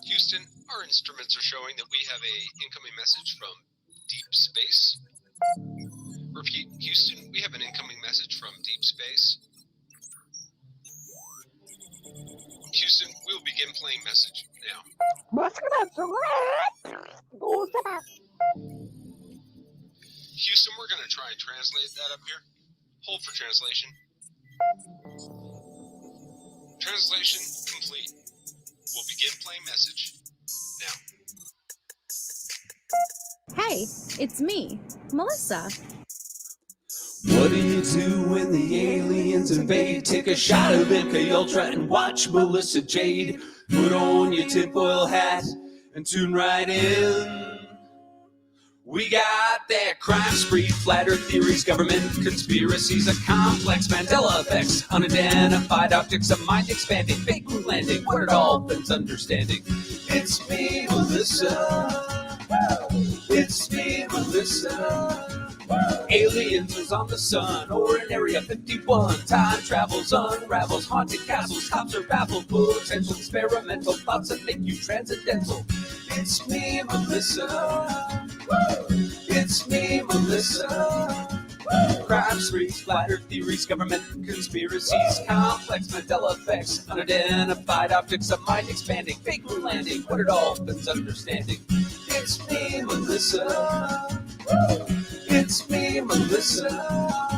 Houston, our instruments are showing that we have a incoming message from deep space. Repeat, Houston, we have an incoming message from deep space. Houston, we will begin playing message now. Houston, we're going to try and translate that up here. Hold for translation. Translation complete. We'll begin playing message now. Hey, it's me, Melissa. What do you do when the aliens invade? Take a shot of MK Ultra and watch Melissa Jade. Put on your tinfoil hat and tune right in. We got that crime spree, flat earth theories, government conspiracies, a complex Mandela effects, unidentified objects, a mind expanding, fake moon landing, what it all been understanding. It's me, Melissa. It's me, Melissa. Aliens is on the sun or in Area 51. Time travels, unravels, haunted castles, cops are baffled, potential experimental thoughts that make you transcendental. It's me, Melissa. It's me, Melissa. Crime sprees, flat earth theories, government conspiracies, complex Mandela effects, unidentified objects, a mind expanding, fake moon landing, what it all been understanding. It's me, Melissa. It's me, Melissa.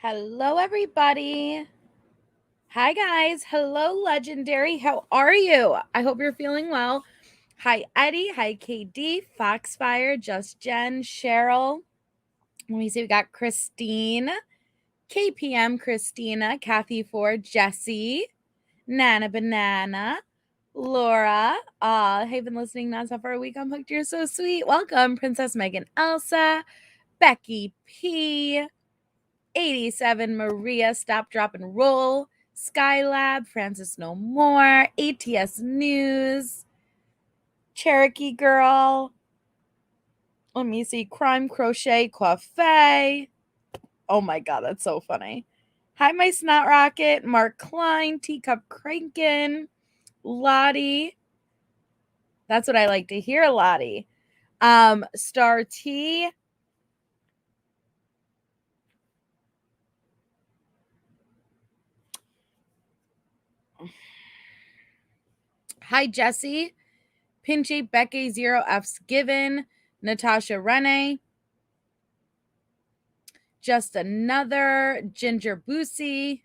Hello, everybody. Hi, guys. Hello, Legendary. How are you? I hope you're feeling well. Hi, Eddie. Hi, KD, Foxfire, Just Jen, Cheryl. Let me see. We got Christine, KPM, Christina, Kathy Ford, Jesse, Nana Banana, Laura. I've been listening nonstop for a week. I'm hooked. You're so sweet. Welcome, Princess Megan, Elsa, Becky P, 87 Maria, Stop, Drop, and Roll, Skylab, Francis No More, ATS News, Cherokee Girl. Let me see. Crime Crochet Coiffee. Oh my god, that's so funny. Hi, my snot rocket. Mark Klein, Teacup Crankin, Lottie. That's what I like to hear, Lottie. Star T. Hi, Jesse. Pinchy, Becky, 0F's Given, Natasha Rene. Just Another, Ginger Boosie,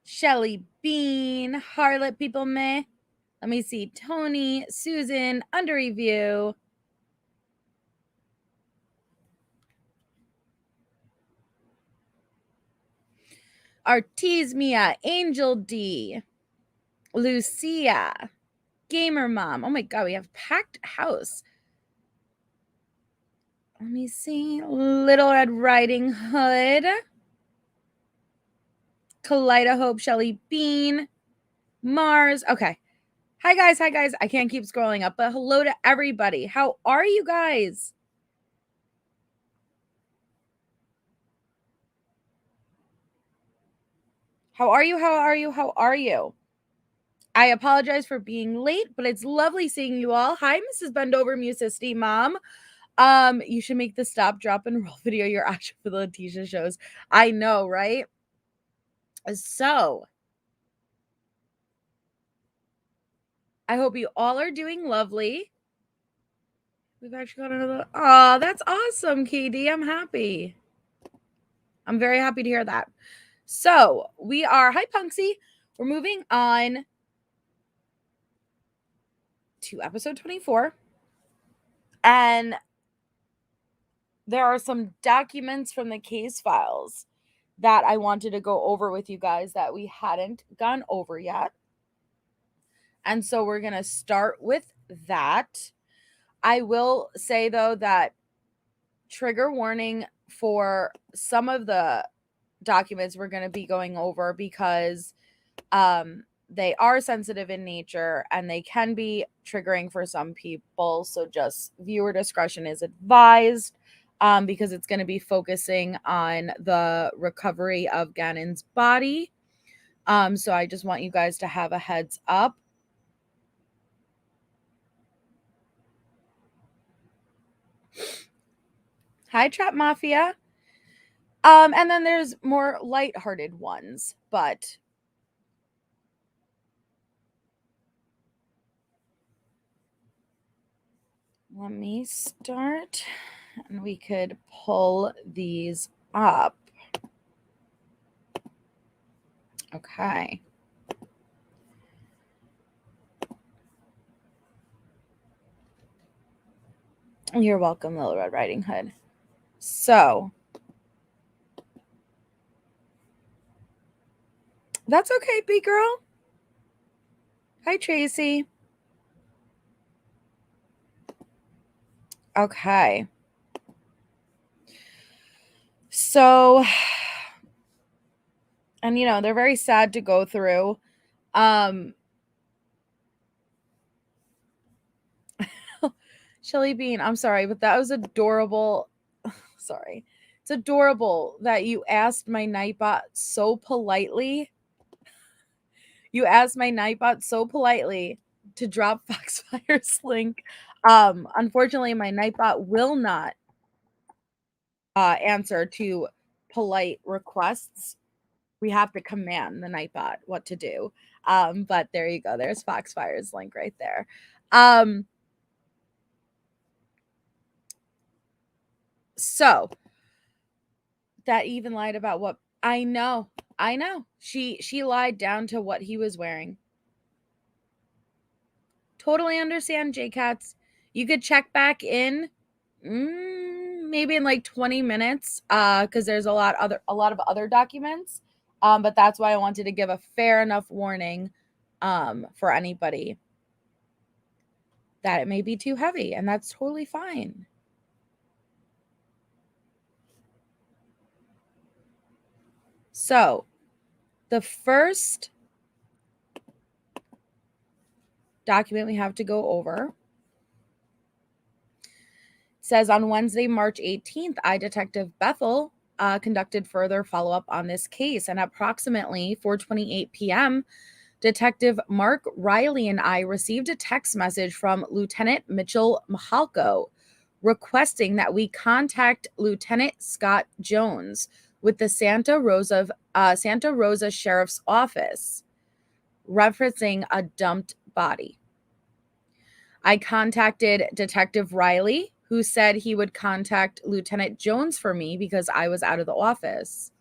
Shelly Bean, Harlot People Meh. Let me see. Tony, Susan, Under Review. Artesia, Angel D, Lucia, Gamer Mom. Oh my god, we have packed house. Let me see. Little Red Riding Hood, Kaleidohope, Shelly Bean, Mars. Okay. Hi, guys. Hi, guys. I can't keep scrolling up, but hello to everybody. How are you guys? How are you? How are you? How are you? I apologize for being late, but it's lovely seeing you all. Hi, Mrs. Bendover, Musisty Mom. You should make the stop, drop, and roll video your action for the Letecia shows. I know, right? So, I hope you all are doing lovely. We've actually got another. Oh, that's awesome, KD. I'm happy. I'm very happy to hear that. So we are, hi Punksy. We're moving on to episode 24. And there are some documents from the case files that I wanted to go over with you guys that we hadn't gone over yet. And so we're going to start with that. I will say, though, that trigger warning for some of the documents we're going to be going over because they are sensitive in nature and they can be triggering for some people. So just viewer discretion is advised because it's going to be focusing on the recovery of Gannon's body. So I just want you guys to have a heads up. Hi, Trap Mafia. And then there's more lighthearted ones, but let me start and we could pull these up. Okay. You're welcome, Little Red Riding Hood. So that's okay, big girl. Hi, Tracy. Okay. So, and you know, they're very sad to go through. Shelly Bean, I'm sorry, but that was adorable. Sorry. It's adorable that you asked my Nightbot so politely. You asked my Nightbot so politely to drop Foxfire's link. Unfortunately, my Nightbot will not answer to polite requests. We have to command the Nightbot what to do. But there you go. There's Foxfire's link right there. So that even lied about what I know. She lied down to what he was wearing. Totally understand, J-Cats. You could check back in maybe in like 20 minutes because there's a lot of other documents. But that's why I wanted to give a fair enough warning for anybody that it may be too heavy, and that's totally fine. So the first document we have to go over says on Wednesday, March 18th, I, Detective Bethel, conducted further follow-up on this case. And approximately 4:28 p.m., Detective Mark Riley and I received a text message from Lieutenant Mitchell Mahalko requesting that we contact Lieutenant Scott Jones with the Santa Rosa Sheriff's Office, referencing a dumped body. I contacted Detective Riley, who said he would contact Lieutenant Jones for me because I was out of the office.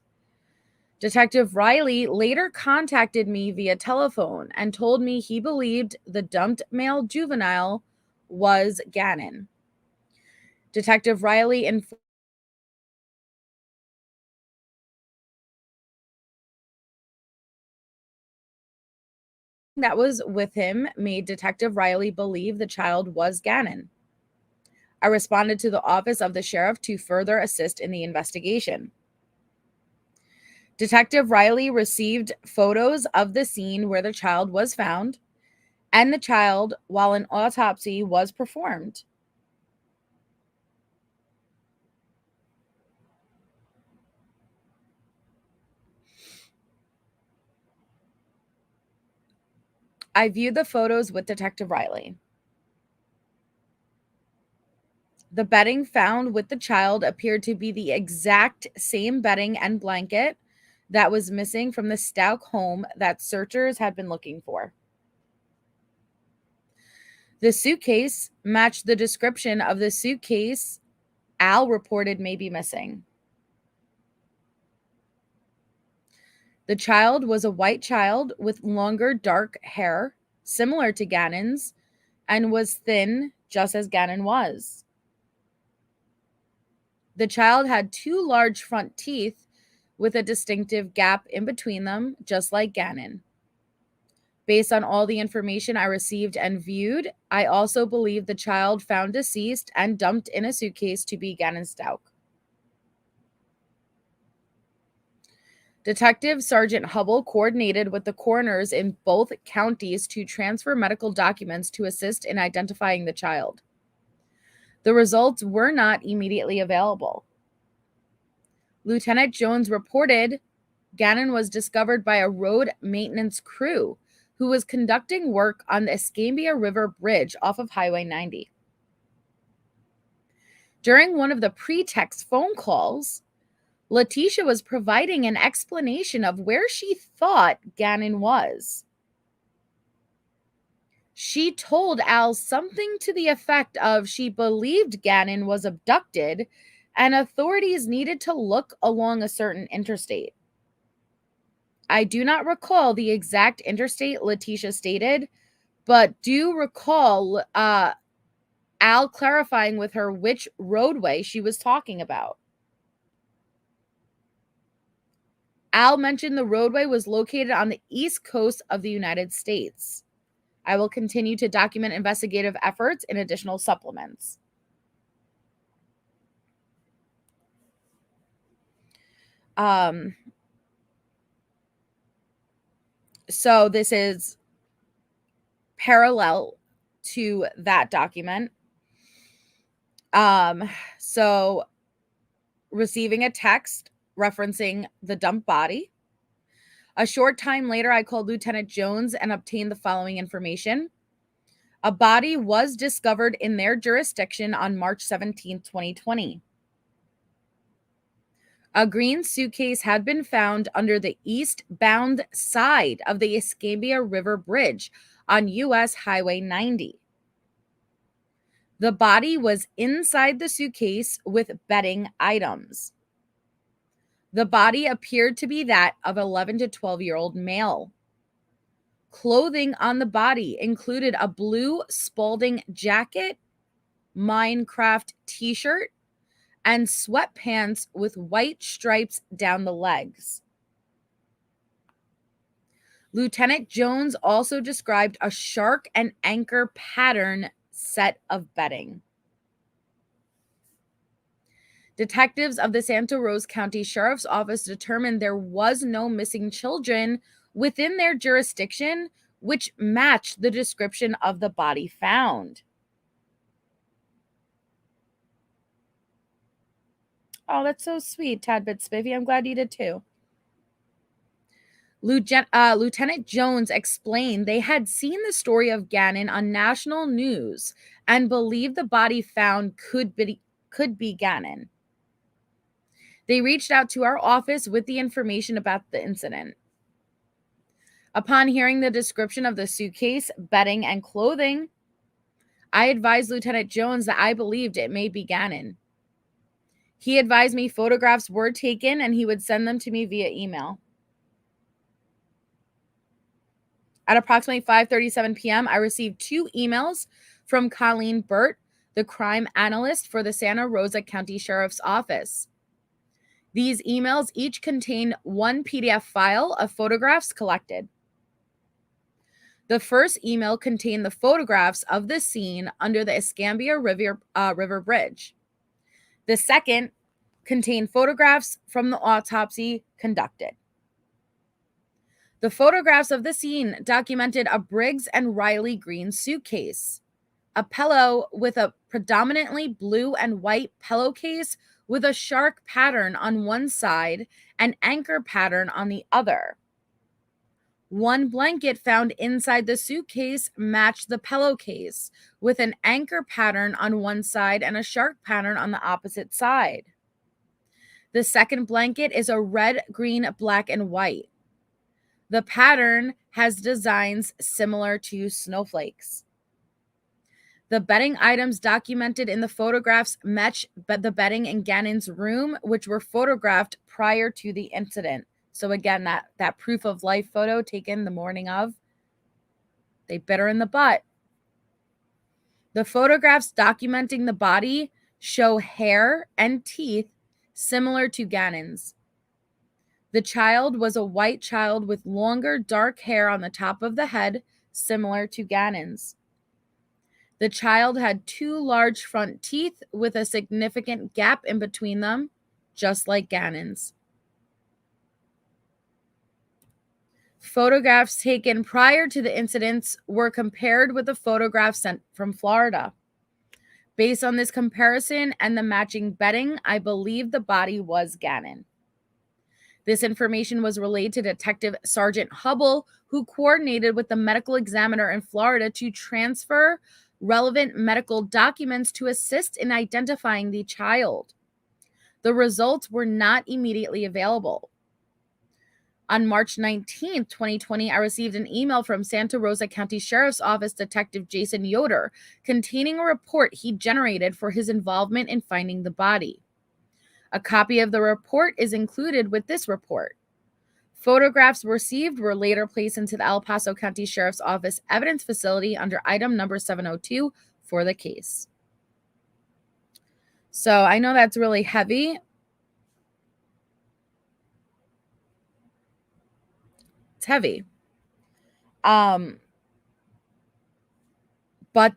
Detective Riley later contacted me via telephone and told me he believed the dumped male juvenile was Gannon. Detective Riley informed that was with him made Detective Riley believe the child was Gannon. I responded to the office of the sheriff to further assist in the investigation. Detective Riley received photos of the scene where the child was found and the child while an autopsy was performed. I viewed the photos with Detective Riley. The bedding found with the child appeared to be the exact same bedding and blanket that was missing from the Stauch home that searchers had been looking for. The suitcase matched the description of the suitcase Al reported may be missing. The child was a white child with longer, dark hair, similar to Gannon's, and was thin, just as Gannon was. The child had 2 large front teeth with a distinctive gap in between them, just like Gannon. Based on all the information I received and viewed, I also believe the child found deceased and dumped in a suitcase to be Gannon Stauch. Detective Sergeant Hubble coordinated with the coroners in both counties to transfer medical documents to assist in identifying the child. The results were not immediately available. Lieutenant Jones reported Gannon was discovered by a road maintenance crew who was conducting work on the Escambia River Bridge off of Highway 90. During one of the pretext phone calls, Letecia was providing an explanation of where she thought Gannon was. She told Al something to the effect of she believed Gannon was abducted and authorities needed to look along a certain interstate. I do not recall the exact interstate Letecia stated, but do recall Al clarifying with her which roadway she was talking about. Al mentioned the roadway was located on the east coast of the United States. I will continue to document investigative efforts in additional supplements. So this is parallel to that document. So receiving a text referencing the dump body. A short time later, I called Lieutenant Jones and obtained the following information. A body was discovered in their jurisdiction on March 17, 2020. A green suitcase had been found under the eastbound side of the Escambia River Bridge on US Highway 90. The body was inside the suitcase with bedding items. The body appeared to be that of an 11 to 12-year-old male. Clothing on the body included a blue Spalding jacket, Minecraft t-shirt, and sweatpants with white stripes down the legs. Lieutenant Jones also described a shark and anchor pattern set of bedding. Detectives of the Santa Rosa County Sheriff's Office determined there was no missing children within their jurisdiction, which matched the description of the body found. Oh, that's so sweet, Tadbit Spiffy. I'm glad you did too. Lieutenant Jones explained they had seen the story of Gannon on national news and believed the body found could be Gannon. They reached out to our office with the information about the incident. Upon hearing the description of the suitcase, bedding, and clothing, I advised Lieutenant Jones that I believed it may be Gannon. He advised me photographs were taken and he would send them to me via email. At approximately 5:37 p.m., I received 2 emails from Colleen Burt, the crime analyst for the Santa Rosa County Sheriff's Office. These emails each contain 1 PDF file of photographs collected. The first email contained the photographs of the scene under the Escambia River Bridge. The second contained photographs from the autopsy conducted. The photographs of the scene documented a Briggs and Riley green suitcase, a pillow with a predominantly blue and white pillowcase with a shark pattern on one side and anchor pattern on the other. 1 blanket found inside the suitcase matched the pillowcase with an anchor pattern on one side and a shark pattern on the opposite side. The second blanket is a red, green, black, and white. The pattern has designs similar to snowflakes. The bedding items documented in the photographs match the bedding in Gannon's room, which were photographed prior to the incident. So again, that proof of life photo taken the morning of, they bit her in the butt. The photographs documenting the body show hair and teeth similar to Gannon's. The child was a white child with longer dark hair on the top of the head, similar to Gannon's. The child had 2 large front teeth with a significant gap in between them, just like Gannon's. Photographs taken prior to the incidents were compared with the photographs sent from Florida. Based on this comparison and the matching bedding, I believe the body was Gannon. This information was relayed to Detective Sergeant Hubble, who coordinated with the medical examiner in Florida to transfer relevant medical documents to assist in identifying the child. The results were not immediately available. On March 19th, 2020, I received an email from Santa Rosa County Sheriff's Office Detective Jason Yoder containing a report he generated for his involvement in finding the body. A copy of the report is included with this report. Photographs received were later placed into the El Paso County Sheriff's Office evidence facility under item number 702 for the case. So I know that's really heavy. It's heavy. But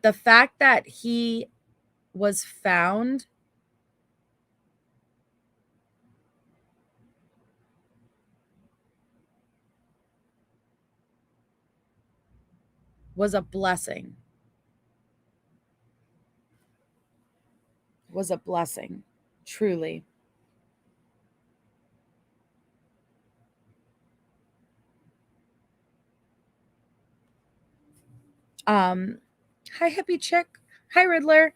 the fact that he was found was a blessing. Was a blessing, truly. Hi, hippie chick. Hi, Riddler.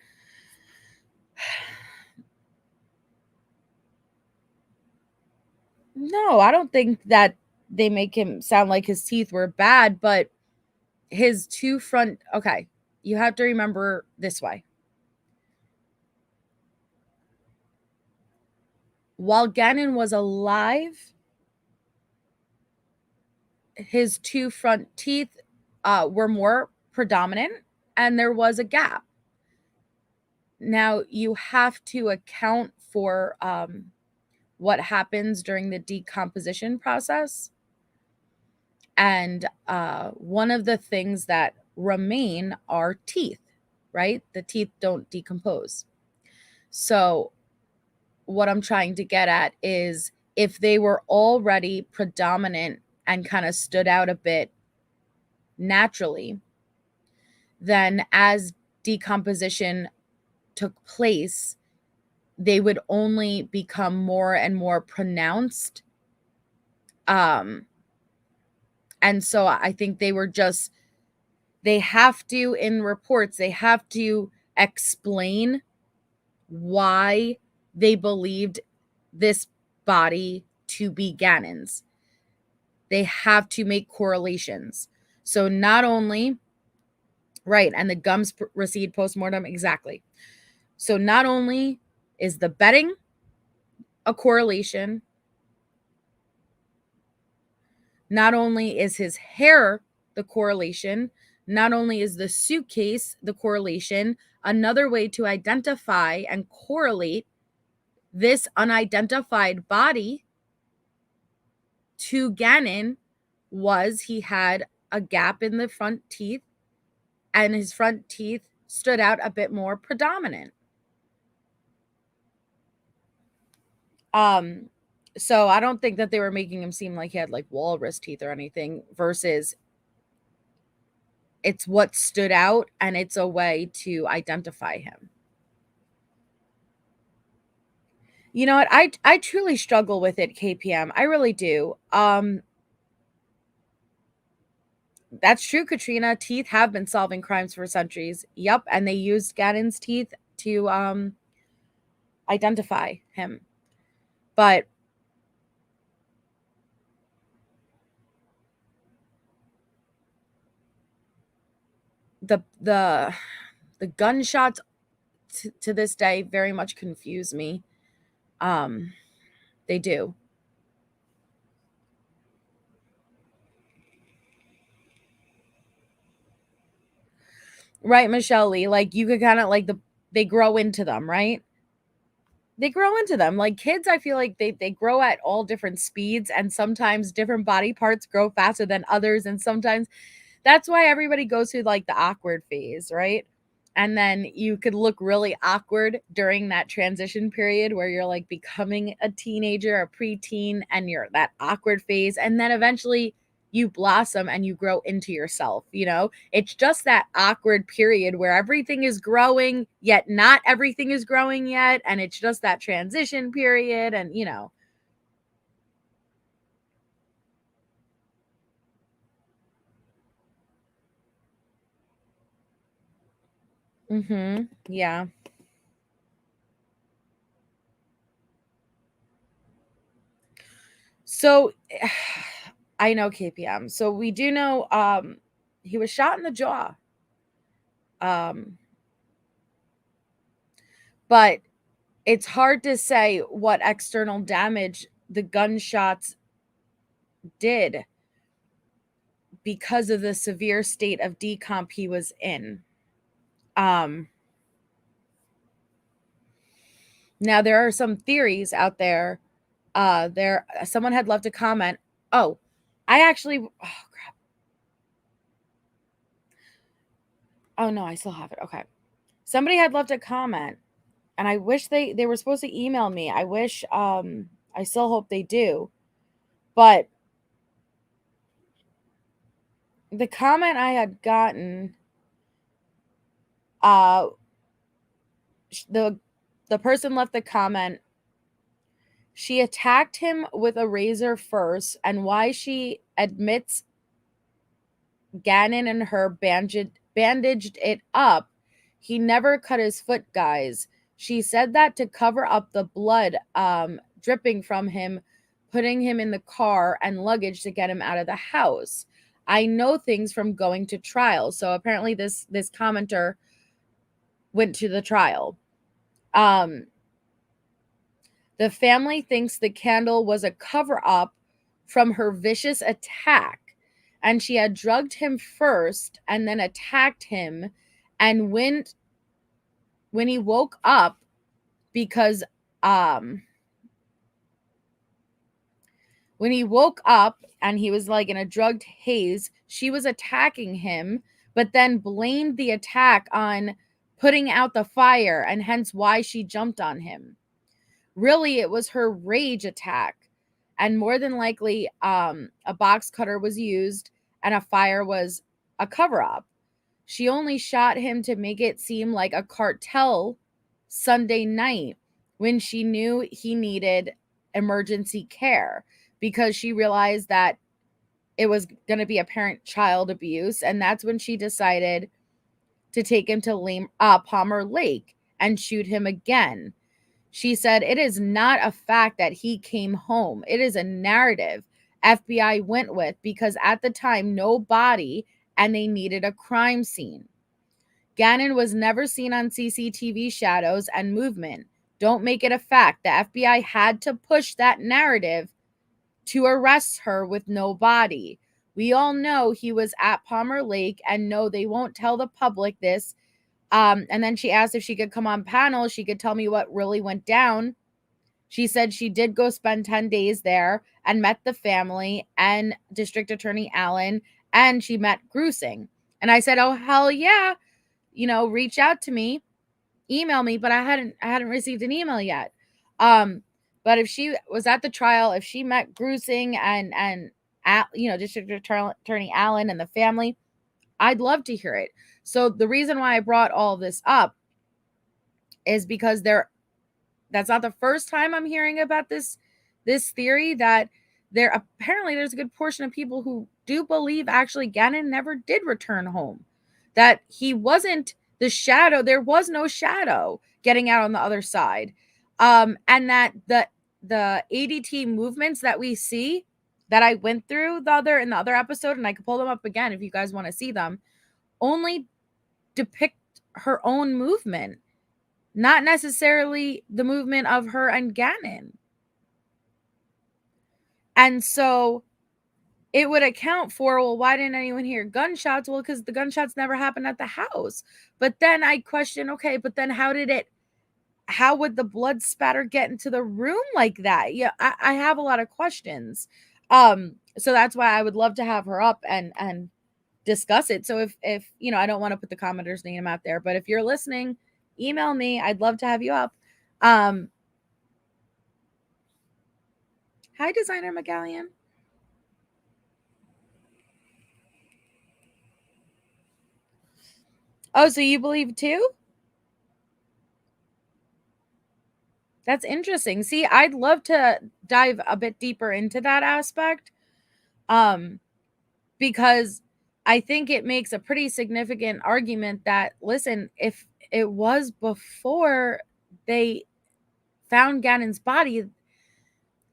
No, I don't think that they make him sound like his teeth were bad, but his 2 front, okay, you have to remember this way. While Gannon was alive, his 2 front teeth were more predominant and there was a gap. Now, you have to account for what happens during the decomposition process. And one of the things that remain are teeth, right? The teeth don't decompose. So what I'm trying to get at is if they were already predominant and kind of stood out a bit naturally, then as decomposition took place, they would only become more and more pronounced. And so I think they have to, in reports, they have to explain why they believed this body to be Gannon's. They have to make correlations. So not only, right, and the gums recede postmortem, exactly. So not only is the bedding a correlation, not only is his hair the correlation, not only is the suitcase the correlation, another way to identify and correlate this unidentified body to Gannon was he had a gap in the front teeth and his front teeth stood out a bit more predominant. So I don't think that they were making him seem like he had like walrus teeth or anything, versus it's what stood out and it's a way to identify him. You know what? I truly struggle with it, KPM. I really do. That's true, Katrina. Teeth have been solving crimes for centuries. Yep, and they used Gannon's teeth to identify him. But the gunshots to this day very much confuse me. They do. Right, Michelle Lee. Like you could kind of like they grow into them, right? They grow into them. Like kids, I feel like they grow at all different speeds, and sometimes different body parts grow faster than others, and sometimes that's why everybody goes through like the awkward phase, right? And then you could look really awkward during that transition period where you're like becoming a teenager, a preteen, and you're that awkward phase. And then eventually you blossom and you grow into yourself. It's just that awkward period where everything is growing, yet not everything is growing yet. And it's just that transition period. And, yeah. So I know KPM. So we do know he was shot in the jaw. But it's hard to say what external damage the gunshots did because of the severe state of decomp he was in. Now there are some theories out there. Someone had left a comment. Oh, crap. Oh no, I still have it. Okay. Somebody had left a comment, and I wish they were supposed to email me. I wish I still hope they do. But the comment I had gotten, the person left the comment. She attacked him with a razor first, and why she admits Gannon and her bandaged it up. He never cut his foot, guys. She said that to cover up the blood dripping from him, putting him in the car and luggage to get him out of the house. I know things from going to trial. So apparently this commenter went to the trial. The family thinks the candle was a cover-up from her vicious attack, and she had drugged him first and then attacked him. And when he woke up, because when he woke up and he was like in a drugged haze, she was attacking him, but then blamed the attack on putting out the fire, and hence why she jumped on him. Really, it was her rage attack. And more than likely, a box cutter was used and a fire was a cover-up. She only shot him to make it seem like a cartel Sunday night when she knew he needed emergency care, because she realized that it was going to be apparent child abuse. And that's when she decided to take him to Palmer Lake and shoot him again. She said, it is not a fact that he came home. It is a narrative FBI went with because at the time, no body and they needed a crime scene. Gannon was never seen on CCTV shadows and movement. Don't make it a fact. The FBI had to push that narrative to arrest her with no body. We all know he was at Palmer Lake, and no, they won't tell the public this. And then she asked if she could come on panel. She could tell me what really went down. She said she did go spend 10 days there and met the family and District Attorney Allen, and she met Grusing. And I said, oh, hell yeah. Reach out to me, email me, but I hadn't received an email yet. But if she was at the trial, if she met Grusing and District Attorney Allen and the family, I'd love to hear it. So the reason why I brought all this up is because that's not the first time I'm hearing about this theory that there's a good portion of people who do believe actually Gannon never did return home, that he wasn't the shadow. There was no shadow getting out on the other side. And that the ADT movements that we see that I went through in the other episode, and I could pull them up again if you guys want to see them, only depict her own movement, not necessarily the movement of her and Gannon. And so it would account for, well, why didn't anyone hear gunshots? Well, because the gunshots never happened at the house. But then I question, okay, but then how would the blood spatter get into the room like that? Yeah, I have a lot of questions. So that's why I would love to have her up and discuss it. So if you know, I don't want to put the commenter's name out there, but if you're listening, email me. I'd love to have you up. Hi, Designer McGallion. Oh, so you believe too? That's interesting. See, I'd love to dive a bit deeper into that aspect. Because I think it makes a pretty significant argument that, listen, if it was before they found Gannon's body,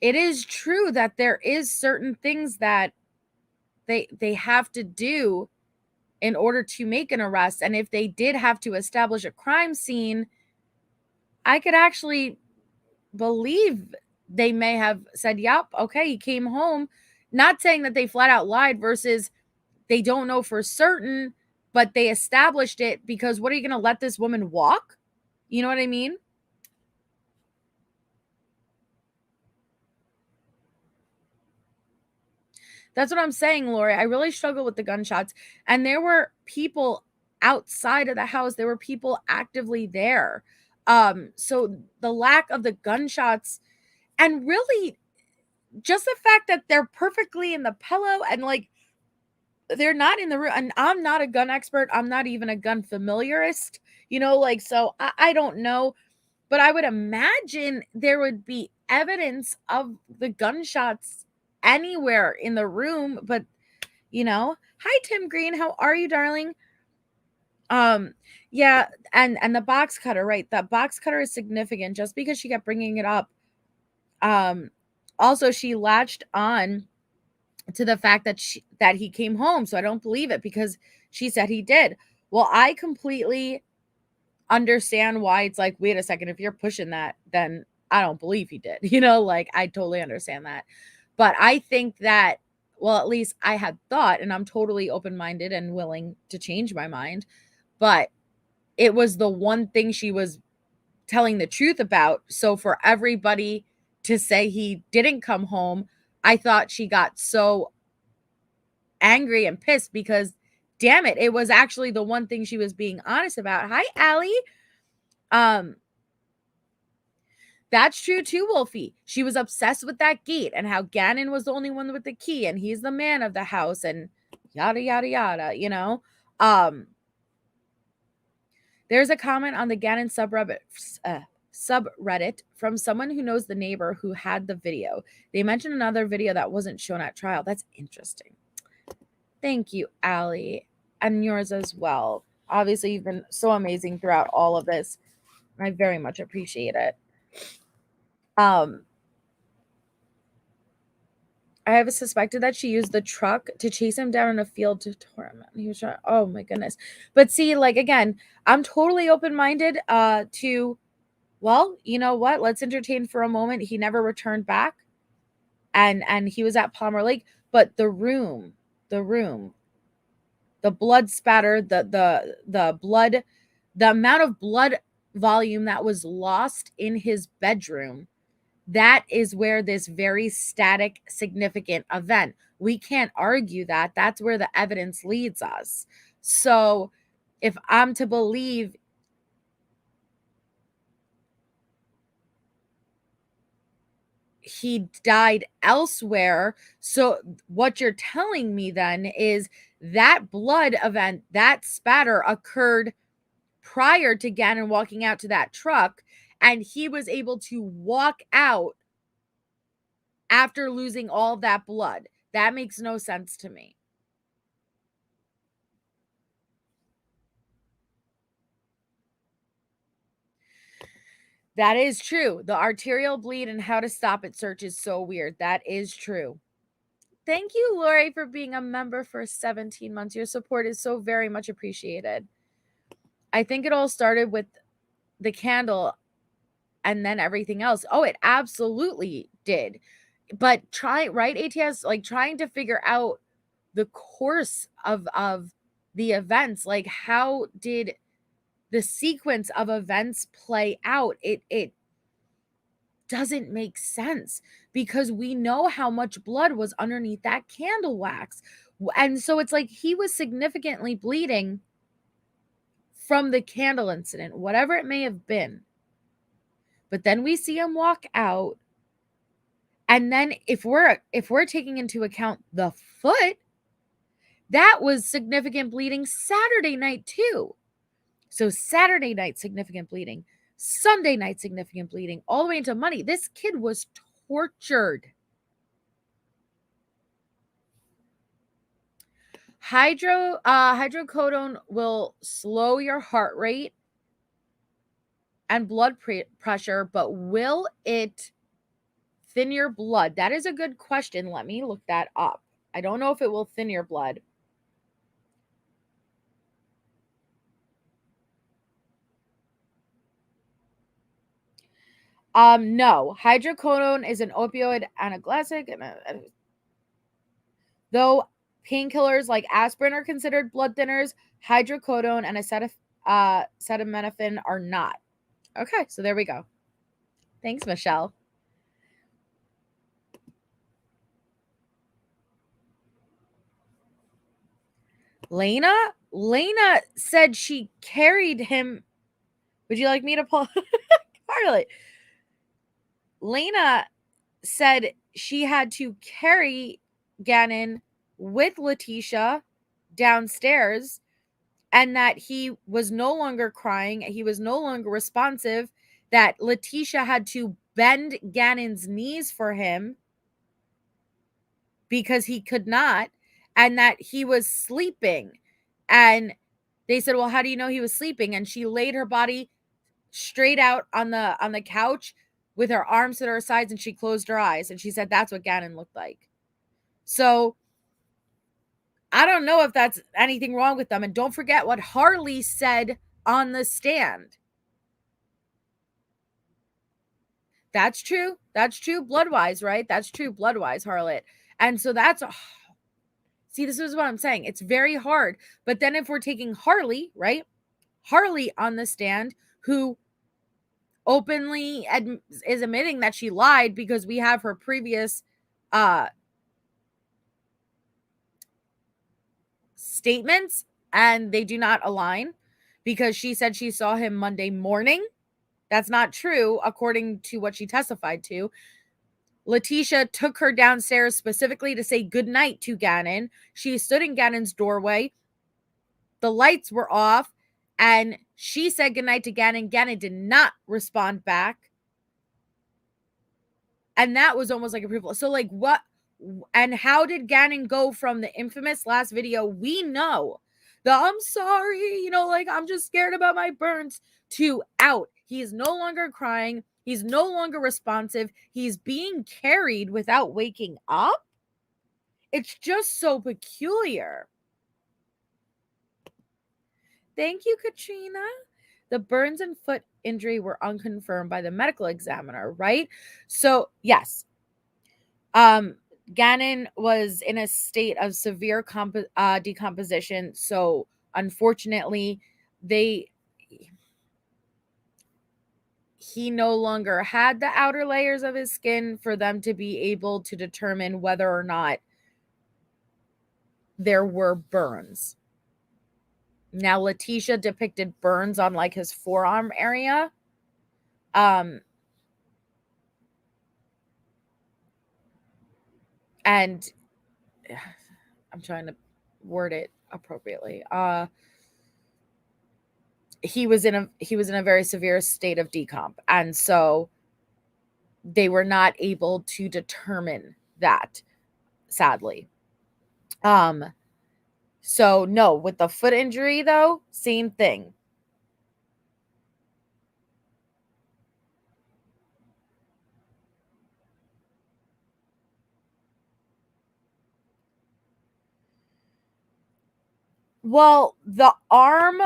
it is true that there is certain things that they have to do in order to make an arrest. And if they did have to establish a crime scene, I could actually believe they may have said, yep, okay, he came home. Not saying that they flat out lied versus they don't know for certain, but they established it because what are you going to let this woman walk? You know what I mean? That's what I'm saying, Lori. I really struggle with the gunshots. And there were people outside of the house. There were people actively there. So the lack of the gunshots and really just the fact that they're perfectly in the pillow and like they're not in the room. And I'm not a gun expert. I'm not even a gun familiarist, you know, like, so I don't know, but I would imagine there would be evidence of the gunshots anywhere in the room. But, you know, hi, Tim Green. How are you, darling? Yeah. And the box cutter, right? That box cutter is significant just because she kept bringing it up. Also, she latched on to the fact that he came home. So I don't believe it because she said he did. Well, I completely understand why it's like, wait a second, if you're pushing that, then I don't believe he did. You know, like I totally understand that. But I think that, well, at least I had thought, and I'm totally open-minded and willing to change my mind, but it was the one thing she was telling the truth about. So for everybody to say he didn't come home, I thought she got so angry and pissed because damn it, it was actually the one thing she was being honest about. Hi, Allie. That's true too, Wolfie. She was obsessed with that gate and how Gannon was the only one with the key and he's the man of the house and yada yada yada, you know. There's a comment on the Gannon subreddit from someone who knows the neighbor who had the video. They mentioned another video that wasn't shown at trial. That's interesting. Thank you, Allie, and yours as well. Obviously, you've been so amazing throughout all of this. I very much appreciate it. I have suspected that she used the truck to chase him down in a field to torment. He was trying. Oh my goodness! But see, like again, I'm totally open-minded to. Well, you know what? Let's entertain for a moment. He never returned back, and he was at Palmer Lake. But the room, the blood spatter, the blood, the amount of blood volume that was lost in his bedroom, that is where this very static, significant event. We can't argue that. That's where the evidence leads us. So if I'm to believe he died elsewhere, so what you're telling me then is that blood event, that spatter occurred prior to Gannon walking out to that truck, and he was able to walk out after losing all of that blood. That makes no sense to me. That is true. The arterial bleed and how to stop it search is so weird. That is true. Thank you, Lori, for being a member for 17 months. Your support is so very much appreciated. I think it all started with the candle and then everything else. Oh, it absolutely did. but right, ATS, like trying to figure out the course of the events, like how did the sequence of events play out? It doesn't make sense because we know how much blood was underneath that candle wax. And so it's like he was significantly bleeding from the candle incident, whatever it may have been. But then we see him walk out. And then if we're taking into account the foot, that was significant bleeding Saturday night too. So Saturday night, significant bleeding. Sunday night, significant bleeding, all the way into Monday. This kid was tortured. Hydrocodone will slow your heart rate and blood pressure, but will it thin your blood? That is a good question. Let me look that up. I don't know if it will thin your blood. No. Hydrocodone is an opioid analgesic. Though painkillers like aspirin are considered blood thinners, hydrocodone and acetaminophen are not. Okay, so there we go. Thanks, Michelle. Lena said she carried him. Would you like me to pull? Harley. Lena said she had to carry Gannon with Letecia downstairs and that he was no longer crying. He was no longer responsive, that Letecia had to bend Gannon's knees for him because he could not, and that he was sleeping. And they said, well, how do you know he was sleeping? And she laid her body straight out on the couch with her arms at her sides, and she closed her eyes, and she said that's what Gannon looked like. So I don't know if that's anything wrong with them. And don't forget what Harley said on the stand. That's true. That's true blood-wise, right? That's true blood-wise, Harlot. And so that's, see, this is what I'm saying. It's very hard. But then if we're taking Harley, right? Harley on the stand, who openly is admitting that she lied because we have her previous statements and they do not align, because she said she saw him Monday morning. That's not true according to what she testified to. Letecia took her downstairs specifically to say goodnight to Gannon. She stood in Gannon's doorway. The lights were off and she said goodnight to Gannon. Gannon did not respond back. And that was almost like a proof. So like what, and how did Gannon go from the infamous last video, we know, the I'm sorry, like I'm just scared about my burns, to out? He's no longer crying. He's no longer responsive. He's being carried without waking up. It's just so peculiar. Thank you, Katrina. The burns and foot injury were unconfirmed by the medical examiner, right? So, yes. Gannon was in a state of severe decomposition. So, unfortunately, he no longer had the outer layers of his skin for them to be able to determine whether or not there were burns. Now, Letecia depicted burns on like his forearm area. And I'm trying to word it appropriately. He was in a very severe state of decomp, and so they were not able to determine that, sadly. So no, with the foot injury though, same thing. Well, the arm,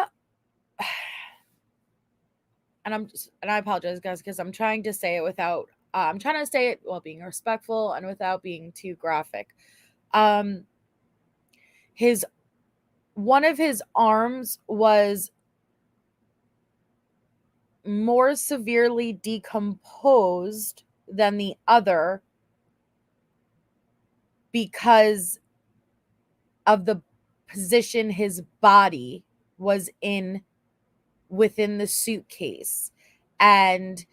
and I apologize, guys, because I'm trying to say it without I'm trying to say it while being respectful and without being too graphic. One of his arms was more severely decomposed than the other because of the position his body was in within the suitcase. And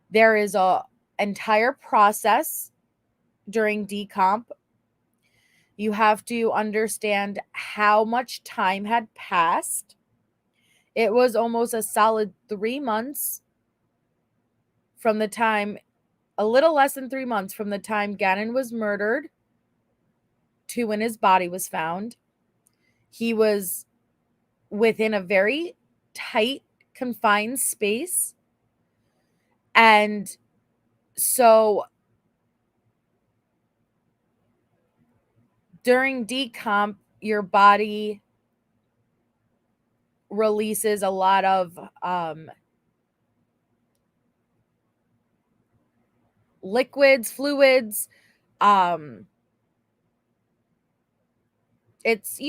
there is a entire process during decomp. You have to understand how much time had passed. It was almost a solid 3 months from the time, a little less than 3 months from the time Gannon was murdered to when his body was found. He was within a very tight, confined space. And so during decomp, your body releases a lot of liquids, fluids. It's,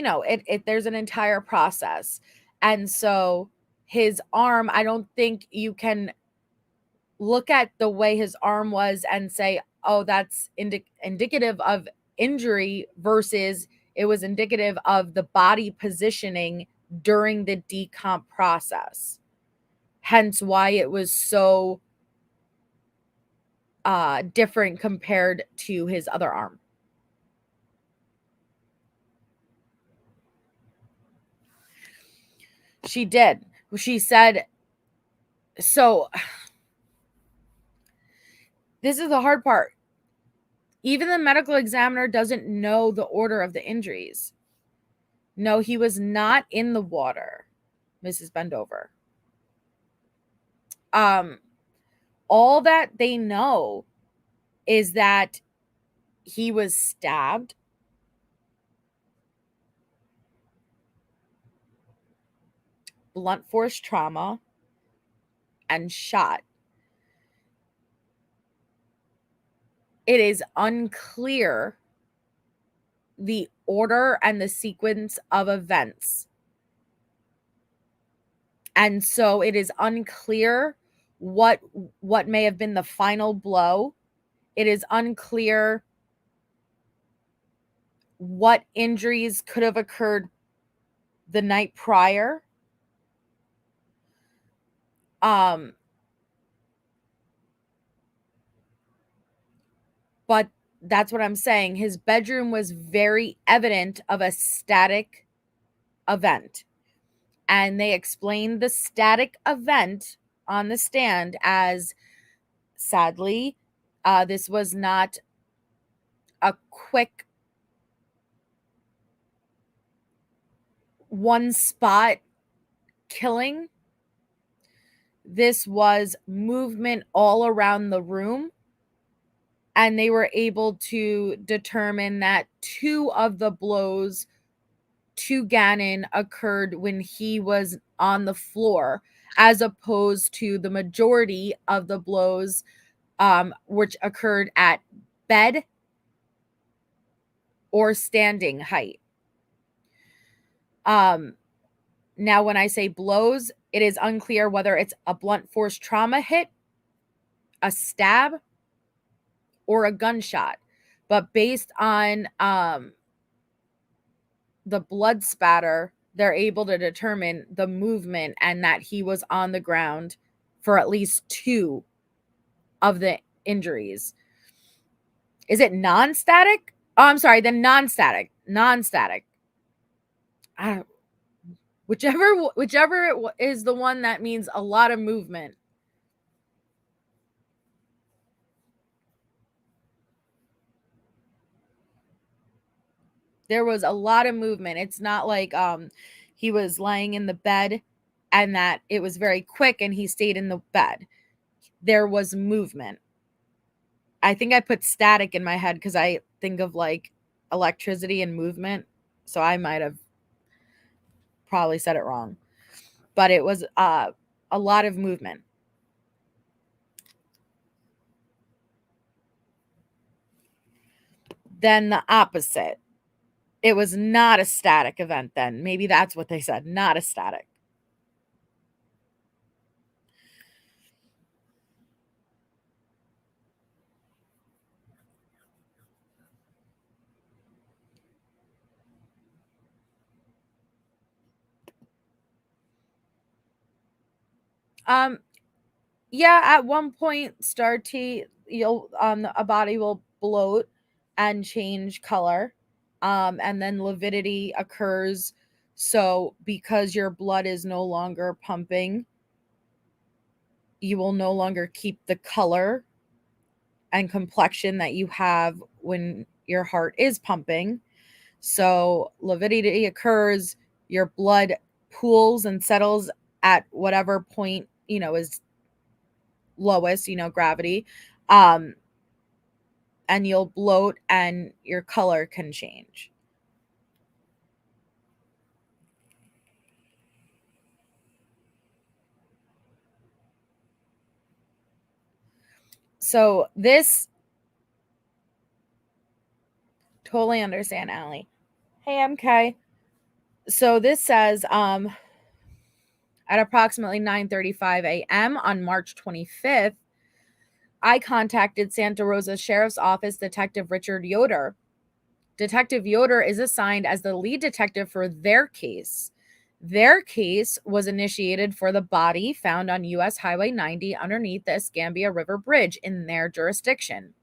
there's an entire process. And so his arm, I don't think you can look at the way his arm was and say, oh, that's indicative of injury versus it was indicative of the body positioning during the decomp process. Hence why it was so different compared to his other arm. She did. She said, so this is the hard part. Even the medical examiner doesn't know the order of the injuries. No, he was not in the water, Mrs. Bendover. All that they know is that he was stabbed, blunt force trauma, and shot. It is unclear the order and the sequence of events. And so it is unclear what may have been the final blow. It is unclear what injuries could have occurred the night prior. But that's what I'm saying. His bedroom was very evident of a static event. And they explained the static event on the stand as, sadly, this was not a quick one spot killing. This was movement all around the room. And they were able to determine that 2 of the blows to Gannon occurred when he was on the floor, as opposed to the majority of the blows which occurred at bed or standing height. Now, when I say blows, it is unclear whether it's a blunt force trauma hit, a stab, or a gunshot. But based on the blood spatter, they're able to determine the movement and that he was on the ground for at least 2 of the injuries. Is it non-static? Oh, I'm sorry, then non-static. Non-static. Whichever it is the one that means a lot of movement. There was a lot of movement. It's not like he was lying in the bed and that it was very quick and he stayed in the bed. There was movement. I think I put static in my head because I think of like electricity and movement. So I might have probably said it wrong. But it was a lot of movement. then the opposite. It was not a static event then. Maybe that's what they said, not a static. Yeah, at one point, you'll a body will bloat and change color. And then lividity occurs. So because your blood is no longer pumping, you will no longer keep the color and complexion that you have when your heart is pumping. So lividity occurs, your blood pools and settles at whatever point, is lowest, gravity. And you'll bloat and your color can change. So this totally understand, Allie. Hey, MK. So this says at approximately 9:35 a.m. on March 25th, I contacted Santa Rosa Sheriff's Office Detective Richard Yoder. Detective Yoder is assigned as the lead detective for their case. Their case was initiated for the body found on U.S. Highway 90 underneath the Escambia River Bridge in their jurisdiction.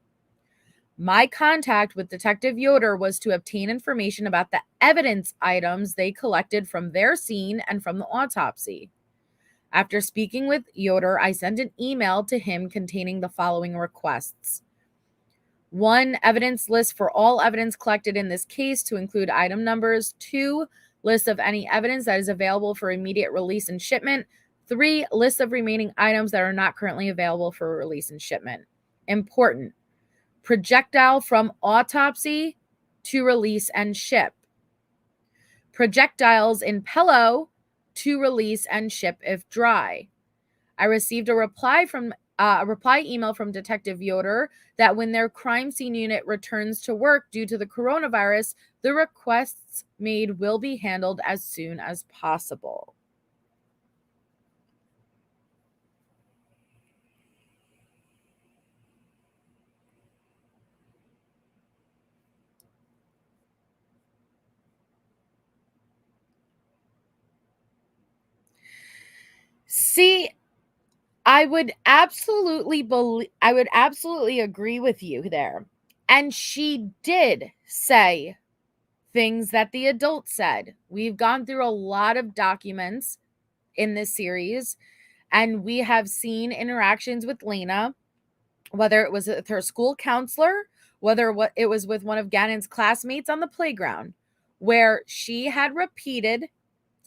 My contact with Detective Yoder was to obtain information about the evidence items they collected from their scene and from the autopsy. After speaking with Yoder, I sent an email to him containing the following requests. 1, evidence list for all evidence collected in this case to include item numbers. 2, list of any evidence that is available for immediate release and shipment. 3, list of remaining items that are not currently available for release and shipment. Important. Projectile from autopsy to release and ship. Projectiles in pillow to release and ship if dry. I received a reply email from Detective Yoder that when their crime scene unit returns to work due to the coronavirus, the requests made will be handled as soon as possible. See, I would absolutely agree with you there. And she did say things that the adult said. We've gone through a lot of documents in this series, and we have seen interactions with Lena, whether it was with her school counselor, whether it was with one of Gannon's classmates on the playground, where she had repeated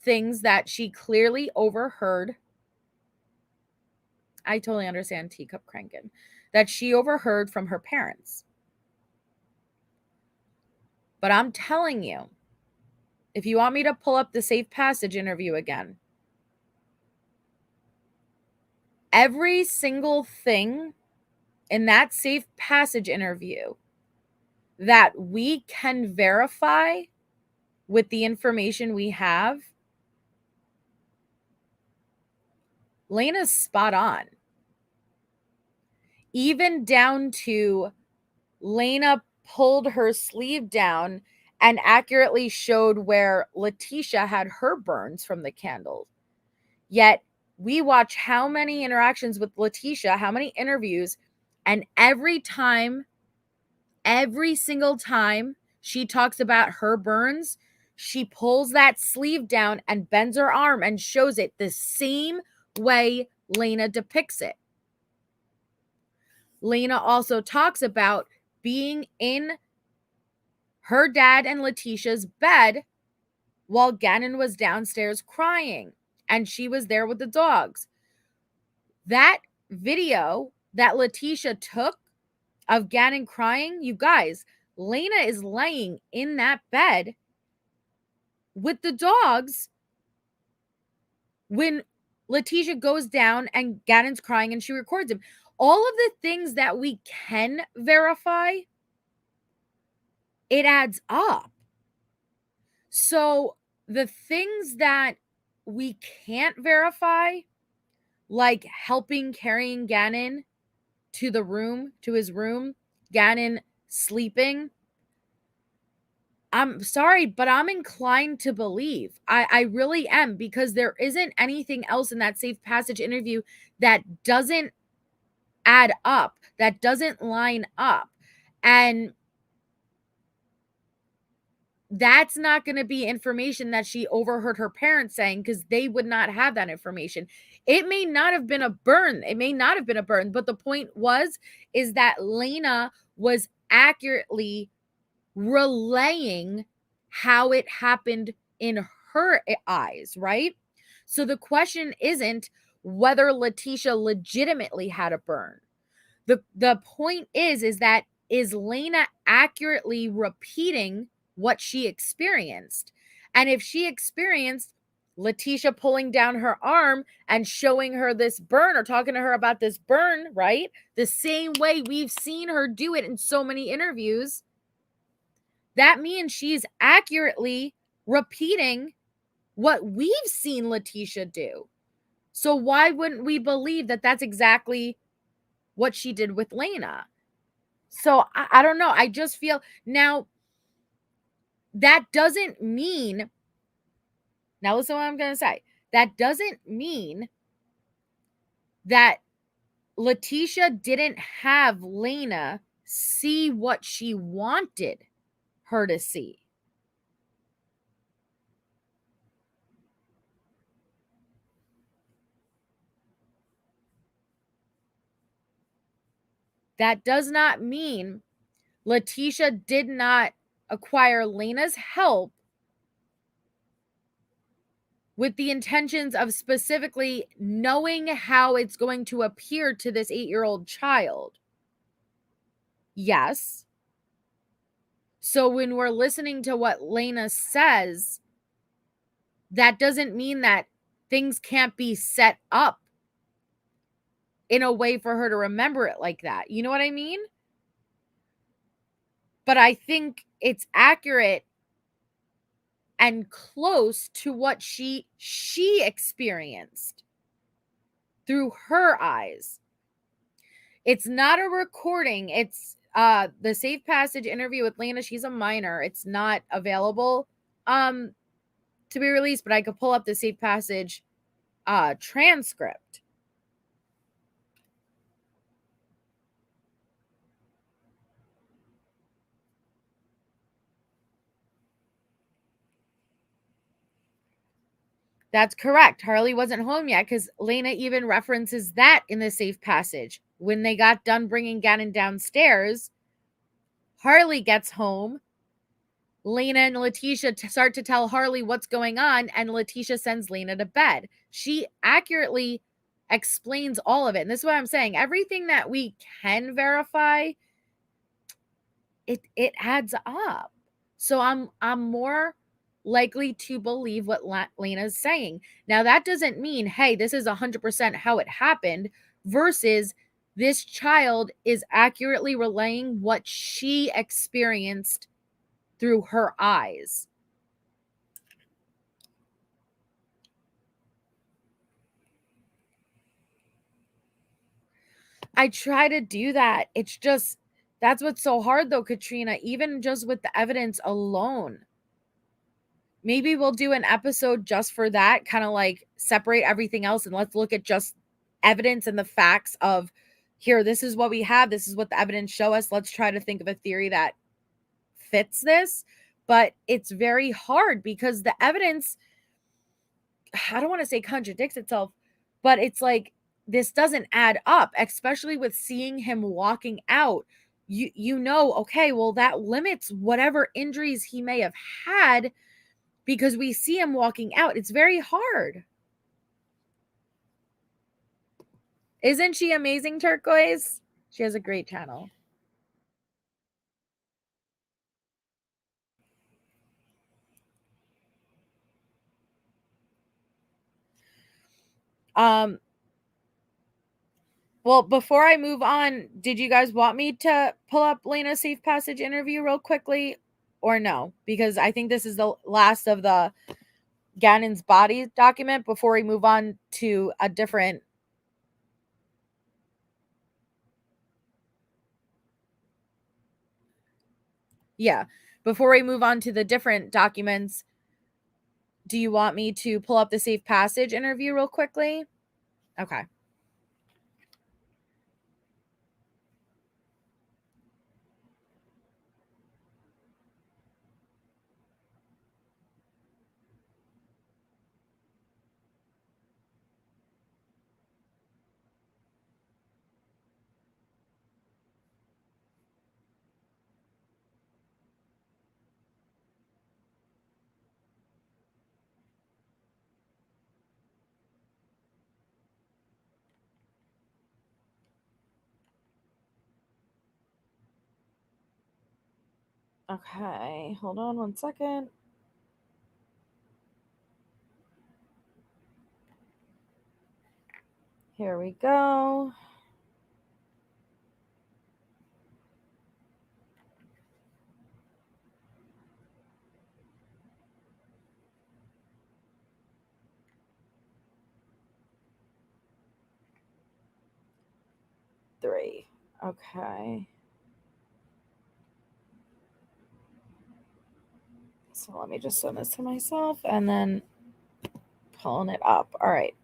things that she clearly overheard. I totally understand teacup cranking, that she overheard from her parents. But I'm telling you, if you want me to pull up the safe passage interview again, every single thing in that safe passage interview that we can verify with the information we have, Lena's spot on. Even down to Lena pulled her sleeve down and accurately showed where Letecia had her burns from the candle. Yet we watch how many interactions with Letecia, how many interviews, and every single time she talks about her burns, she pulls that sleeve down and bends her arm and shows it the same way Lena depicts it. Lena also talks about being in her dad and Leticia's bed while Gannon was downstairs crying, and she was there with the dogs. That video that Letecia took of Gannon crying, you guys, Lena is laying in that bed with the dogs when Letecia goes down and Gannon's crying and she records him. All of the things that we can verify it adds up. So the things that we can't verify, like helping carrying Gannon to his room, Gannon sleeping, I'm sorry, but I'm inclined to believe. I really am, because there isn't anything else in that safe passage interview that doesn't add up, that doesn't line up. And that's not going to be information that she overheard her parents saying, because they would not have that information. It may not have been a burn. But the point is that Lena was accurately relaying how it happened in her eyes, right? So the question isn't whether Letecia legitimately had a burn. The point is that is Lena accurately repeating what she experienced? And if she experienced Letecia pulling down her arm and showing her this burn, or talking to her about this burn, right? The same way we've seen her do it in so many interviews, that means she's accurately repeating what we've seen Letecia do. So why wouldn't we believe that that's exactly what she did with Lena? So I don't know. I just feel now that doesn't mean, now listen to what I'm going to say. That doesn't mean that Letecia didn't have Lena see what she wanted her to see. That does not mean Letecia did not acquire Lena's help with the intentions of specifically knowing how it's going to appear to this 8-year-old child. Yes. So when we're listening to what Lena says, that doesn't mean that things can't be set up in a way for her to remember it like that. You know what I mean? But I think it's accurate and close to what she experienced through her eyes. It's not a recording. It's the safe passage interview with Lena. She's a minor. It's not available to be released, but I could pull up the safe passage transcript. That's correct. Harley wasn't home yet, because Lena even references that in the safe passage. When they got done bringing Gannon downstairs, Harley gets home. Lena and Letecia start to tell Harley what's going on, and Letecia sends Lena to bed. She accurately explains all of it. And this is what I'm saying. Everything that we can verify, it adds up. So I'm more likely to believe what Lena's saying. Now, that doesn't mean, hey, this is 100% how it happened, versus this child is accurately relaying what she experienced through her eyes. I try to do that. It's just, that's what's so hard though, Katrina, even just with the evidence alone. Maybe we'll do an episode just for that, kind of like separate everything else and let's look at just evidence and the facts of, here, this is what we have. This is what the evidence show us. Let's try to think of a theory that fits this. But it's very hard because the evidence, I don't want to say contradicts itself, but it's like, this doesn't add up, especially with seeing him walking out. You know, okay, well, that limits whatever injuries he may have had, because we see him walking out. It's very hard. Isn't she amazing, Turquoise? She has a great channel. Well, before I move on, did you guys want me to pull up Lena's safe passage interview real quickly? or no? Because I think this is the last of the Gannon's body document before we move on to a different. Yeah. Before we move on to the different documents, do you want me to pull up the safe passage interview real quickly? Okay. Okay, hold on one second. Here we go. Three. Okay. So let me just send this to myself and then pulling it up. All right.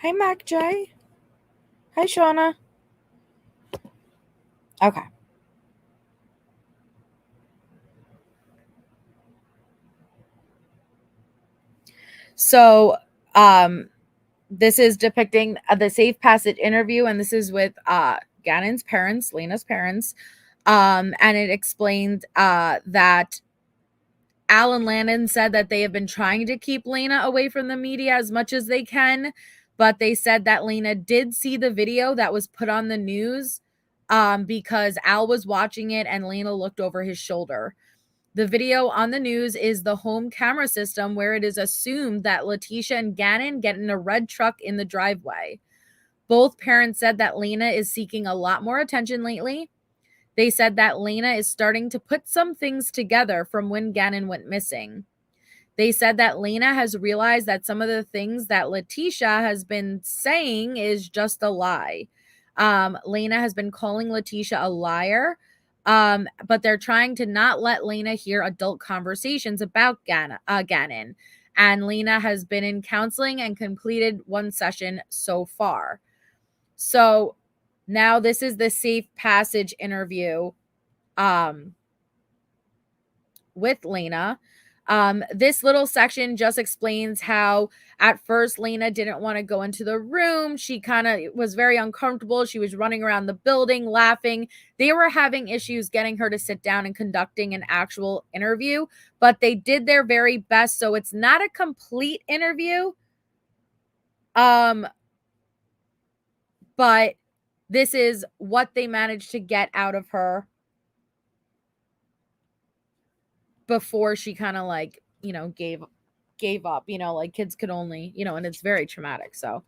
Hi, Mac J. Hi, Shauna. Okay. So, this is depicting the safe passage interview, and this is with Gannon's parents, Lena's parents. And it explained that Al and Landon said that they have been trying to keep Lena away from the media as much as they can, but they said that Lena did see the video that was put on the news because Al was watching it and Lena looked over his shoulder. The video on the news is the home camera system where it is assumed that Letecia and Gannon get in a red truck in the driveway. Both parents said that Lena is seeking a lot more attention lately. They said that Lena is starting to put some things together from when Gannon went missing. They said that Lena has realized that some of the things that Letecia has been saying is just a lie. Lena has been calling Letecia a liar, but they're trying to not let Lena hear adult conversations about Gannon. And Lena has been in counseling and completed one session so far. So now this is the safe passage interview with Lena. This little section just explains how at first Lena didn't want to go into the room. She kind of was very uncomfortable. She was running around the building laughing. They were having issues getting her to sit down and conducting an actual interview, but they did their very best. So it's not a complete interview. But this is what they managed to get out of her before she kind of like, gave up, like kids could only, and it's very traumatic. So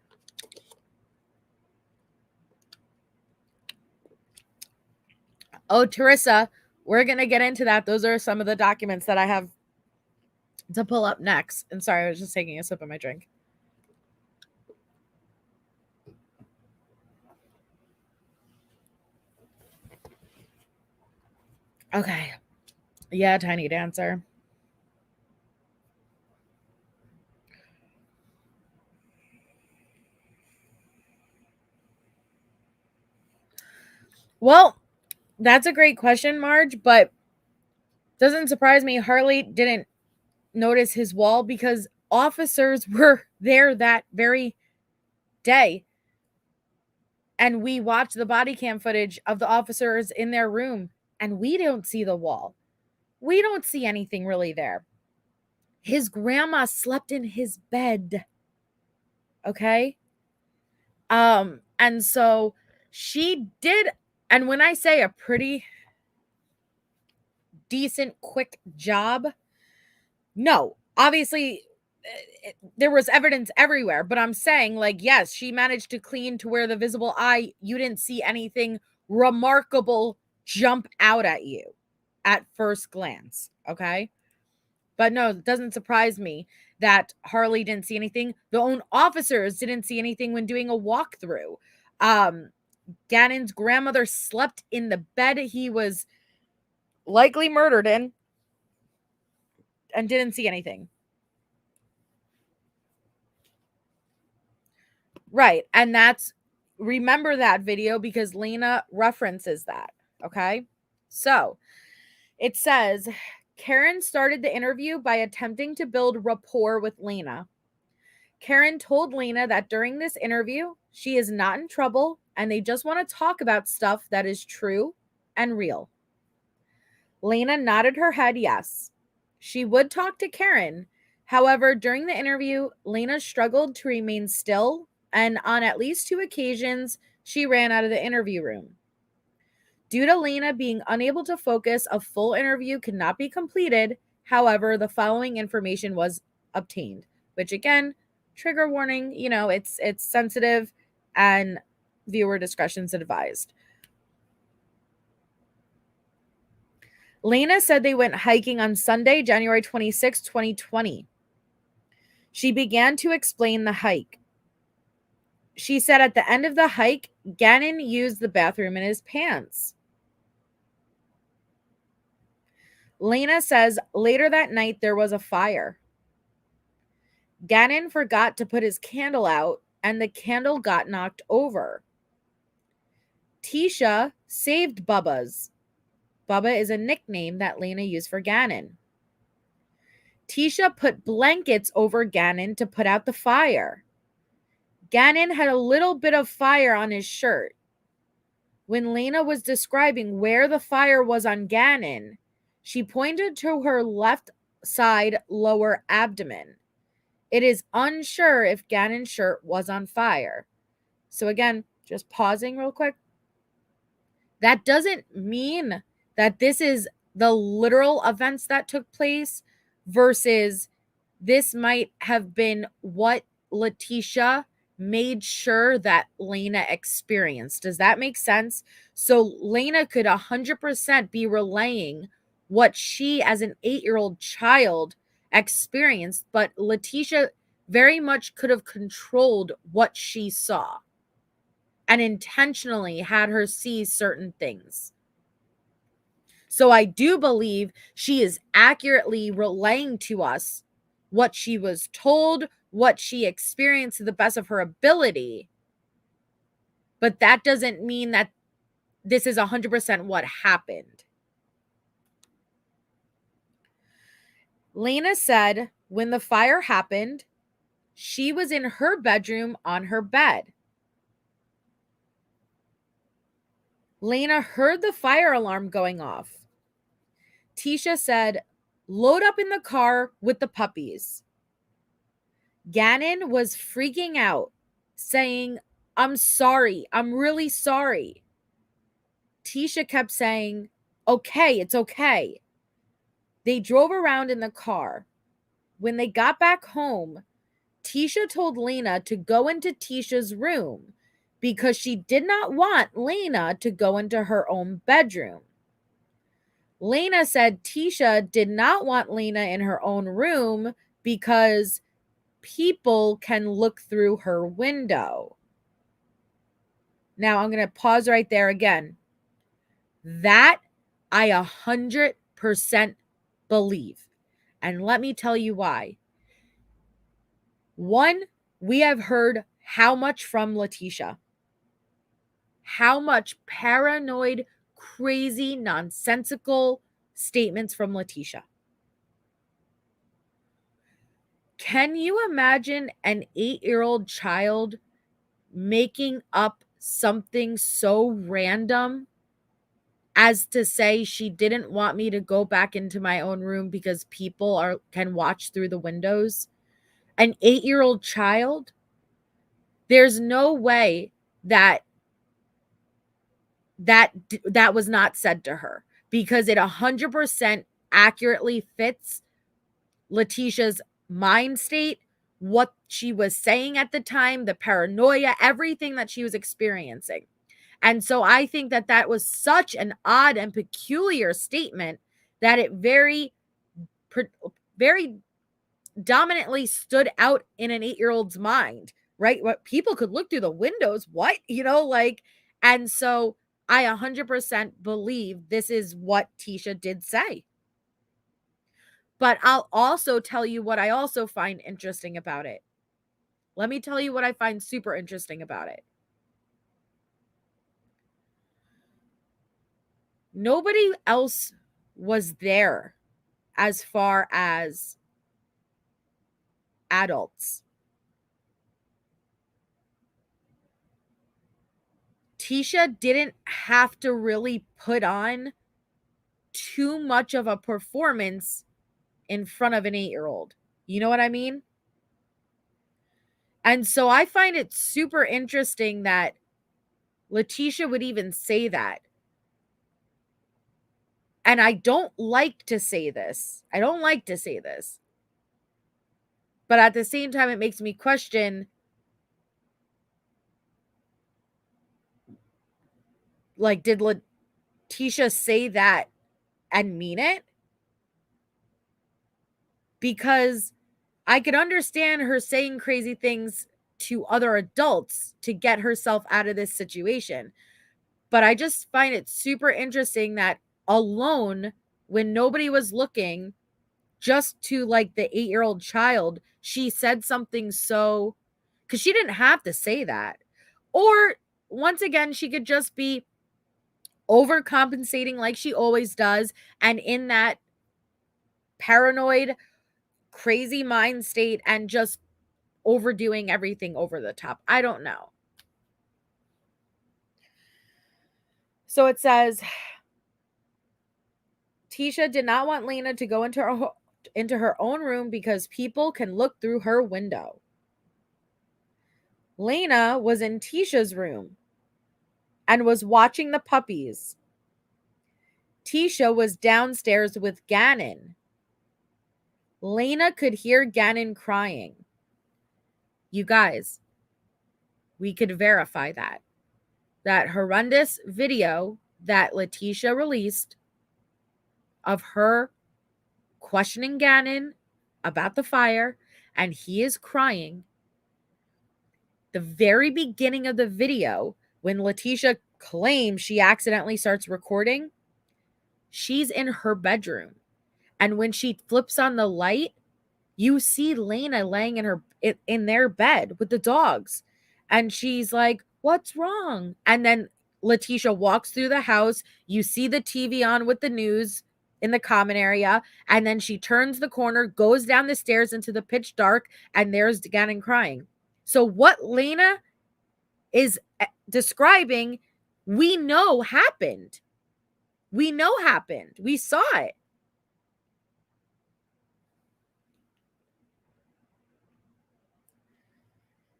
Teresa, we're going to get into that. Those are some of the documents that I have to pull up next. And sorry, I was just taking a sip of my drink. Okay. Yeah, Tiny Dancer. Well, that's a great question, Marge, but doesn't surprise me. Harley didn't notice his wall because officers were there that very day. And we watched the body cam footage of the officers in their room, and we don't see the wall. We don't see anything really there. His grandma slept in his bed. Okay? And so she did, and when I say a pretty decent, quick job, no, obviously there was evidence everywhere, but I'm saying, like, yes, she managed to clean to where the visible eye, you didn't see anything remarkable jump out at you at first glance. Okay? But no, it doesn't surprise me that Harley didn't see anything. The own officers didn't see anything when doing a walkthrough. Gannon's grandmother slept in the bed he was likely murdered in and didn't see anything. Right. And remember that video because Lena references that. Okay. So it says Karen started the interview by attempting to build rapport with Lena. Karen told Lena that during this interview, she is not in trouble and they just want to talk about stuff that is true and real. Lena nodded her head yes. She would talk to Karen. However, during the interview, Lena struggled to remain still, and on at least 2 occasions, she ran out of the interview room. Due to Lena being unable to focus, a full interview could not be completed. However, the following information was obtained, which again, trigger warning, it's sensitive and viewer discretion is advised. Lena said they went hiking on Sunday, January 26, 2020. She began to explain the hike. She said at the end of the hike, Gannon used the bathroom in his pants. Lena says later that night there was a fire. Gannon forgot to put his candle out and the candle got knocked over. Tecia saved Bubba's. Bubba is a nickname that Lena used for Gannon. Tecia put blankets over Gannon to put out the fire. Gannon had a little bit of fire on his shirt. When Lena was describing where the fire was on Gannon, she pointed to her left side lower abdomen. It is unsure if Gannon's shirt was on fire. So again, just pausing real quick. That doesn't mean that this is the literal events that took place versus this might have been what Letecia made sure that Lena experienced. Does that make sense? So Lena could 100% be relaying what she as an 8-year-old child experienced, but Letecia very much could have controlled what she saw and intentionally had her see certain things. So I do believe she is accurately relaying to us what she was told, what she experienced to the best of her ability. But that doesn't mean that this is 100% what happened. Lena said when the fire happened, she was in her bedroom on her bed. Lena heard the fire alarm going off. Tecia said, load up in the car with the puppies. Gannon was freaking out, saying, I'm sorry. I'm really sorry. Tecia kept saying, okay, it's okay. They drove around in the car. When they got back home, Tecia told Lena to go into Ticia's room because she did not want Lena to go into her own bedroom. Lena said Tecia did not want Lena in her own room because people can look through her window. Now, I'm going to pause right there again. That I 100% believe. And let me tell you why. One, we have heard how much from Letecia. How much paranoid, crazy, nonsensical statements from Letecia. Can you imagine an 8-year-old child making up something so random as to say she didn't want me to go back into my own room because people can watch through the windows. An 8-year-old child, there's no way that was not said to her, because it 100% accurately fits Letecia's mind state, what she was saying at the time, the paranoia, everything that she was experiencing. And so I think that was such an odd and peculiar statement that it very, very dominantly stood out in an 8-year-old's mind, right? What people could look through the windows, what, and so I 100% believe this is what Tecia did say. But I'll also tell you what I also find interesting about it. Let me tell you what I find super interesting about it. Nobody else was there as far as adults. Tecia didn't have to really put on too much of a performance in front of an 8-year-old. You know what I mean? And so I find it super interesting that Letecia would even say that. And I don't like to say this. But at the same time, it makes me question, like, did Letecia say that and mean it? Because I could understand her saying crazy things to other adults to get herself out of this situation. But I just find it super interesting that alone, when nobody was looking, just to like the 8-year-old child, she said something so, because she didn't have to say that. Or once again, she could just be overcompensating like she always does, and in that paranoid, crazy mind state and just overdoing everything over the top. I don't know. So it says, Tecia did not want Lena to go into her own room because people can look through her window. Lena was in Tecia's room and was watching the puppies. Tecia was downstairs with Gannon. Lena could hear Gannon crying. You guys, we could verify that. That horrendous video that Letecia released of her questioning Gannon about the fire, and he is crying. The very beginning of the video, when Letecia claims she accidentally starts recording, she's in her bedroom. And when she flips on the light, you see Lena laying in their bed with the dogs. And she's like, "What's wrong?" And then Letecia walks through the house. You see the TV on with the news in the common area. And then she turns the corner, goes down the stairs into the pitch dark, and there's Gannon crying. So what Lena is describing, we know happened. We saw it.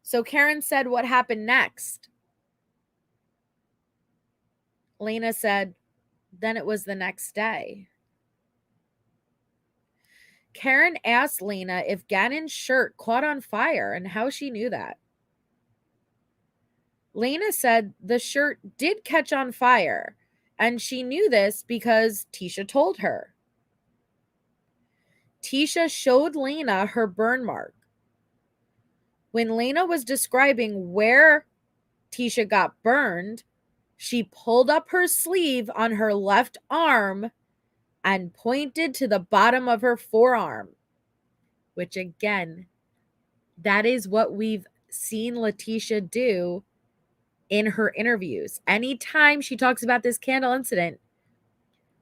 So Karen said, "What happened next?" Lena said, "Then it was the next day." Karen asked Lena if Gannon's shirt caught on fire and how she knew that. Lena said the shirt did catch on fire, and she knew this because Tecia told her. Tecia showed Lena her burn mark. When Lena was describing where Tecia got burned, she pulled up her sleeve on her left arm and pointed to the bottom of her forearm, which again, that is what we've seen Letecia do in her interviews. Anytime she talks about this candle incident,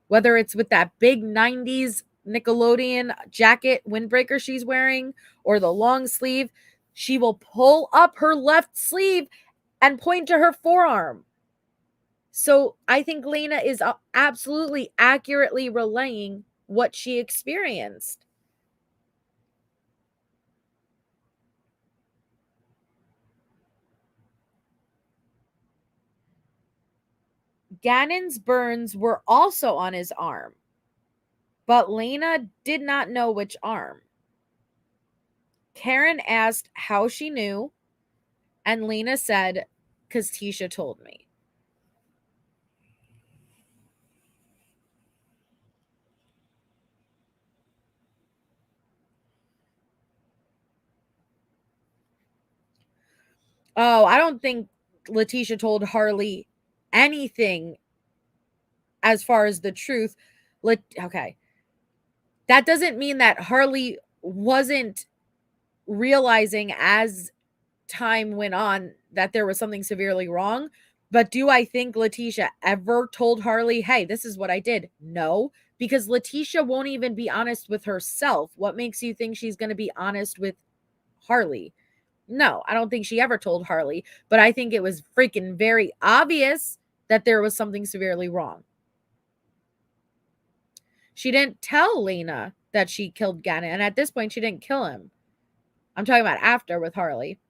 whether it's with that big 90s Nickelodeon jacket windbreaker she's wearing or the long sleeve, she will pull up her left sleeve and point to her forearm. So I think Lena is absolutely accurately relaying what she experienced. Gannon's burns were also on his arm, but Lena did not know which arm. Karen asked how she knew, and Lena said, "'Cause Tecia told me." Oh, I don't think Letecia told Harley anything as far as the truth. Okay. That doesn't mean that Harley wasn't realizing as time went on that there was something severely wrong. But do I think Letecia ever told Harley, hey, this is what I did? No, because Letecia won't even be honest with herself. What makes you think she's going to be honest with Harley? No, I don't think she ever told Harley, but I think it was freaking very obvious that there was something severely wrong. She didn't tell Lena that she killed Gannon, and at this point, she didn't kill him. I'm talking about after with Harley.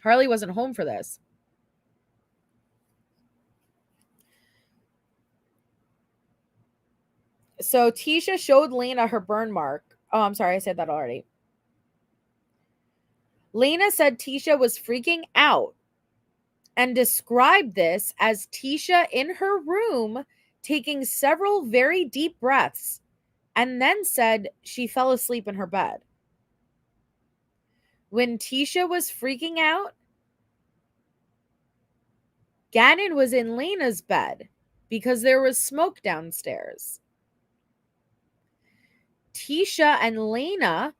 Harley wasn't home for this. So Tecia showed Lena her burn mark. Oh, I'm sorry, I said that already. Lena said Tecia was freaking out and described this as Tecia in her room taking several very deep breaths, and then said she fell asleep in her bed. When Tecia was freaking out, Gannon was in Lena's bed because there was smoke downstairs. Tecia and Lena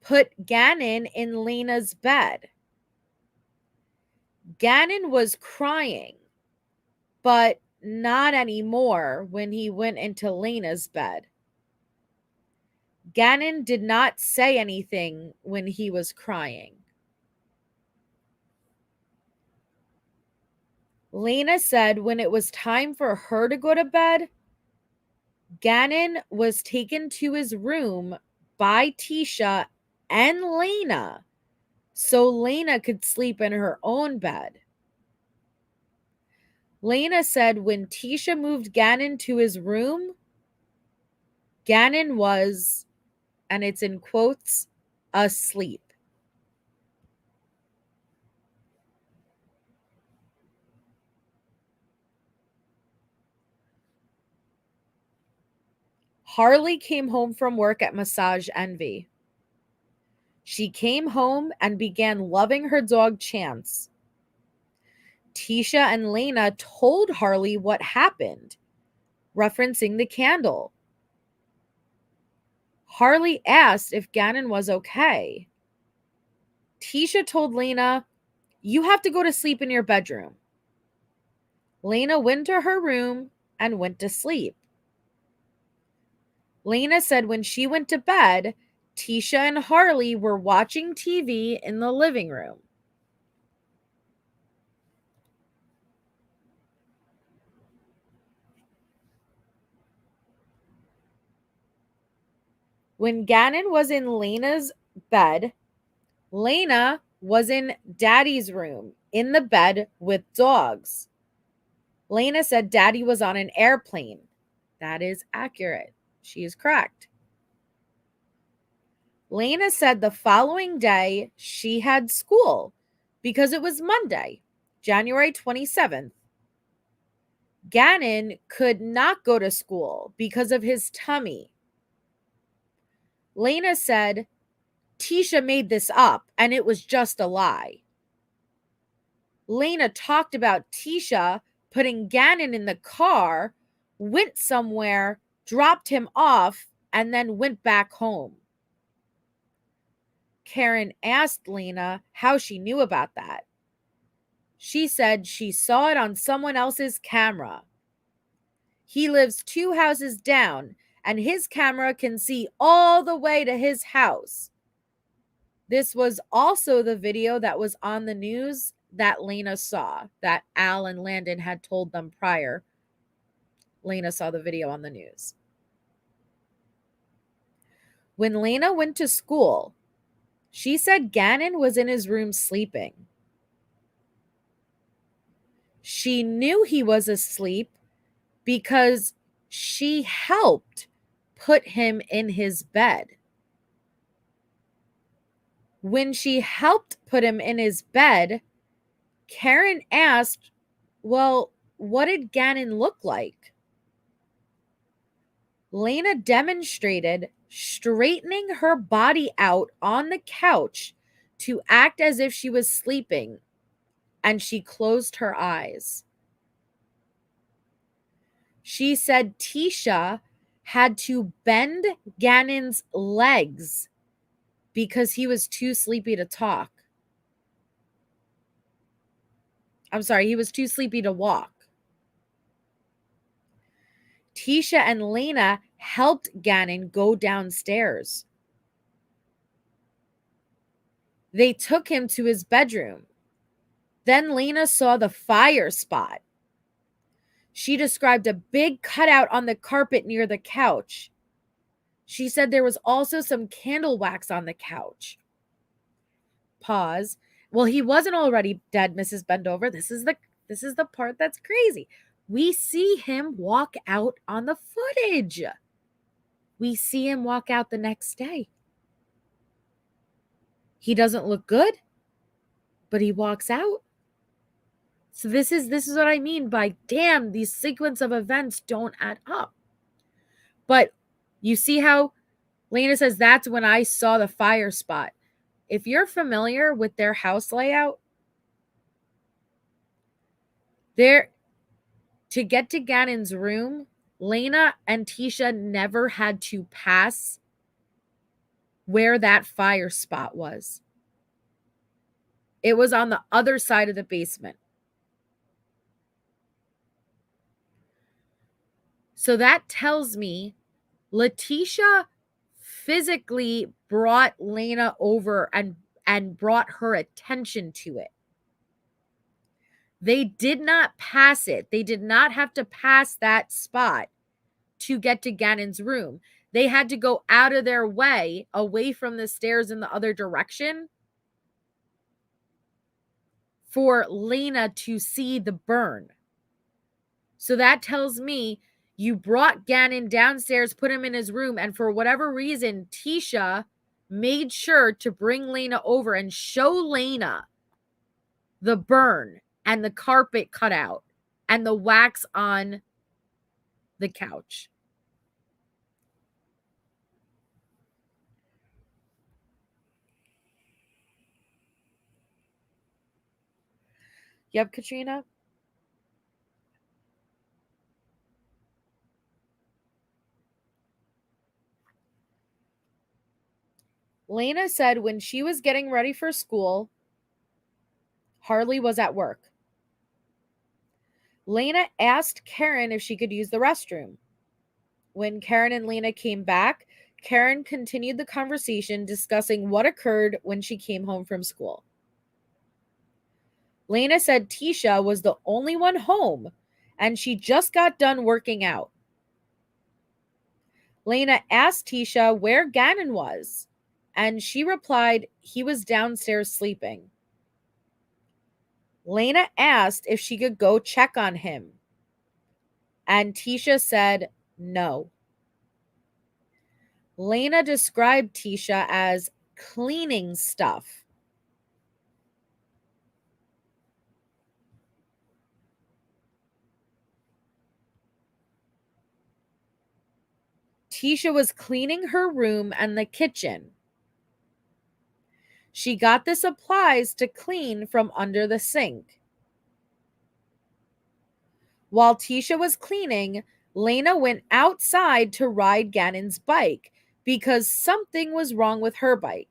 put Gannon in Lena's bed. Gannon was crying, but not anymore when he went into Lena's bed. Gannon did not say anything when he was crying. Lena said when it was time for her to go to bed, Gannon was taken to his room by Tecia and Lena so Lena could sleep in her own bed. Lena said when Tecia moved Gannon to his room, Gannon was, and it's in quotes, asleep. Harley came home from work at Massage Envy. She came home and began loving her dog Chance. Tecia and Lena told Harley what happened, referencing the candle. Harley asked if Gannon was okay. Tecia told Lena, "You have to go to sleep in your bedroom." Lena went to her room and went to sleep. Lena said when she went to bed, Tecia and Harley were watching TV in the living room. When Gannon was in Lena's bed, Lena was in Daddy's room in the bed with dogs. Lena said Daddy was on an airplane. That is accurate. She is correct. Lena said the following day she had school because it was Monday, January 27th. Gannon could not go to school because of his tummy. Lena said Tecia made this up and it was just a lie. Lena talked about Tecia putting Gannon in the car, went somewhere, dropped him off, and then went back home. Karen asked Lena how she knew about that. She said she saw it on someone else's camera. He lives 2 houses down, and his camera can see all the way to his house. This was also the video that was on the news that Lena saw, that Al and Landon had told them prior. Lena saw the video on the news. When Lena went to school, she said Gannon was in his room sleeping. She knew he was asleep because she helped put him in his bed. When she helped put him in his bed, Karen asked, well, what did Gannon look like? Lena demonstrated straightening her body out on the couch to act as if she was sleeping, and she closed her eyes. She said Tecia had to bend Gannon's legs because he was too sleepy to talk. I'm sorry, he was too sleepy to walk. Tecia and Lena helped Gannon go downstairs. They took him to his bedroom. Then Lena saw the fire spot. She described a big cutout on the carpet near the couch. She said there was also some candle wax on the couch. Pause. Well, he wasn't already dead, Mrs. Bendover. This is the part that's crazy. We see him walk out on the footage. We see him walk out the next day. He doesn't look good, but he walks out. So this is what I mean by, damn, these sequence of events don't add up. But you see how Lena says, that's when I saw the fire spot. If you're familiar with their house layout, to get to Gannon's room, Lena and Tecia never had to pass where that fire spot was. It was on the other side of the basement. So that tells me Letecia physically brought Lena over and brought her attention to it. They did not pass it. They did not have to pass that spot to get to Gannon's room. They had to go out of their way, away from the stairs in the other direction, for Lena to see the burn. So that tells me you brought Gannon downstairs, put him in his room, and for whatever reason, Tecia made sure to bring Lena over and show Lena the burn and the carpet cut out and the wax on the couch. Yep, Katrina? Lena said when she was getting ready for school, Harley was at work. Lena asked Karen if she could use the restroom. When Karen and Lena came back, Karen continued the conversation discussing what occurred when she came home from school. Lena said Tecia was the only one home and she just got done working out. Lena asked Tecia where Gannon was, and she replied he was downstairs sleeping. Lena asked if she could go check on him, and Tecia said no. Lena described Tecia as cleaning stuff. Tecia was cleaning her room and the kitchen. She got the supplies to clean from under the sink. While Tecia was cleaning, Lena went outside to ride Gannon's bike because something was wrong with her bike.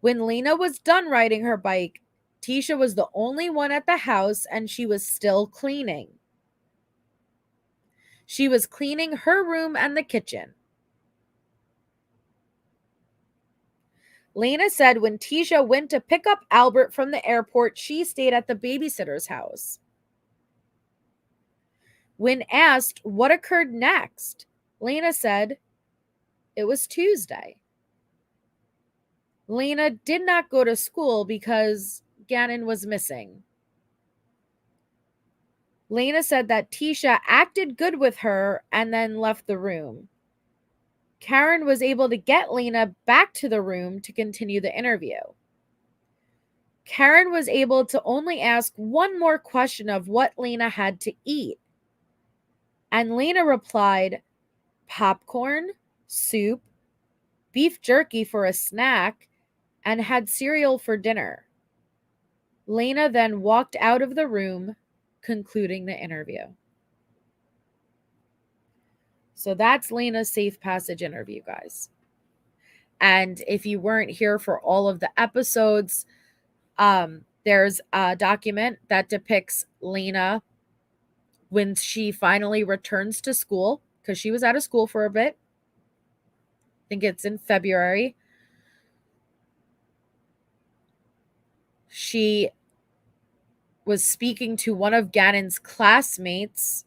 When Lena was done riding her bike, Tecia was the only one at the house and she was still cleaning. She was cleaning her room and the kitchen. Lena said when Tecia went to pick up Albert from the airport, she stayed at the babysitter's house. When asked what occurred next, Lena said it was Tuesday. Lena did not go to school because Gannon was missing. Lena said that Tecia acted good with her and then left the room. Karen was able to get Lena back to the room to continue the interview. Karen was able to only ask one more question of what Lena had to eat. And Lena replied, popcorn, soup, beef jerky for a snack, and had cereal for dinner. Lena then walked out of the room, concluding the interview. So that's Lena's safe passage interview, guys. And if you weren't here for all of the episodes, there's a document that depicts Lena when she finally returns to school, because she was out of school for a bit. I think it's in February. She was speaking to one of Gannon's classmates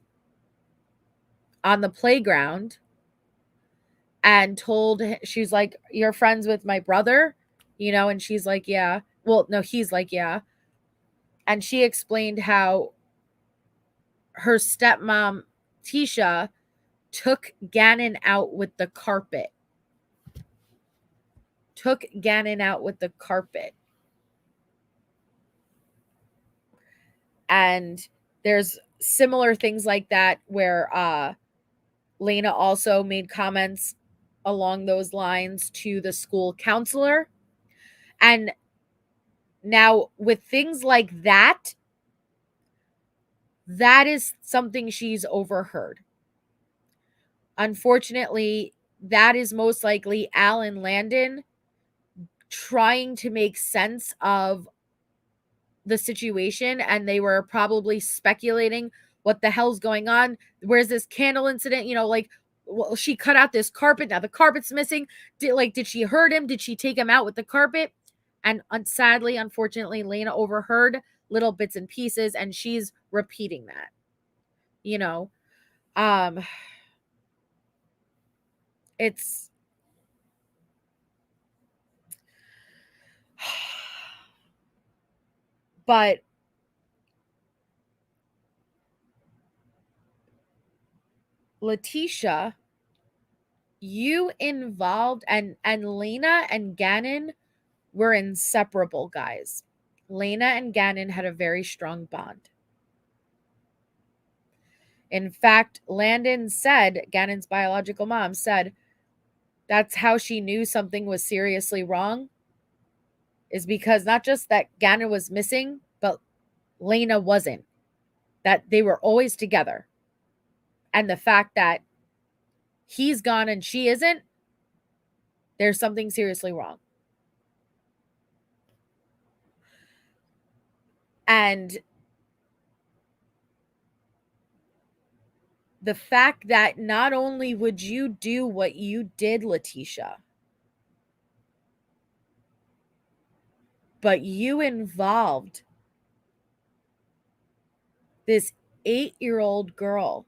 on the playground and told, she's like, "You're friends with my brother?" And she's like, "Yeah." Well, no, he's like, "Yeah." And she explained how her stepmom, Tecia, took Gannon out with the carpet. And there's similar things like that where Lena also made comments along those lines to the school counselor. And now with things like that, that is something she's overheard. Unfortunately, that is most likely Al and Landon trying to make sense of the situation, and they were probably speculating what the hell's going on. Where's this candle incident? Well, she cut out this carpet. Now the carpet's missing. Did she hurt him? Did she take him out with the carpet? And sadly, unfortunately, Lena overheard little bits and pieces, and she's repeating that. It's but Letecia, you involved, and Lena and Gannon were inseparable, guys. Lena and Gannon had a very strong bond. In fact, Landon said, Gannon's biological mom said, that's how she knew something was seriously wrong, is because not just that Gannon was missing, but Lena wasn't. That they were always together. And the fact that he's gone and she isn't, there's something seriously wrong. And the fact that not only would you do what you did, Letecia, but you involved this 8-year-old girl,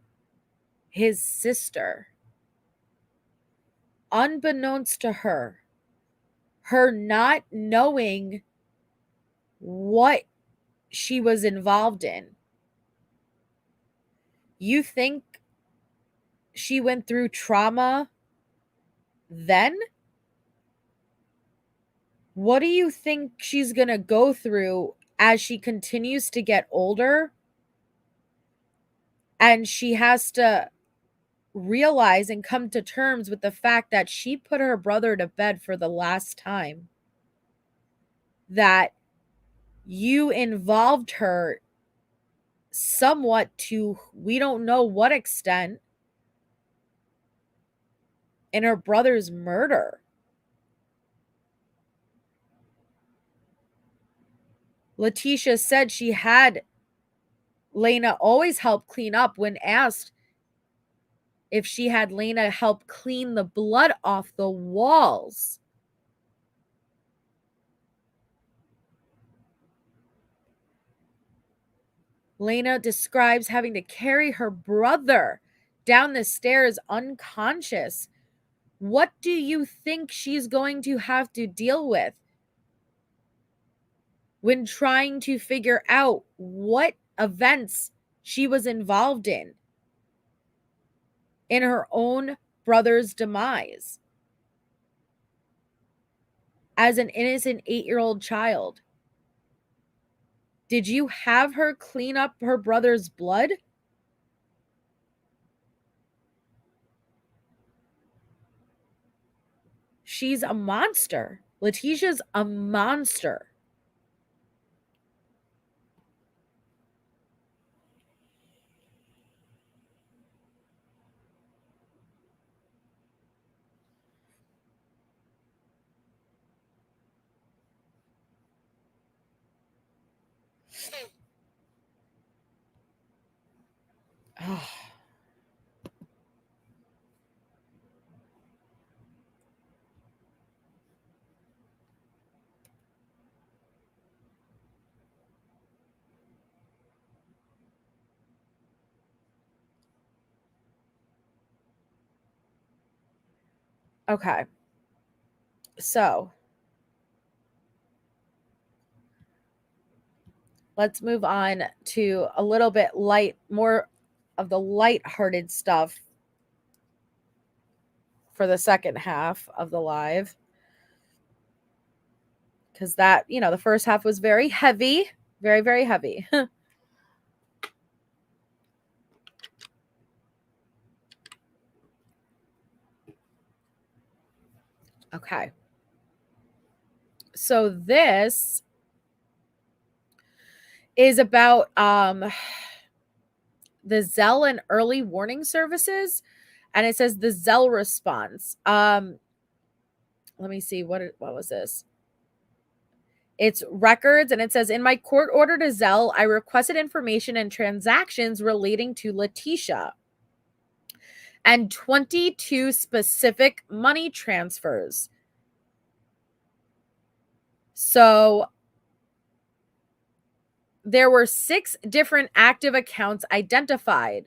his sister, unbeknownst to her not knowing what she was involved in. You think she went through trauma then? What do you think she's going to go through as she continues to get older? And she has to realize and come to terms with the fact that she put her brother to bed for the last time. That you involved her somewhat to, we don't know what extent, in her brother's murder. Letecia said she had Lena always help clean up. When asked if she had Lena help clean the blood off the walls, Lena describes having to carry her brother down the stairs unconscious. What do you think she's going to have to deal with when trying to figure out what events she was involved in her own brother's demise as an innocent 8-year-old child? Did you have her clean up her brother's blood? She's a monster. Letecia's a monster. Oh. Okay. So let's move on to a little bit more of the light-hearted stuff for the second half of the live. Because that, the first half was very heavy, very, very heavy. Okay. So this is about the Zelle and early warning services, and it says the Zelle response. Let me see, what was this? It's records, and it says, in my court order to Zelle, I requested information and transactions relating to Letecia and 22 specific money transfers. So there were 6 different active accounts identified.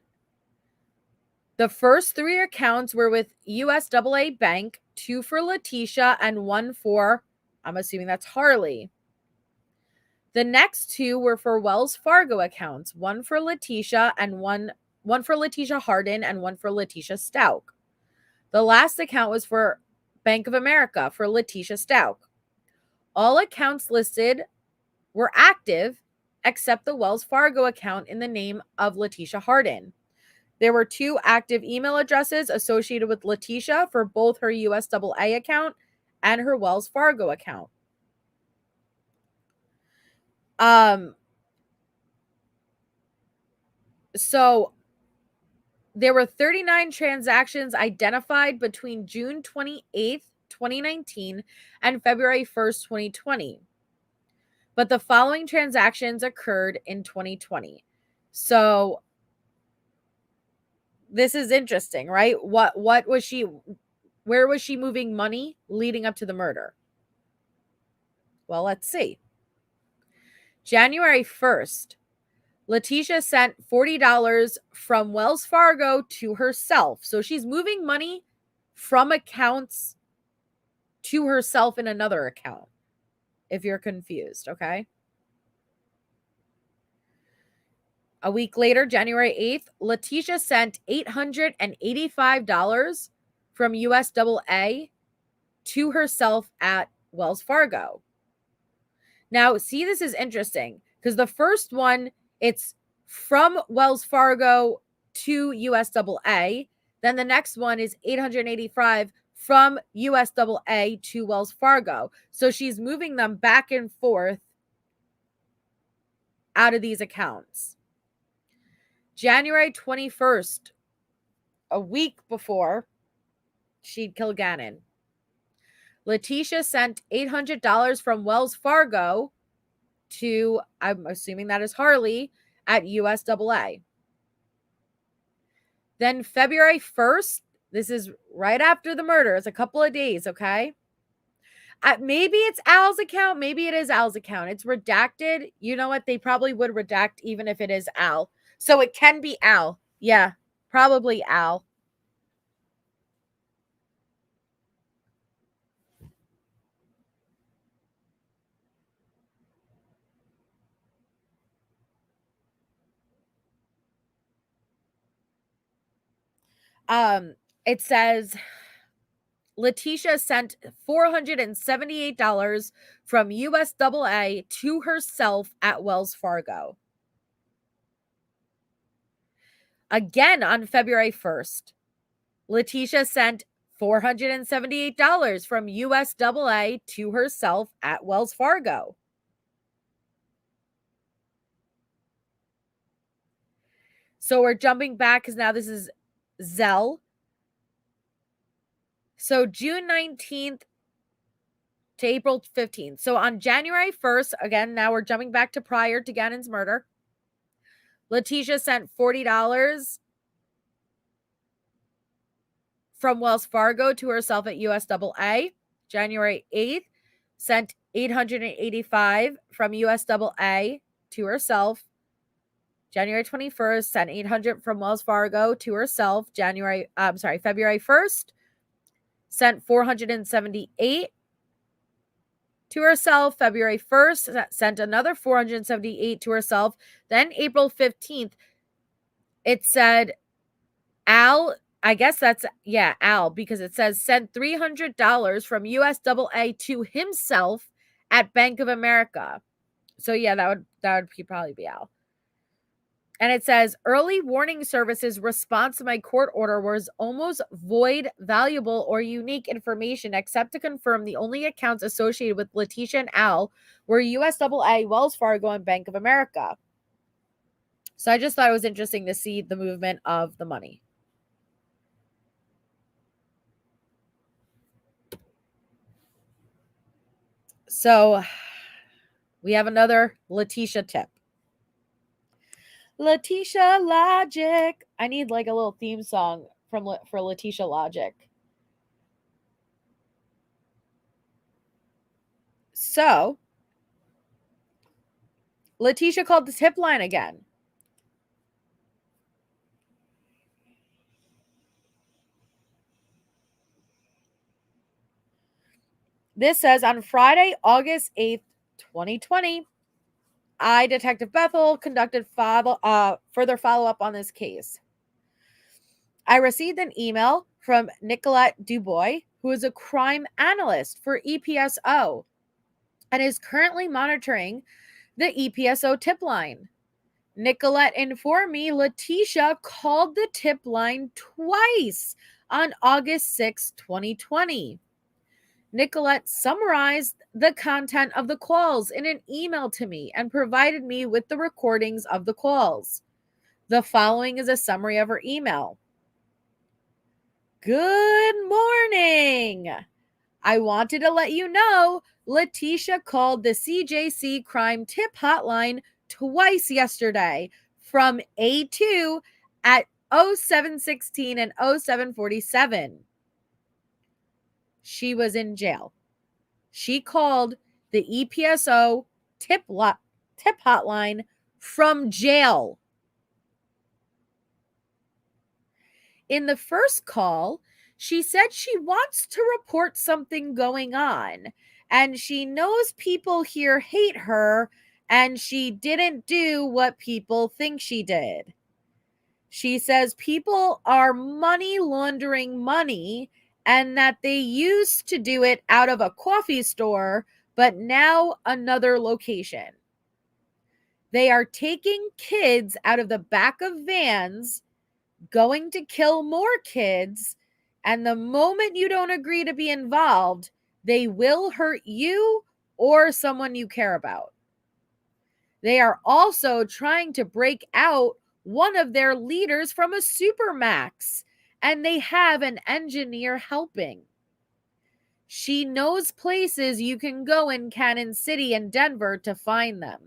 The first 3 accounts were with USAA Bank, 2 for Letecia and 1 for, I'm assuming that's Harley. The next 2 were for Wells Fargo accounts, 1 for Letecia and one for Letecia Hardin and 1 for Letecia Stauch. The last account was for Bank of America for Letecia Stauch. All accounts listed were active except the Wells Fargo account in the name of Letecia Hardin. There were 2 active email addresses associated with Letecia for both her USAA account and her Wells Fargo account. So there were 39 transactions identified between June 28th, 2019 and February 1st, 2020. But the following transactions occurred in 2020. So this is interesting, right? What was she, where was she moving money leading up to the murder? Well, let's see. January 1st, Letecia sent $40 from Wells Fargo to herself. So she's moving money from accounts to herself in another account, if you're confused, okay? A week later, January 8th, Letecia sent $885 from USAA to herself at Wells Fargo. Now, see, this is interesting because the first one, it's from Wells Fargo to USAA. Then the next one is $885 from USAA to Wells Fargo. So she's moving them back and forth out of these accounts. January 21st, a week before she'd kill Gannon, Letecia sent $800 from Wells Fargo to, I'm assuming that is Harley, at USAA. Then February 1st, this is right after the murder, it's a couple of days, okay? Maybe it's Al's account. Maybe it is Al's account. It's redacted. You know what? They probably would redact even if it is Al. So it can be Al. Yeah, probably Al. It says Letecia sent $478 from USAA to herself at Wells Fargo. Again on February 1st, Letecia sent $478 from USAA to herself at Wells Fargo. So we're jumping back because now this is Zelle. So June 19th to April 15th. So on January 1st, again, now we're jumping back to prior to Gannon's murder. Letecia sent $40 from Wells Fargo to herself at USAA. January 8th, sent $885 from USAA to herself. January 21st, sent $800 from Wells Fargo to herself. February 1st, sent $478 to herself. February 1st, sent another $478 to herself. Then April 15th, it said Al, I guess that's, Al, because it says sent $300 from USAA to himself at Bank of America. So yeah, that would probably be Al. And it says, early warning services response to my court order was almost void, valuable, or unique information, except to confirm the only accounts associated with Letecia and Al were USAA, Wells Fargo, and Bank of America. So I just thought it was interesting to see the movement of the money. So we have another Letecia tip. Letecia Logic. I need like a little theme song for Letecia Logic. So Letecia called the tip line again. This says on Friday, August 8th, 2020, I, Detective Bethel, conducted further follow-up on this case. I received an email from Nicolette Dubois, who is a crime analyst for EPSO and is currently monitoring the EPSO tip line. Nicolette informed me Letecia called the tip line twice on August 6, 2020. Nicolette summarized the content of the calls in an email to me and provided me with the recordings of the calls. The following is a summary of her email. Good morning. I wanted to let you know Letecia called the CJC crime tip hotline twice yesterday from A2 at 0716 and 0747. She was in jail. She called the EPSO tip hotline from jail. In the first call, she said she wants to report something going on, and she knows people here hate her, and she didn't do what people think she did. She says people are money laundering money and that they used to do it out of a coffee store, but now another location. They are taking kids out of the back of vans, going to kill more kids, and the moment you don't agree to be involved, they will hurt you or someone you care about. They are also trying to break out one of their leaders from a supermax, and they have an engineer helping. She knows places you can go in Cannon City and Denver to find them.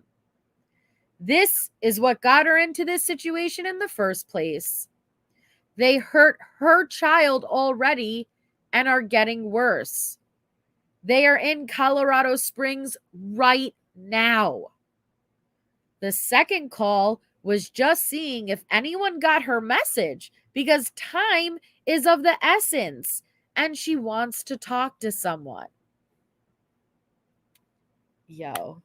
This is what got her into this situation in the first place. They hurt her child already and are getting worse. They are in Colorado Springs right now. The second call was just seeing if anyone got her message because time is of the essence and she wants to talk to someone. Yo.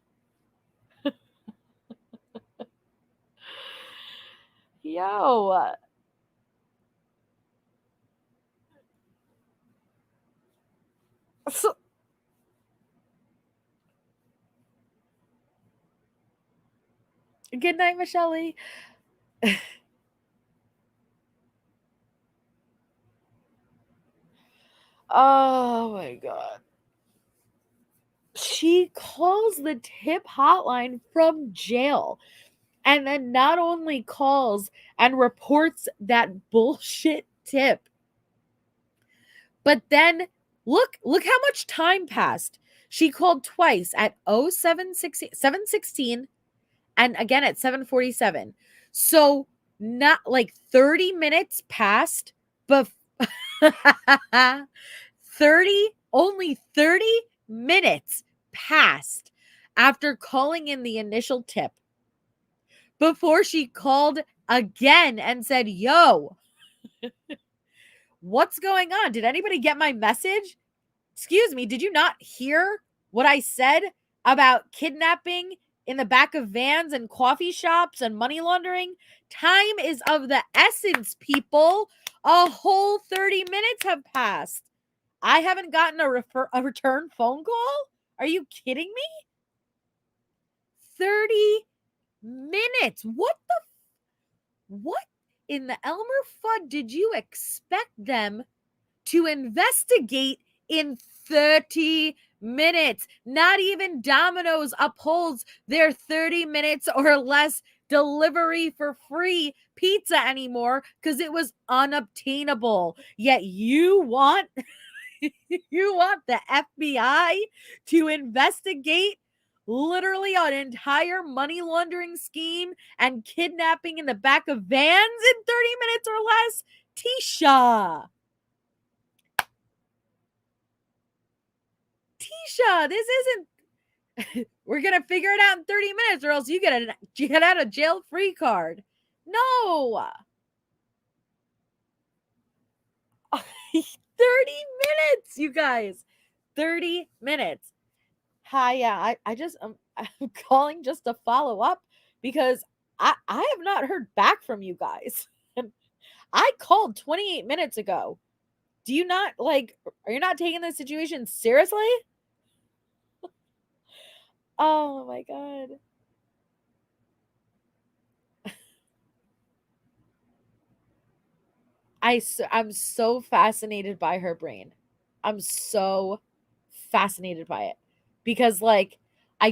Yo. So, good night, Michelle. Oh my God. She calls the tip hotline from jail and then not only calls and reports that bullshit tip, but then look how much time passed. She called twice at 7:16 and again at 7:47. So not like 30 minutes passed, but 30 minutes passed after calling in the initial tip before she called again and said, yo, what's going on? Did anybody get my message? Excuse me, did you not hear what I said about kidnapping in the back of vans and coffee shops and money laundering? Time is of the essence, people. A whole 30 minutes have passed. I haven't gotten a return phone call? Are you kidding me? 30 minutes. What in the Elmer Fudd did you expect them to investigate in 30 minutes? Not even Domino's upholds their 30 minutes or less delivery for free pizza anymore because it was unobtainable. Yet you want the FBI to investigate literally an entire money laundering scheme and kidnapping in the back of vans in 30 minutes or less? Tecia, this isn't we're gonna figure it out in 30 minutes or else you get out of jail free card. No. 30 minutes, you guys. 30 minutes. Hi, yeah, I'm calling just to follow up because I have not heard back from you guys. I called 28 minutes ago. Do you not are you not taking this situation seriously? Oh my God. I'm so fascinated by her brain. I'm so fascinated by it because I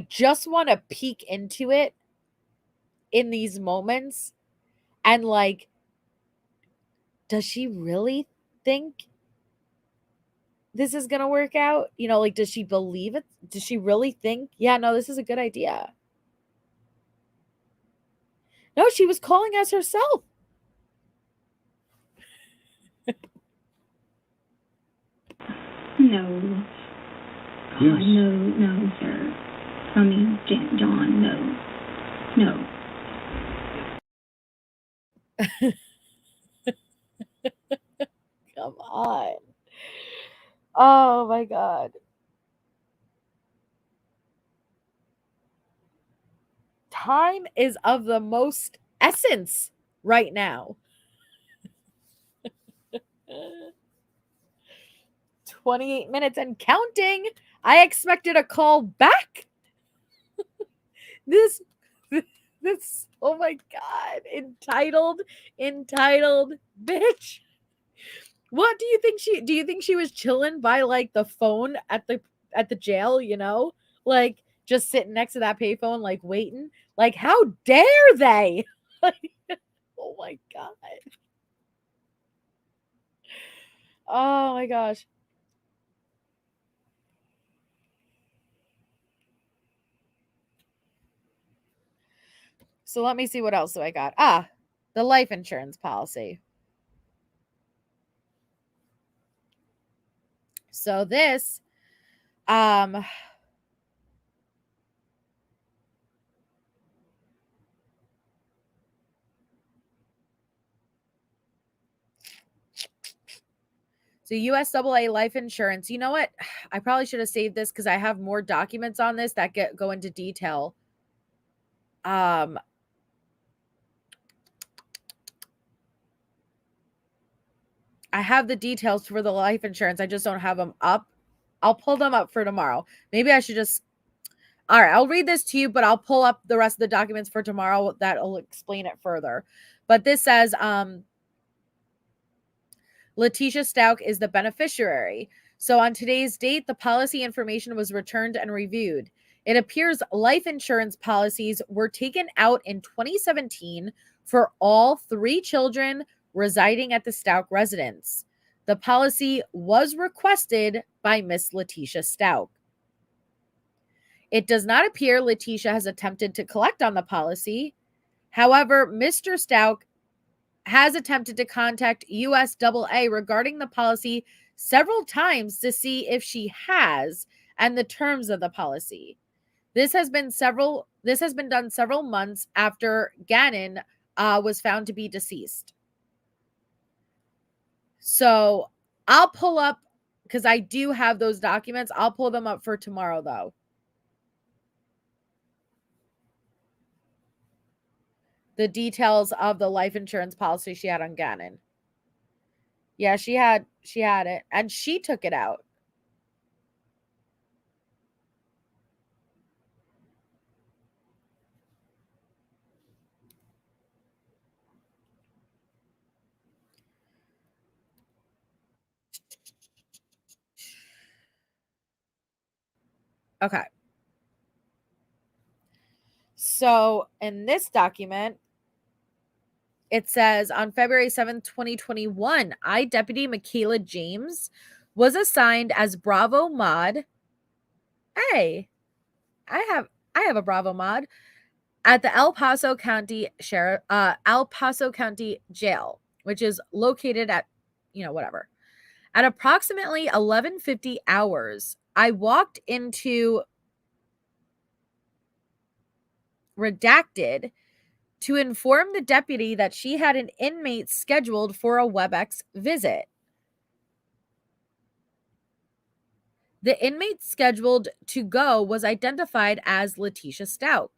just want to peek into it in these moments and does she really think this is going to work out? Does she believe it? Does she really think, yeah, no, this is a good idea? No, she was calling us herself. No. Yes. No, sir. I mean, John, no. Come on. Oh my God. Time is of the most essence right now. 28 minutes and counting. I expected a call back. This, oh my God. Entitled bitch. What do you think she was chilling by the phone at the jail, just sitting next to that payphone, waiting? How dare they? Oh my God. Oh my gosh. So let me see what else do I got. The life insurance policy. So this So USAA life insurance. You know what? I probably should have saved this because I have more documents on this that go into detail. I have the details for the life insurance. I just don't have them up. I'll pull them up for tomorrow. Maybe I should just. All right, I'll read this to you, but I'll pull up the rest of the documents for tomorrow that'll explain it further. But this says Letecia Stauch is the beneficiary. So on today's date, the policy information was returned and reviewed. It appears life insurance policies were taken out in 2017 for all 3 children residing at the Stauch residence. The policy was requested by Miss Letecia Stauch. It does not appear Letecia has attempted to collect on the policy. However, Mr. Stauch has attempted to contact USAA regarding the policy several times to see if she has and the terms of the policy. This has been done several months after Gannon was found to be deceased. So I'll pull up, because I do have those documents. I'll pull them up for tomorrow, though. The details of the life insurance policy she had on Gannon. Yeah, she had it, and she took it out. Okay. So in this document, it says on February 7th, 2021, Deputy Michaela James was assigned as Bravo Mod. Hey, I have a Bravo Mod at the El Paso County Jail, which is located at, whatever. At approximately 11:50 hours, I walked into Redacted to inform the deputy that she had an inmate scheduled for a WebEx visit. The inmate scheduled to go was identified as Letecia Stauch.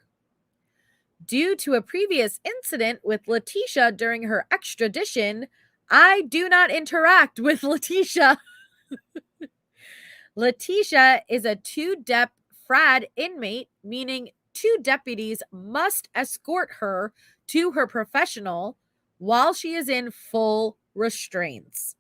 Due to a previous incident with Letecia during her extradition, I do not interact with Letecia. Letecia is a 2-dep FRAD inmate, meaning 2 deputies must escort her to her professional while she is in full restraints.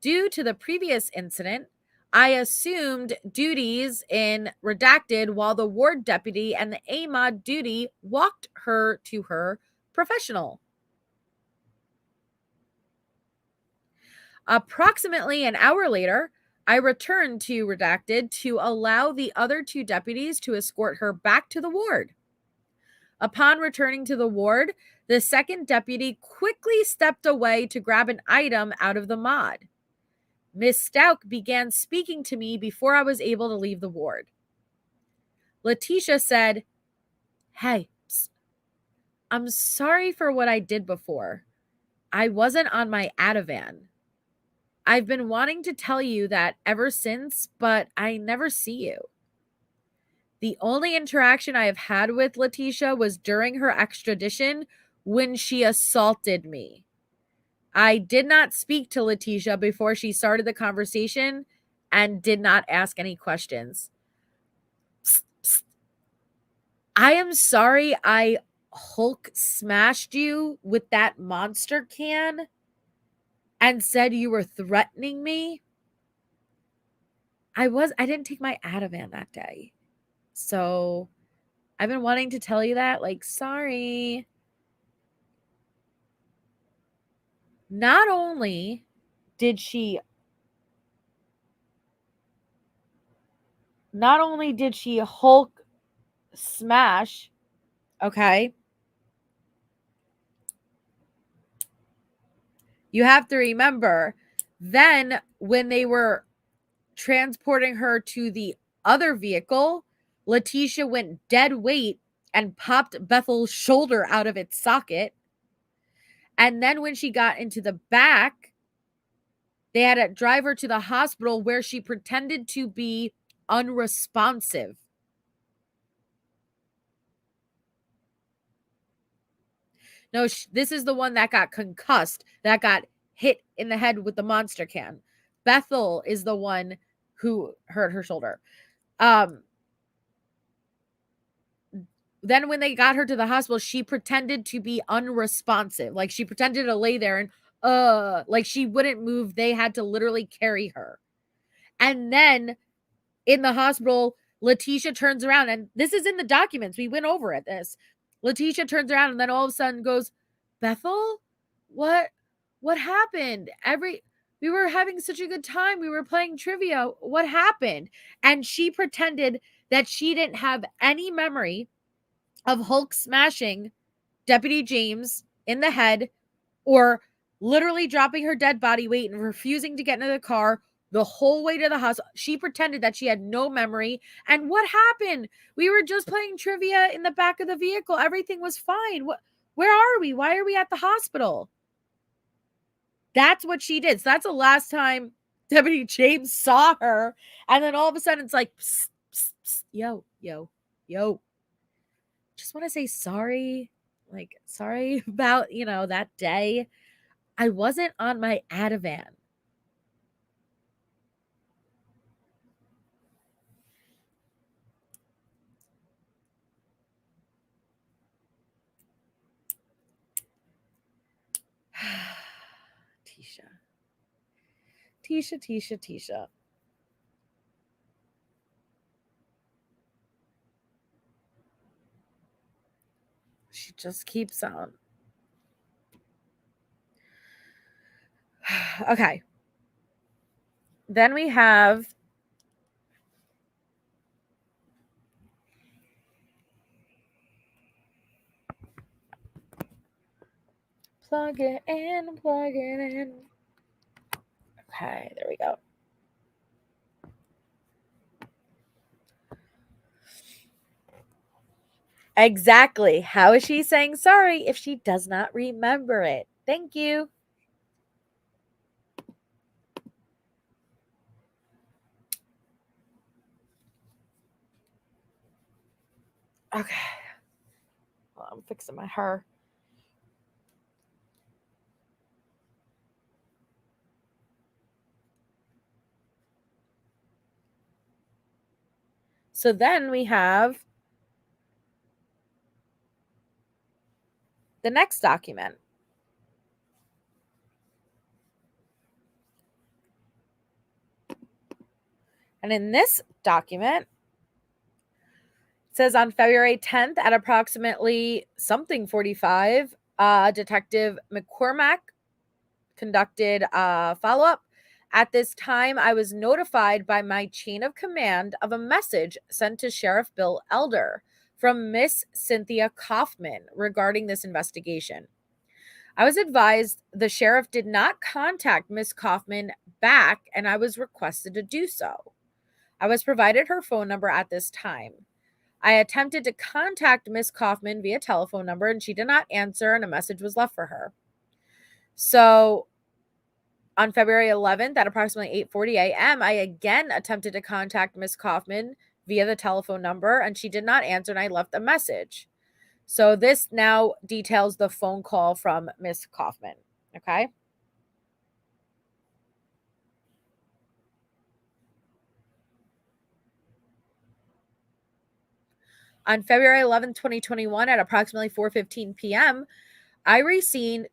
Due to the previous incident, I assumed duties in Redacted while the ward deputy and the AMOD duty walked her to her professional. Approximately an hour later, I returned to Redacted to allow the other 2 deputies to escort her back to the ward. Upon returning to the ward, the second deputy quickly stepped away to grab an item out of the mod. Miss Stauch began speaking to me before I was able to leave the ward. Letecia said, "Hey, psst, I'm sorry for what I did before. I wasn't on my Ativan. I've been wanting to tell you that ever since, but I never see you. The only interaction I have had with Letecia was during her extradition when she assaulted me. I did not speak to Letecia before she started the conversation and did not ask any questions. Psst, psst. I am sorry I Hulk smashed you with that monster can and said you were threatening me. I didn't take my Ativan that day. So I've been wanting to tell you that, sorry." Not only did she Hulk smash, okay? You have to remember, then when they were transporting her to the other vehicle, Letecia went dead weight and popped Bethel's shoulder out of its socket. And then when she got into the back, they had to drive her to the hospital where she pretended to be unresponsive. No, this is the one that got concussed, that got hit in the head with the monster can. Bethel is the one who hurt her shoulder. Then when they got her to the hospital, she pretended to be unresponsive. Like she pretended to lay there and like she wouldn't move. They had to literally carry her. And then in the hospital, Letecia turns around, and this is in the documents. We went over it. Letecia turns around and then all of a sudden goes, Bethel, what happened? We were having such a good time. We were playing trivia. What happened? And she pretended that she didn't have any memory of Hulk smashing Deputy James in the head or literally dropping her dead body weight and refusing to get into the car the whole way to the hospital. She pretended that she had no memory. And what happened? We were just playing trivia in the back of the vehicle. Everything was fine. Where are we? Why are we at the hospital? That's what she did. So that's the last time Deputy James saw her. And then all of a sudden it's like, psst, psst, psst, yo. Just want to say sorry. Like, sorry about, that day. I wasn't on my Ativan. Tecia. She just keeps on. Okay. Then we have plug it in. Okay, there we go. Exactly. How is she saying sorry if she does not remember it? Thank you. Okay. Well, I'm fixing my hair. So then we have the next document. And in this document, it says on February 10th at approximately something 45, Detective McCormack conducted a follow-up. At this time, I was notified by my chain of command of a message sent to Sheriff Bill Elder from Miss Cynthia Kaufman regarding this investigation. I was advised the sheriff did not contact Miss Kaufman back, and I was requested to do so. I was provided her phone number at this time. I attempted to contact Miss Kaufman via telephone number, and she did not answer, and a message was left for her. So on February 11th at approximately 8:40 a.m., I again attempted to contact Miss Kaufman via the telephone number, and she did not answer, and I left a message. So this now details the phone call from Miss Kaufman, okay? On February 11th, 2021 at approximately 4:15 p.m., I received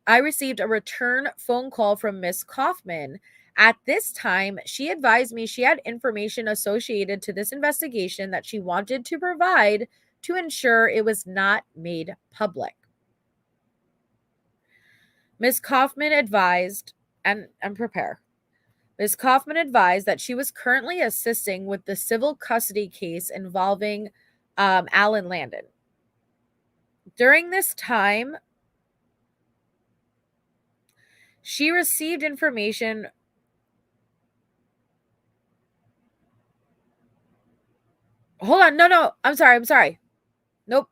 a return phone call from Miss Kaufman. At this time, she advised me she had information associated to this investigation that she wanted to provide to ensure it was not made public. Miss Kaufman advised, and prepare. Ms. Kaufman advised that she was currently assisting with the civil custody case involving Alan Landon. During this time, she received information Hold on. No. I'm sorry. Nope.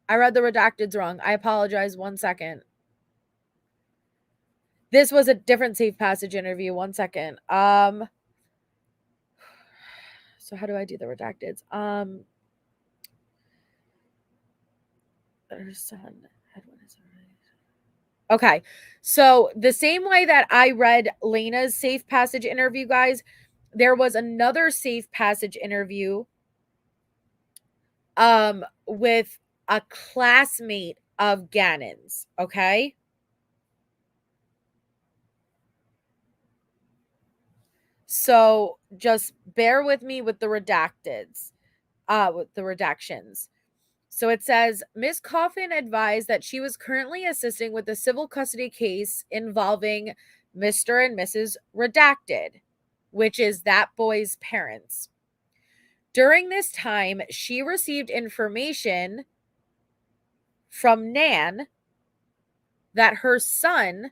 I read the redacteds wrong. I apologize. 1 second. This was a different safe passage interview. 1 second. So how do I do the redacteds? Her son had one. Okay. So the same way that I read Lena's safe passage interview, guys, there was another safe passage interview with a classmate of Gannon's, okay? So just bear with me with the redacteds, with the redactions. So it says Miss Coffin advised that she was currently assisting with a civil custody case involving Mr. and Mrs. Redacted, which is that boy's parents. During this time, she received information from Nan that her son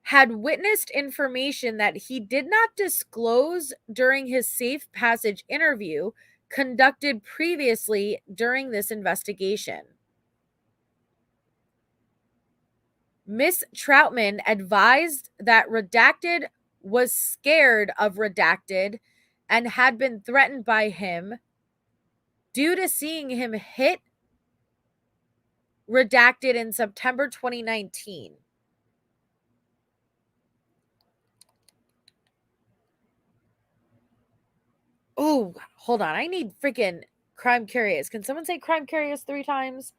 had witnessed information that he did not disclose during his safe passage interview conducted previously during this investigation. Miss Troutman advised that Redacted was scared of Redacted and had been threatened by him due to seeing him hit Redacted in September 2019. Oh, hold on. I need freaking Crime Curious. Can someone say Crime Curious 3 times?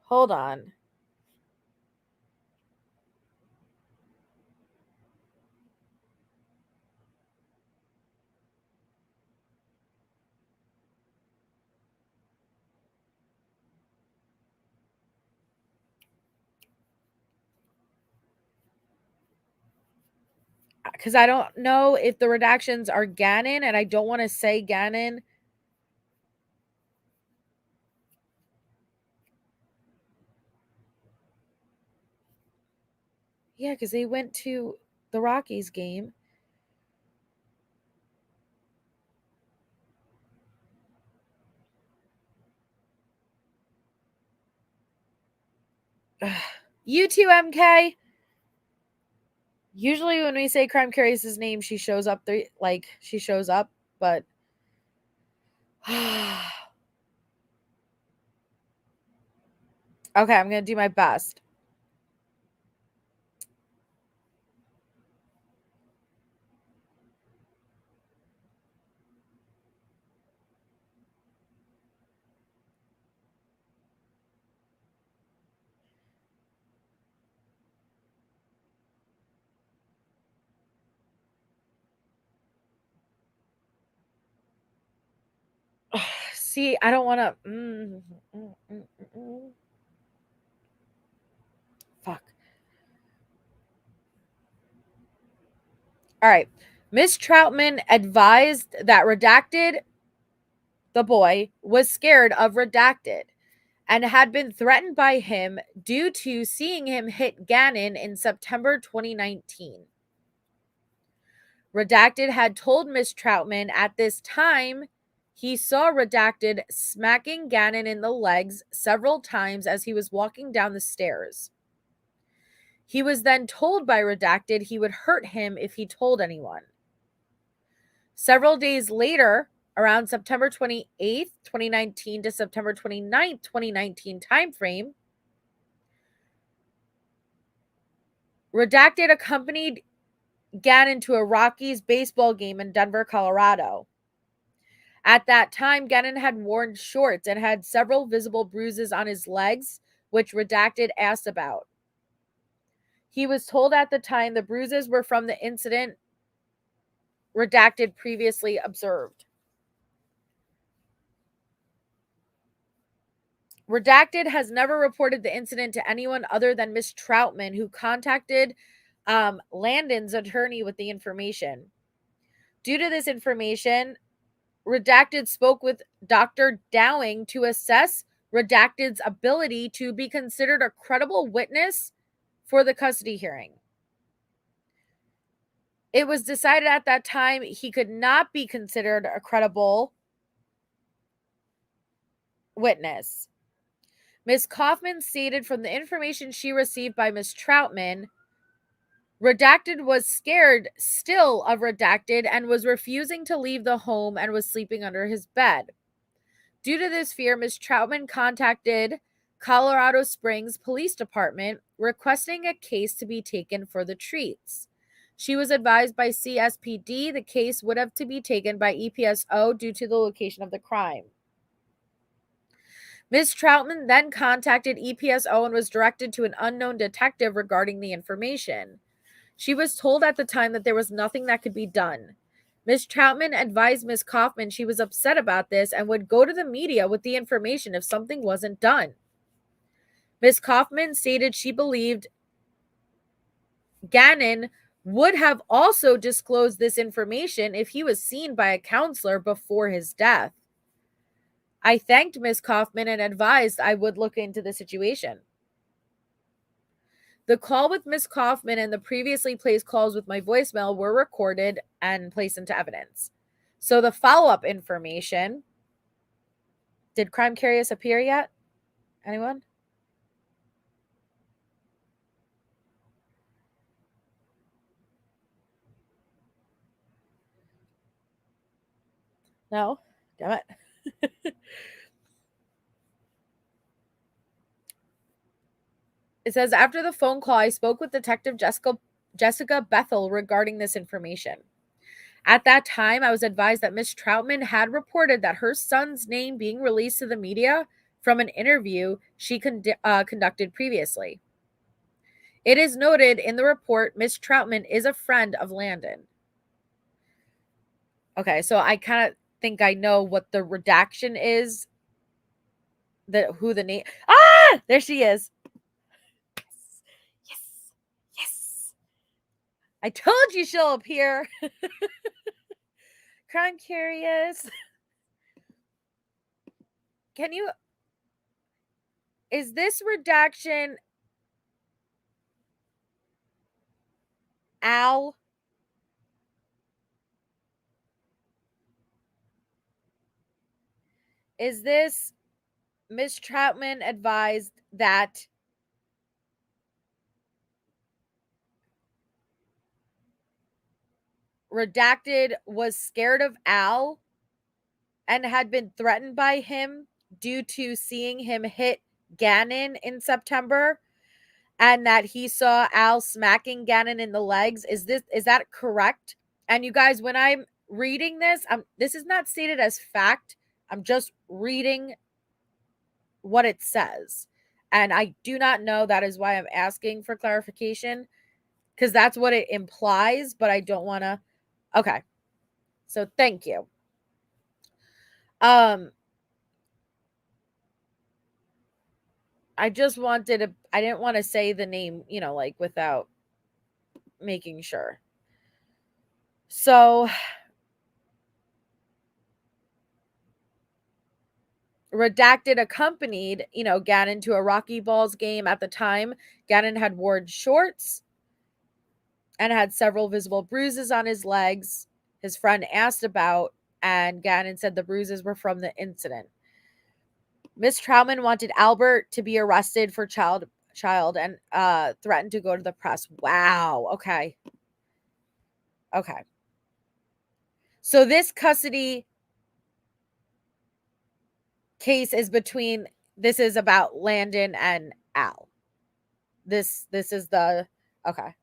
Hold on. Because I don't know if the redactions are Gannon, and I don't want to say Gannon. Yeah, because they went to the Rockies game. You too, MK. Usually when we say Crime Curious's name, she shows up there, like she shows up, but okay, I'm gonna do my best. See, I don't want to. Fuck. All right. Miss Troutman advised that Redacted, the boy, was scared of Redacted and had been threatened by him due to seeing him hit Gannon in September 2019. Redacted had told Miss Troutman at this time he saw Redacted smacking Gannon in the legs several times as he was walking down the stairs. He was then told by Redacted he would hurt him if he told anyone. Several days later, around September 28th, 2019 to September 29th, 2019 timeframe, Redacted accompanied Gannon to a Rockies baseball game in Denver, Colorado. At that time, Gannon had worn shorts and had several visible bruises on his legs, which Redacted asked about. He was told at the time the bruises were from the incident Redacted previously observed. Redacted has never reported the incident to anyone other than Miss Troutman, who contacted Landon's attorney with the information. Due to this information, Redacted spoke with Dr. Dowling to assess Redacted's ability to be considered a credible witness for the custody hearing. It was decided at that time he could not be considered a credible witness. Ms. Kaufman stated from the information she received by Ms. Troutman, Redacted was scared still of Redacted and was refusing to leave the home and was sleeping under his bed. Due to this fear, Ms. Troutman contacted Colorado Springs Police Department requesting a case to be taken for the treats. She was advised by CSPD the case would have to be taken by EPSO due to the location of the crime. Ms. Troutman then contacted EPSO and was directed to an unknown detective regarding the information. She was told at the time that there was nothing that could be done. Ms. Troutman advised Ms. Kaufman she was upset about this and would go to the media with the information if something wasn't done. Ms. Kaufman stated she believed Gannon would have also disclosed this information if he was seen by a counselor before his death. I thanked Ms. Kaufman and advised I would look into the situation. The call with Ms. Kaufman and the previously placed calls with my voicemail were recorded and placed into evidence. So the follow-up information, did Crime Curious appear yet? Anyone? No? Damn it. It says, after the phone call, I spoke with Detective Jessica Bethel regarding this information. At that time, I was advised that Ms. Troutman had reported that her son's name being released to the media from an interview she conducted previously. It is noted in the report, Ms. Troutman is a friend of Landon. Okay, so I kind of think I know what the redaction is. Who the name. Ah! There she is. Yes. I told you she'll appear. Crime Curious. Is this redaction Al? Is this Ms. Troutman advised that Redacted was scared of Al and had been threatened by him due to seeing him hit Gannon in September, and that he saw Al smacking Gannon in the legs? Is that correct? And you guys, when I'm reading this, this is not stated as fact. I'm just reading what it says. And I do not know. That is why I'm asking for clarification, because that's what it implies, but I don't want to. Okay. So thank you. I just wanted to, I didn't want to say the name, like without making sure. So Redacted accompanied, Gannon to a Rocky Balls game. At the time, Gannon had worn shorts and had several visible bruises on his legs. His friend asked about, and Gannon said the bruises were from the incident. Miss Troutman wanted Albert to be arrested for child and threatened to go to the press. Wow. Okay. So this custody case is this is about Landon and Al. This is the, okay.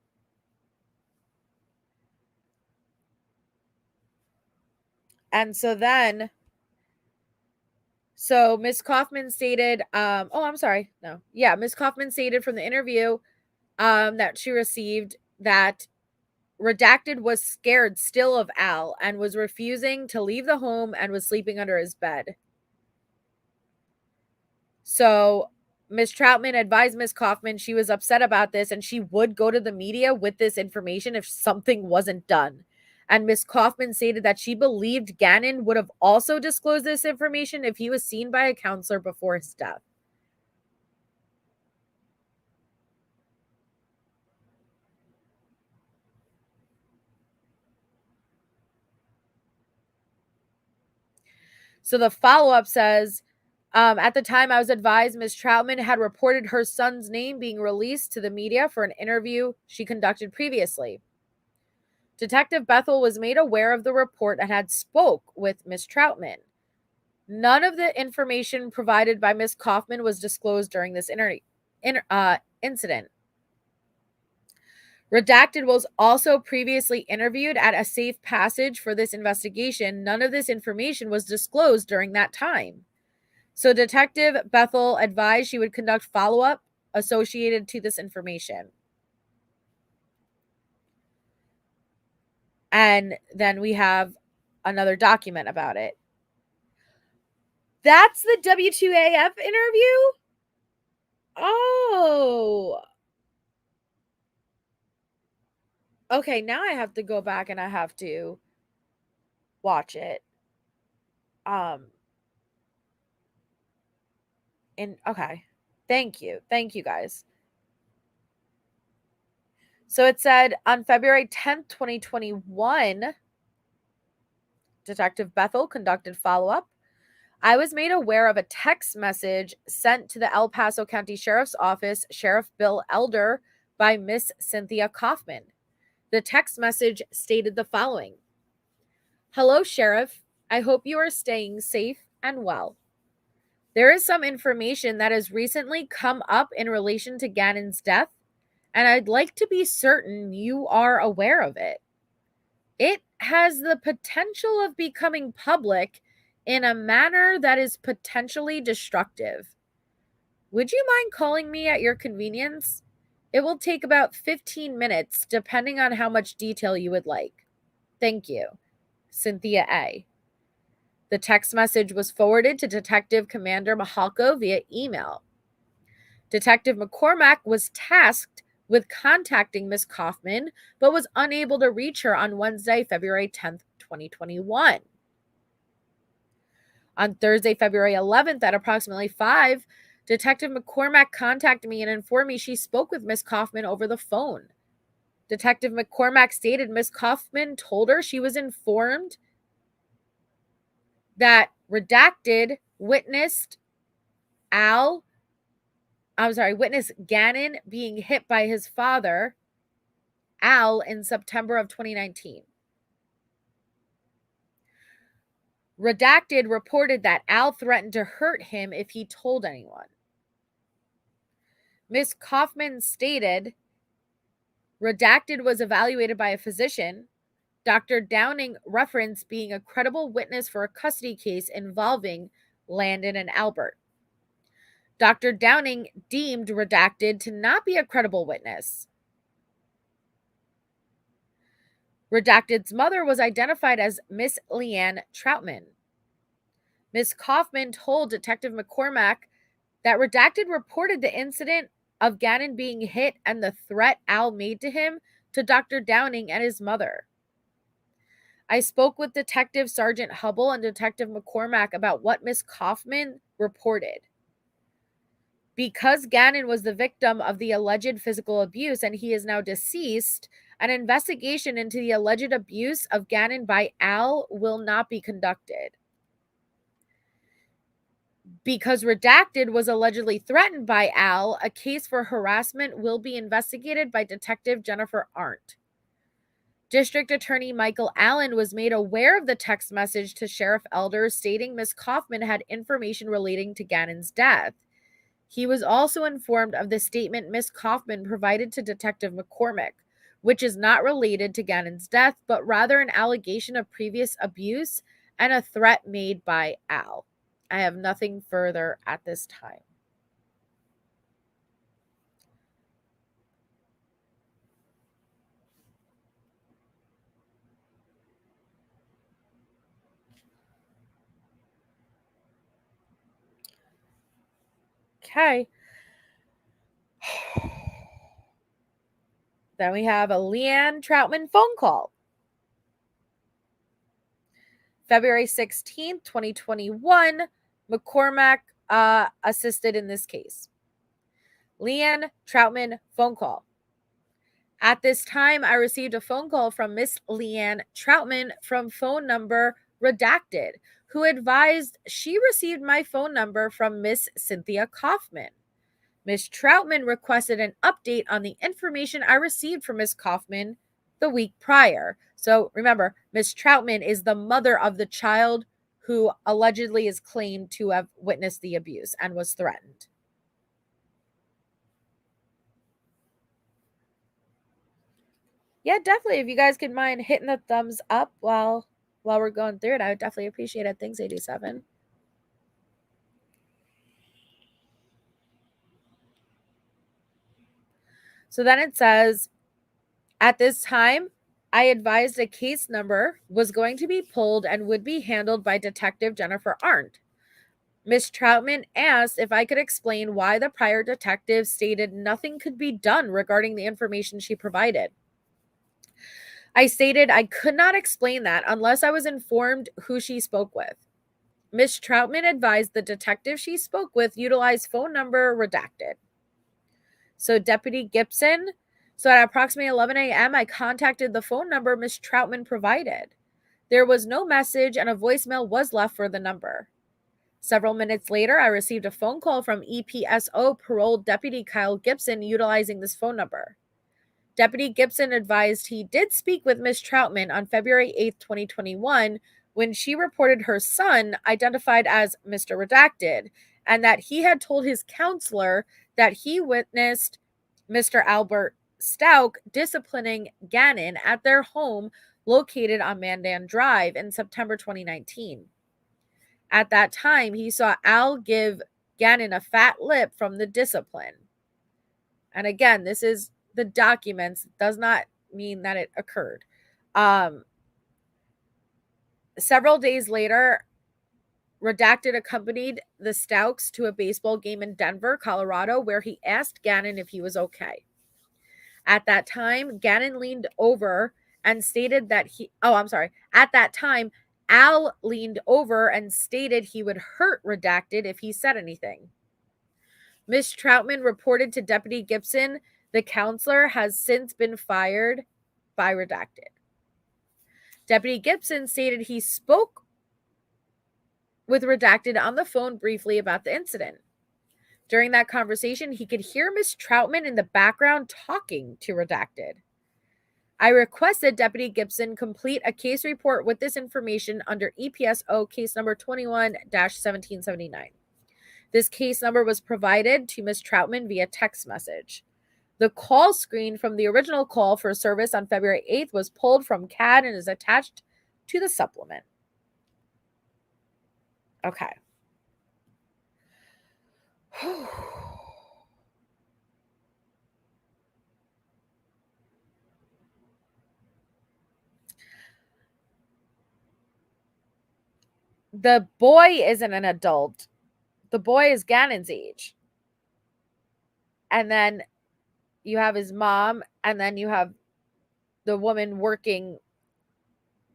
And so then, Ms. Kaufman stated, Ms. Kaufman stated from the interview that she received that Redacted was scared still of Al and was refusing to leave the home and was sleeping under his bed. So Ms. Troutman advised Ms. Kaufman she was upset about this and she would go to the media with this information if something wasn't done. And Ms. Kaufman stated that she believed Gannon would have also disclosed this information if he was seen by a counselor before his death. So the follow-up says, at the time I was advised Ms. Troutman had reported her son's name being released to the media for an interview she conducted previously. Detective Bethel was made aware of the report and had spoke with Ms. Troutman. None of the information provided by Ms. Kaufman was disclosed during this incident. Redacted was also previously interviewed at a safe passage for this investigation. None of this information was disclosed during that time. So Detective Bethel advised she would conduct follow-up associated to this information. And then we have another document about it. That's the W2AF interview? Oh. Okay, now I have to go back and I have to watch it. Okay. Thank you. Thank you guys. So it said on February 10th, 2021, Detective Bethel conducted follow-up. I was made aware of a text message sent to the El Paso County Sheriff's Office, Sheriff Bill Elder, by Miss Cynthia Kaufman. The text message stated the following. Hello, Sheriff. I hope you are staying safe and well. There is some information that has recently come up in relation to Gannon's death, and I'd like to be certain you are aware of it. It has the potential of becoming public in a manner that is potentially destructive. Would you mind calling me at your convenience? It will take about 15 minutes, depending on how much detail you would like. Thank you. Cynthia A. The text message was forwarded to Detective Commander Mahalko via email. Detective McCormack was tasked with contacting Ms. Kaufman, but was unable to reach her on Wednesday, February 10th, 2021. On Thursday, February 11th at approximately 5, Detective McCormack contacted me and informed me she spoke with Ms. Kaufman over the phone. Detective McCormack stated Ms. Kaufman told her she was informed that redacted witnessed Gannon being hit by his father, Al, in September of 2019. Redacted reported that Al threatened to hurt him if he told anyone. Ms. Kaufman stated Redacted was evaluated by a physician. Dr. Downing referenced being a credible witness for a custody case involving Landon and Albert. Dr. Downing deemed Redacted to not be a credible witness. Redacted's mother was identified as Miss Leanne Troutman. Ms. Kaufman told Detective McCormack that Redacted reported the incident of Gannon being hit and the threat Al made to him to Dr. Downing and his mother. I spoke with Detective Sergeant Hubble and Detective McCormack about what Ms. Kaufman reported. Because Gannon was the victim of the alleged physical abuse and he is now deceased, an investigation into the alleged abuse of Gannon by Al will not be conducted. Because Redacted was allegedly threatened by Al, a case for harassment will be investigated by Detective Jennifer Arndt. District Attorney Michael Allen was made aware of the text message to Sheriff Elder stating Ms. Kaufman had information relating to Gannon's death. He was also informed of the statement Ms. Kaufman provided to Detective McCormack, which is not related to Gannon's death, but rather an allegation of previous abuse and a threat made by Al. I have nothing further at this time. Okay. Then we have a Leanne Troutman phone call. February 16th, 2021, McCormack assisted in this case. Leanne Troutman phone call. At this time, I received a phone call from Miss Leanne Troutman from phone number redacted, who advised she received my phone number from Miss Cynthia Kaufman. Miss Troutman requested an update on the information I received from Miss Kaufman the week prior. So remember, Miss Troutman is the mother of the child who allegedly is claimed to have witnessed the abuse and was threatened. Yeah, definitely. If you guys could mind hitting the thumbs up while we're going through it, I would definitely appreciate it. Thanks, 87. So then it says, at this time, I advised a case number was going to be pulled and would be handled by Detective Jennifer Arndt. Miss Troutman asked if I could explain why the prior detective stated nothing could be done regarding the information she provided. I stated I could not explain that unless I was informed who she spoke with. Miss Troutman advised the detective she spoke with utilized phone number redacted. So Deputy Gibson, so at approximately 11 a.m., I contacted the phone number Miss Troutman provided. There was no message and a voicemail was left for the number. Several minutes later, I received a phone call from EPSO paroled Deputy Kyle Gibson utilizing this phone number. Deputy Gibson advised he did speak with Miss Troutman on February 8th, 2021, when she reported her son, identified as Mr. Redacted, and that he had told his counselor that he witnessed Mr. Albert Stauch disciplining Gannon at their home located on Mandan Drive in September 2019. At that time, he saw Al give Gannon a fat lip from the discipline. And again, this is the documents, does not mean that it occurred. Several days later, Redacted accompanied the Stauchs to a baseball game in Denver, Colorado, where he asked Gannon if he was okay. At that time, Gannon leaned over and stated that At that time, Al leaned over and stated he would hurt Redacted if he said anything. Miss Troutman reported to Deputy Gibson the counselor has since been fired by Redacted. Deputy Gibson stated he spoke with Redacted on the phone briefly about the incident. During that conversation, he could hear Miss Troutman in the background talking to Redacted. I requested Deputy Gibson complete a case report with this information under EPSO case number 21-1779. This case number was provided to Miss Troutman via text message. The call screen from the original call for service on February 8th was pulled from CAD and is attached to the supplement. Okay. The boy isn't an adult. The boy is Gannon's age. And then you have his mom, and then you have the woman working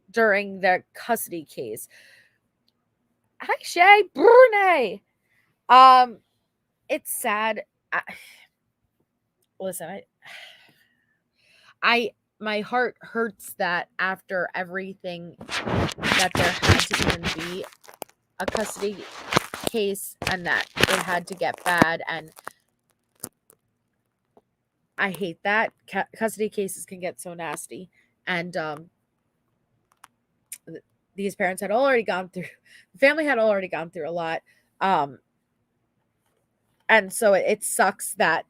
during the custody case. Hi, Shay Brune. It's sad. Listen, my heart hurts that after everything that there had to even be a custody case and that it had to get bad, and I hate that. Custody cases can get so nasty, and these parents had already gone through, the family had already gone through a lot, and so it sucks that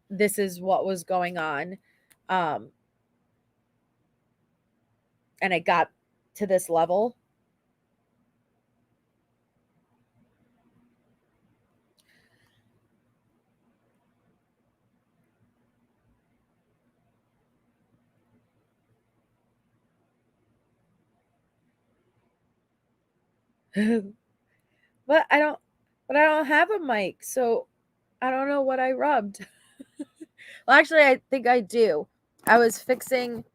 this is what was going on, and it got to this level. But I don't have a mic, so I don't know what I rubbed. Well, actually, I think I do. I was fixing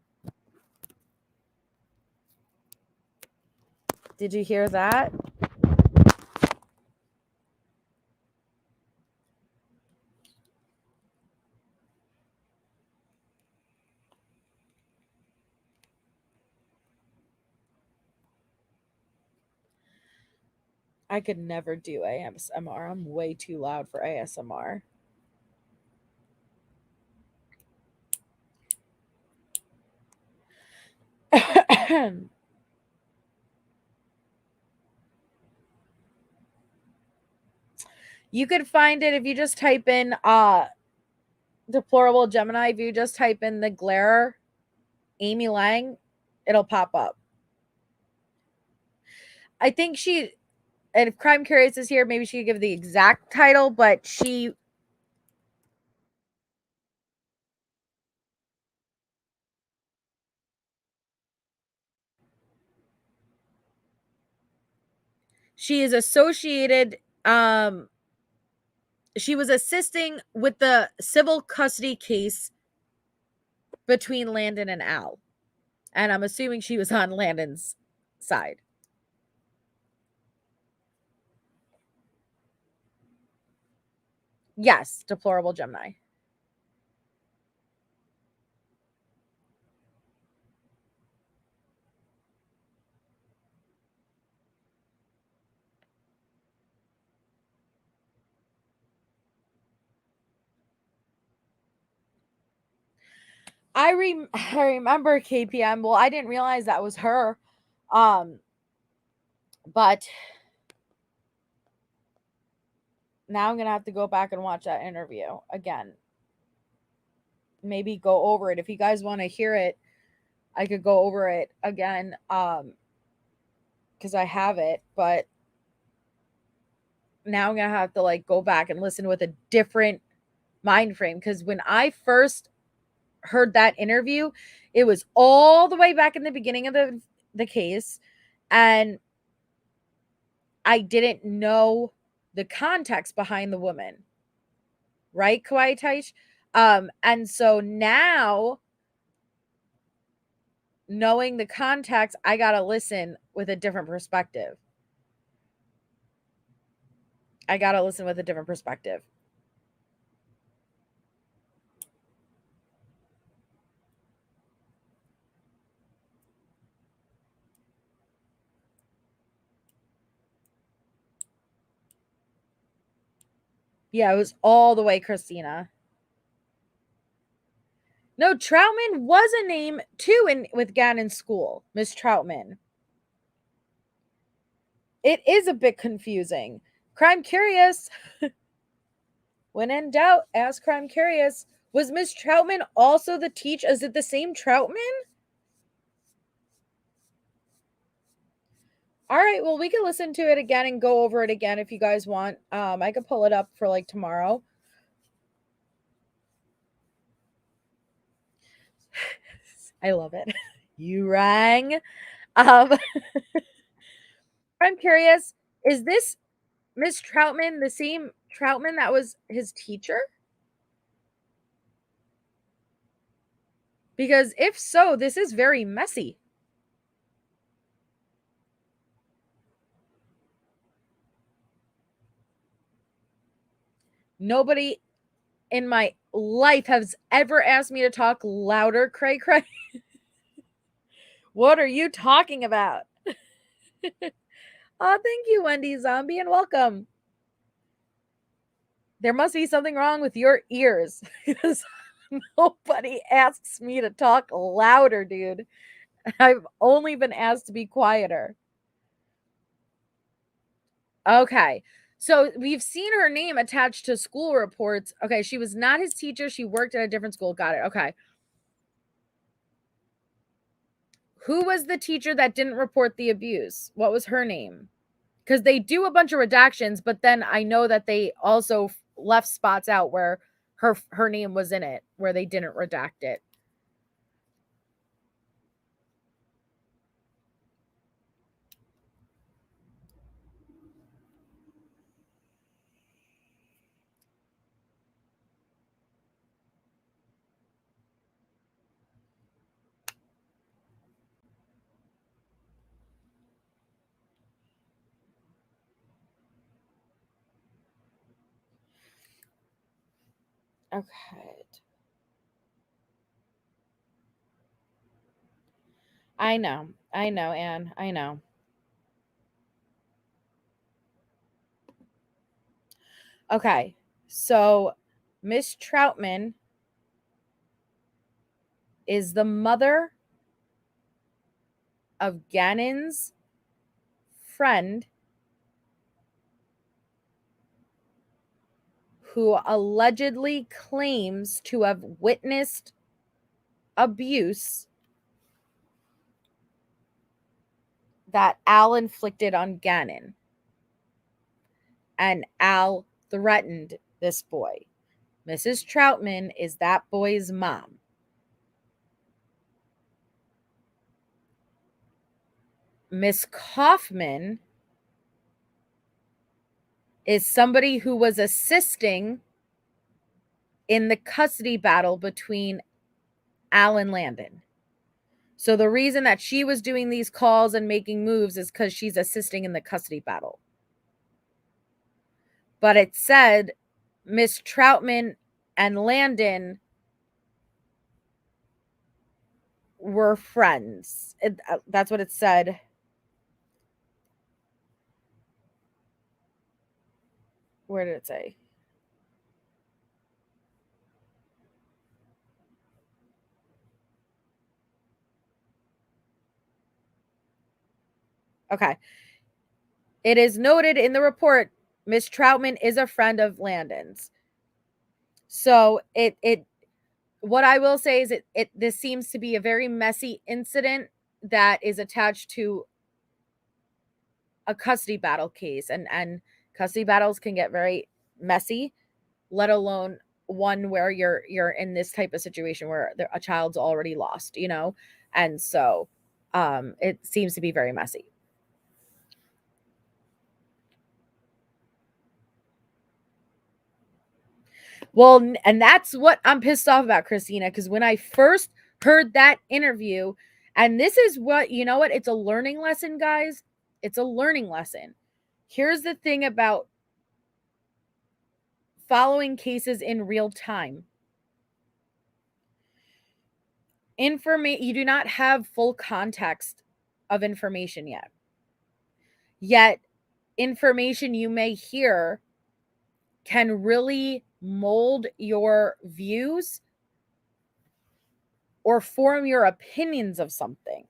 Did you hear that? I could never do ASMR. I'm way too loud for ASMR. You could find it if you just type in deplorable Gemini. If you just type in the glare Amy Lang, it'll pop up. I think she, and if Crime Curious is here, maybe she could give the exact title, but she is associated, she was assisting with the civil custody case between Landon and Al. And I'm assuming she was on Landon's side. Yes, deplorable Gemini. I remember KPM. Well, I didn't realize that was her. But now I'm going to have to go back and watch that interview again. Maybe go over it. If you guys want to hear it, I could go over it again. Because I have it, but now I'm going to have to like go back and listen with a different mind frame. Because when I first heard that interview, it was all the way back in the beginning of the case, and I didn't know the context behind the woman, right, Kauai Taish? And so now, knowing the context, I gotta listen with a different perspective. Yeah, it was all the way Christina. No, Troutman was a name too with Gannon School, Miss Troutman. It is a bit confusing. Crime Curious. When in doubt, ask Crime Curious. Was Miss Troutman also the teacher? Is it the same Troutman? All right, well, we can listen to it again and go over it again if you guys want. I could pull it up for like tomorrow. I love it. You rang. I'm curious, is this Miss Troutman the same Troutman that was his teacher? Because if so, this is very messy. Nobody in my life has ever asked me to talk louder, cray cray. What are you talking about? Oh, thank you, Wendy Zombie, and welcome. There must be something wrong with your ears because nobody asks me to talk louder, dude. I've only been asked to be quieter. Okay. So we've seen her name attached to school reports. Okay, she was not his teacher. She worked at a different school. Got it. Okay. Who was the teacher that didn't report the abuse? What was her name? Because they do a bunch of redactions, but then I know that they also left spots out where her name was in it, where they didn't redact it. Okay. I know, Anne. I know. Okay, so Miss Troutman is the mother of Gannon's friend who allegedly claims to have witnessed abuse that Al inflicted on Gannon. And Al threatened this boy. Mrs. Troutman is that boy's mom. Miss Kaufman is somebody who was assisting in the custody battle between Al and Landon. So the reason that she was doing these calls and making moves is because she's assisting in the custody battle. But it said Miss Troutman and Landon were friends. That's what it said. Where did it say? Okay. It is noted in the report, Miss Troutman is a friend of Landon's. So what I will say is this seems to be a very messy incident that is attached to a custody battle case, and custody battles can get very messy, let alone one where you're in this type of situation where a child's already lost, and so it seems to be very messy. Well, and that's what I'm pissed off about, Christina, because when I first heard that interview, and this is what, you know what, it's a learning lesson, guys. It's a learning lesson. Here's the thing about following cases in real time. You do not have full context of information yet. Yet, information you may hear can really mold your views or form your opinions of something.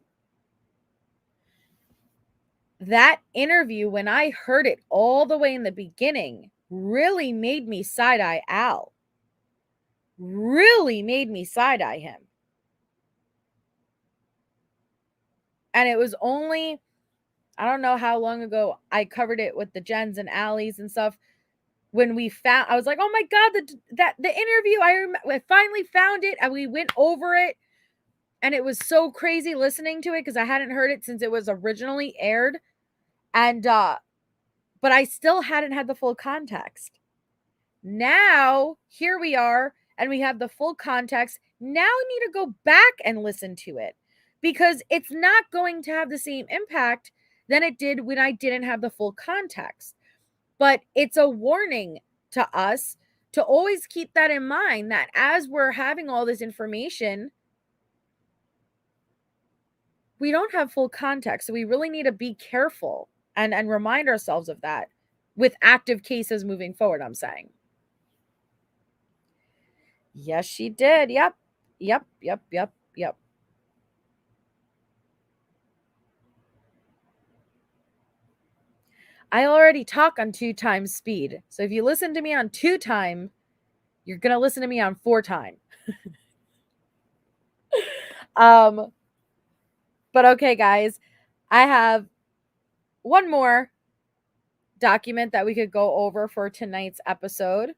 That interview, when I heard it all the way in the beginning, really made me side-eye Al. Really made me side-eye him. And it was only, I don't know how long ago I covered it with the Jens and Allies and stuff. When I was like, oh my God, the interview, I finally found it, and we went over it. And it was so crazy listening to it because I hadn't heard it since it was originally aired. And, but I still hadn't had the full context. Now, here we are, and we have the full context. Now I need to go back and listen to it because it's not going to have the same impact than it did when I didn't have the full context. But it's a warning to us to always keep that in mind, that as we're having all this information, we don't have full context. So we really need to be careful and remind ourselves of that with active cases moving forward, I'm saying. Yes, she did. Yep. I already talk on 2 times speed. So if you listen to me on 2 times, you're going to listen to me on 4 times. But okay, guys, I have one more document that we could go over for tonight's episode.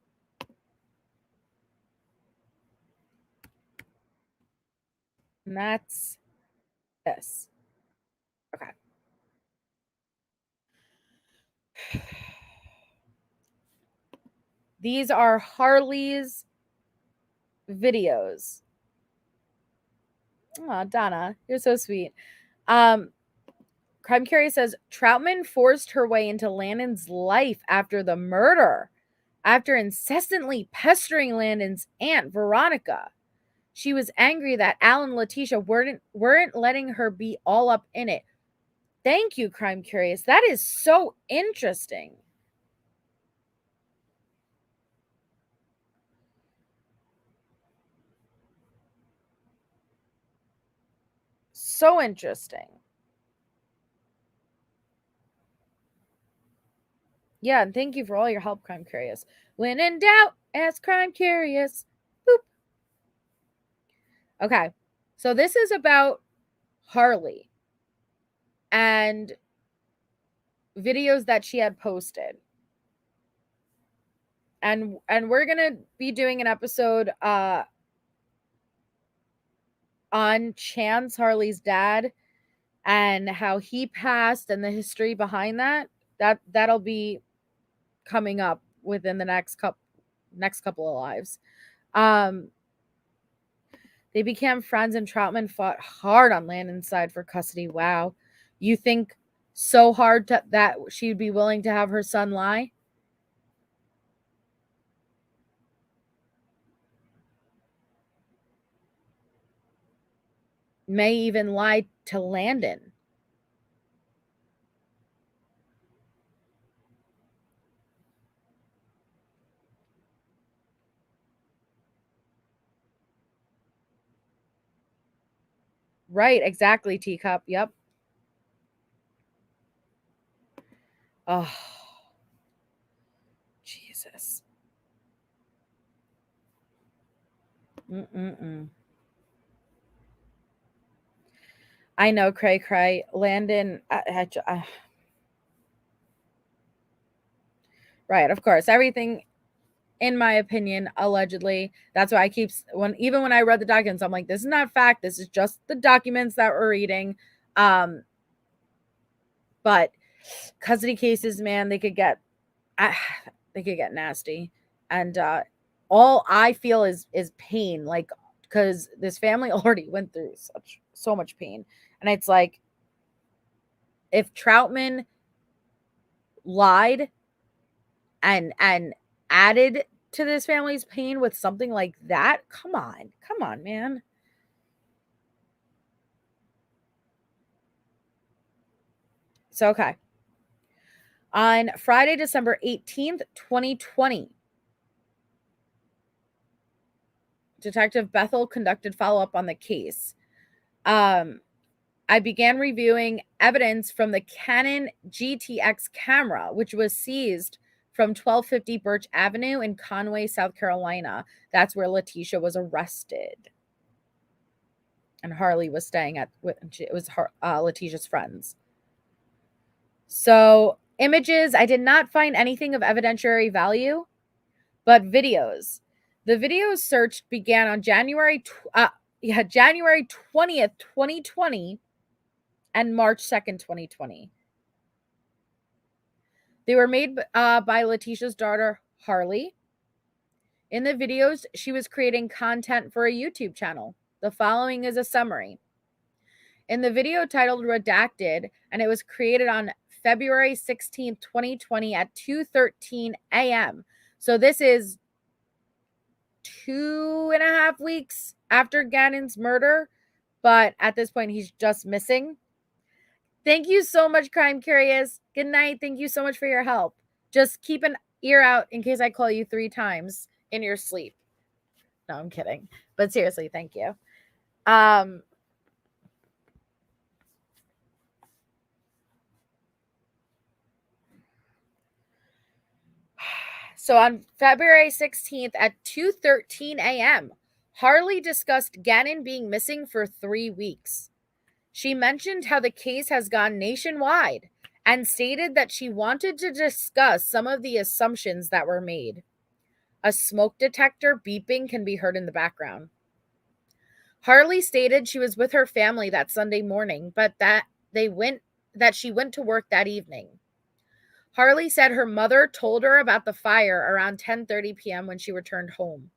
And that's this. Okay. These are Harley's videos. Oh, Donna, you're so sweet. Crime Carrie says Troutman forced her way into Lannon's life after the murder. after incessantly pestering Landon's aunt, Veronica. She was angry that Al and Letecia weren't letting her be all up in it. Thank you, Crime Curious. That is so interesting. So interesting. Yeah, and thank you for all your help, Crime Curious. When in doubt, ask Crime Curious. Boop. Okay, so this is about Harley and videos that she had posted. And we're going to be doing an episode on Chance, Harley's dad, and how he passed and the history behind that. That'll be coming up within the next couple of lives. They became friends and Troutman fought hard on Landon's side for custody. Wow. You think so hard that she'd be willing to have her son lie? May even lie to Landon. Right, exactly, Teacup. Yep. Oh, Jesus. I know, cray. Landon, right, of course. Everything, in my opinion, allegedly. That's why I keep, even when I read the documents, I'm like, this is not fact. This is just the documents that we're reading. But custody cases, man, they could get nasty. And all I feel is pain, like, because this family already went through so much pain. And it's like, if Troutman lied and added to this family's pain with something like that, come on, man. So, okay. On Friday, December 18th, 2020, Detective Bethel conducted follow-up on the case. I began reviewing evidence from the Canon GTX camera, which was seized from 1250 Birch Avenue in Conway, South Carolina. That's where Letecia was arrested. And Harley was staying at, it was Letecia's friends. So, images, I did not find anything of evidentiary value, but videos. The video search began on January 20th, 2020 and March 2nd, 2020. They were made by Letecia's daughter, Harley. In the videos, she was creating content for a YouTube channel. The following is a summary. In the video titled Redacted, and it was created on February 16th, 2020 at 2:13 a.m. So this is 2.5 weeks after Gannon's murder, but at this point, he's just missing. Thank you so much, Crime Curious. Good night. Thank you so much for your help. Just keep an ear out in case I call you 3 times in your sleep. No, I'm kidding. But seriously, thank you. So on February 16th at 2:13 a.m., Harley discussed Gannon being missing for 3 weeks. She mentioned how the case has gone nationwide and stated that she wanted to discuss some of the assumptions that were made. A smoke detector beeping can be heard in the background. Harley stated she was with her family that Sunday morning, but that she went to work that evening. Harley said her mother told her about the fire around 10:30 p.m. when she returned home.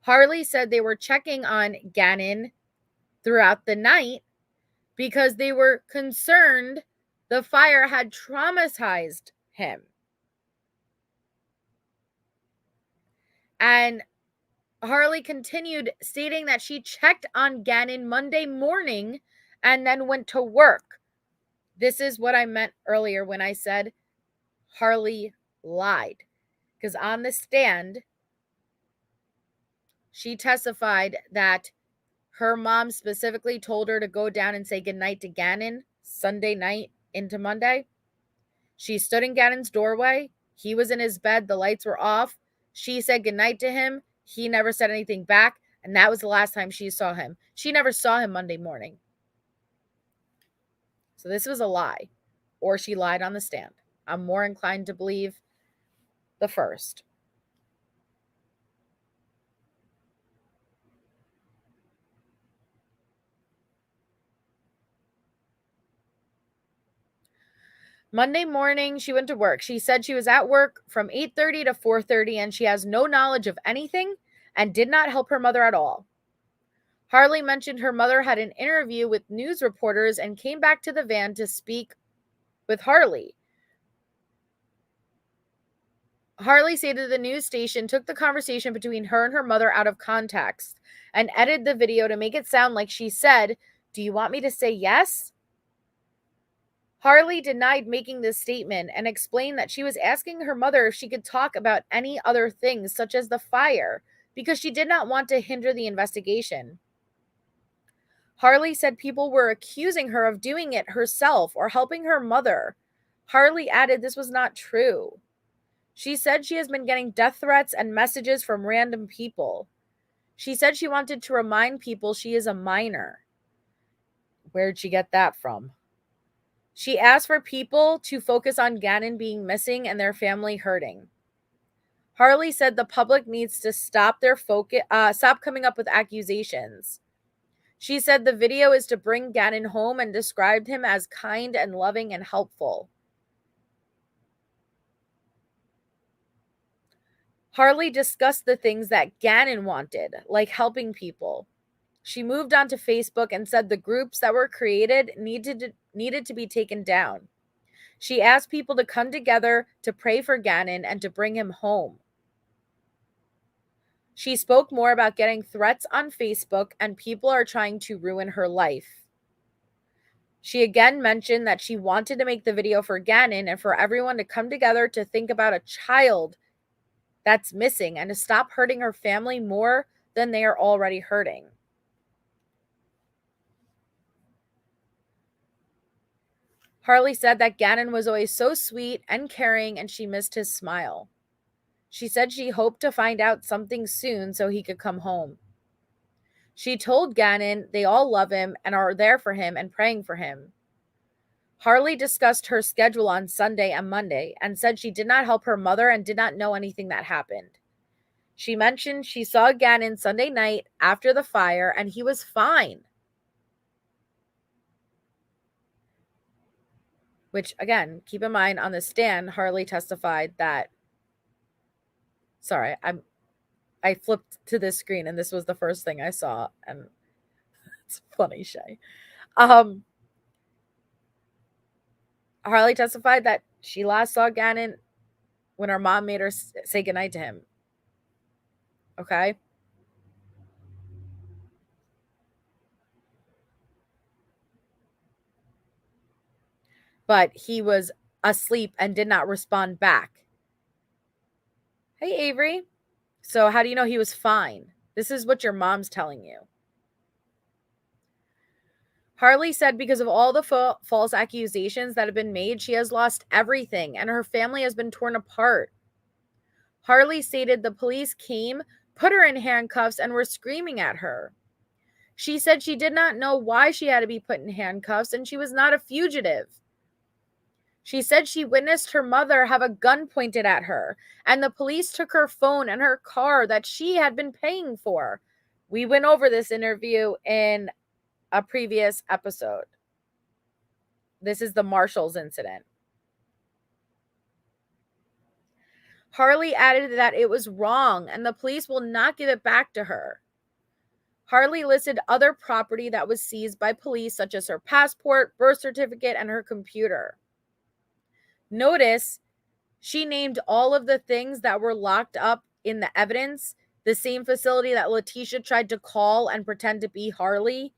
Harley said they were checking on Gannon throughout the night because they were concerned the fire had traumatized him. And Harley continued, stating that she checked on Gannon Monday morning and then went to work. This is what I meant earlier when I said Harley lied. Because on the stand, she testified that her mom specifically told her to go down and say goodnight to Gannon Sunday night into Monday. She stood in Gannon's doorway. He was in his bed. The lights were off. She said goodnight to him. He never said anything back. And that was the last time she saw him. She never saw him Monday morning. So this was a lie. Or she lied on the stand. I'm more inclined to believe the first. Monday morning, she went to work. She said she was at work from 8:30 to 4:30 and she has no knowledge of anything and did not help her mother at all. Harley mentioned her mother had an interview with news reporters and came back to the van to speak with Harley. Harley stated the news station took the conversation between her and her mother out of context and edited the video to make it sound like she said, "Do you want me to say yes?" Harley denied making this statement and explained that she was asking her mother if she could talk about any other things, such as the fire, because she did not want to hinder the investigation. Harley said people were accusing her of doing it herself or helping her mother. Harley added this was not true. She said she has been getting death threats and messages from random people. She said she wanted to remind people she is a minor. Where'd she get that from? She asked for people to focus on Gannon being missing and their family hurting. Harley said the public needs to stop coming up with accusations. She said the video is to bring Gannon home and described him as kind and loving and helpful. Harley discussed the things that Gannon wanted, like helping people. She moved on to Facebook and said the groups that were created needed to be taken down. She asked people to come together to pray for Gannon and to bring him home. She spoke more about getting threats on Facebook and people are trying to ruin her life. She again mentioned that she wanted to make the video for Gannon and for everyone to come together to think about a child that's missing and to stop hurting her family more than they are already hurting. Harley said that Gannon was always so sweet and caring and she missed his smile. She said she hoped to find out something soon so he could come home. She told Gannon they all love him and are there for him and praying for him. Harley discussed her schedule on Sunday and Monday and said she did not help her mother and did not know anything that happened. She mentioned she saw Gannon Sunday night after the fire and he was fine. Which, again, keep in mind on the stand, Harley testified that, sorry, I flipped to this screen and this was the first thing I saw. And it's funny, Shay. Harley testified that she last saw Gannon when her mom made her say goodnight to him. Okay? But he was asleep and did not respond back. Hey, Avery. So how do you know he was fine? This is what your mom's telling you. Harley said because of all the false accusations that have been made, she has lost everything and her family has been torn apart. Harley stated the police came, put her in handcuffs, and were screaming at her. She said she did not know why she had to be put in handcuffs and she was not a fugitive. She said she witnessed her mother have a gun pointed at her, and the police took her phone and her car that she had been paying for. We went over this interview in a previous episode. This is the Marshalls incident. Harley added that it was wrong and the police will not give it back to her. Harley listed other property that was seized by police, such as her passport, birth certificate, and her computer. Notice she named all of the things that were locked up in the evidence, the same facility that Letecia tried to call and pretend to be Harley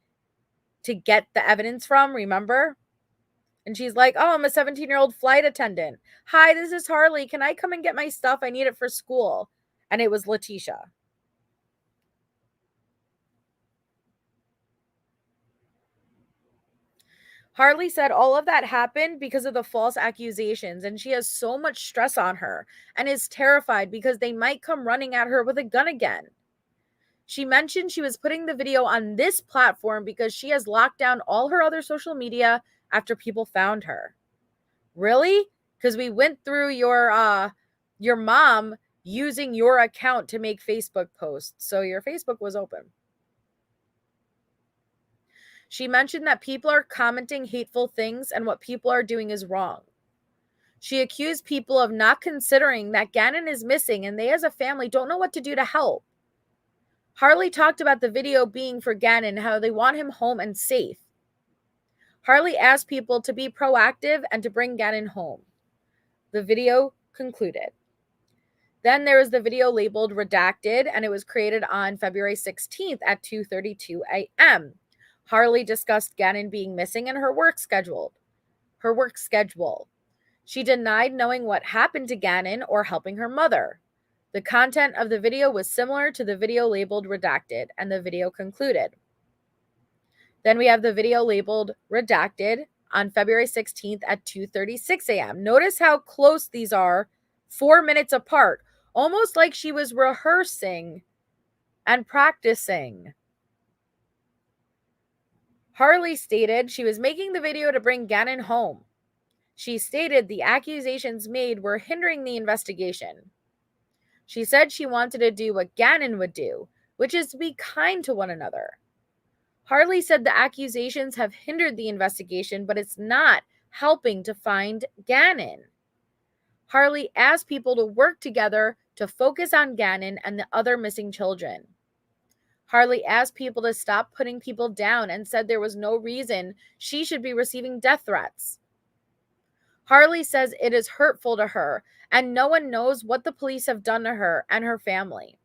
to get the evidence from, remember? And she's like, oh, I'm a 17-year-old flight attendant. Hi, this is Harley. Can I come and get my stuff? I need it for school. And it was Letecia. Harley said all of that happened because of the false accusations, and she has so much stress on her and is terrified because they might come running at her with a gun again. She mentioned she was putting the video on this platform because she has locked down all her other social media after people found her. Really? Because we went through your mom using your account to make Facebook posts, so your Facebook was open. She mentioned that people are commenting hateful things and what people are doing is wrong. She accused people of not considering that Gannon is missing and they as a family don't know what to do to help. Harley talked about the video being for Gannon, how they want him home and safe. Harley asked people to be proactive and to bring Gannon home. The video concluded. Then there was the video labeled redacted, and it was created on February 16th at 2:32 a.m. Harley discussed Gannon being missing and her work schedule. She denied knowing what happened to Gannon or helping her mother. The content of the video was similar to the video labeled redacted, and the video concluded. Then we have the video labeled redacted on February 16th at 2:36 a.m. Notice how close these are, 4 minutes apart, almost like she was rehearsing and practicing. Harley stated she was making the video to bring Gannon home. She stated the accusations made were hindering the investigation. She said she wanted to do what Gannon would do, which is to be kind to one another. Harley said the accusations have hindered the investigation, but it's not helping to find Gannon. Harley asked people to work together to focus on Gannon and the other missing children. Harley asked people to stop putting people down and said there was no reason she should be receiving death threats. Harley says it is hurtful to her, and no one knows what the police have done to her and her family.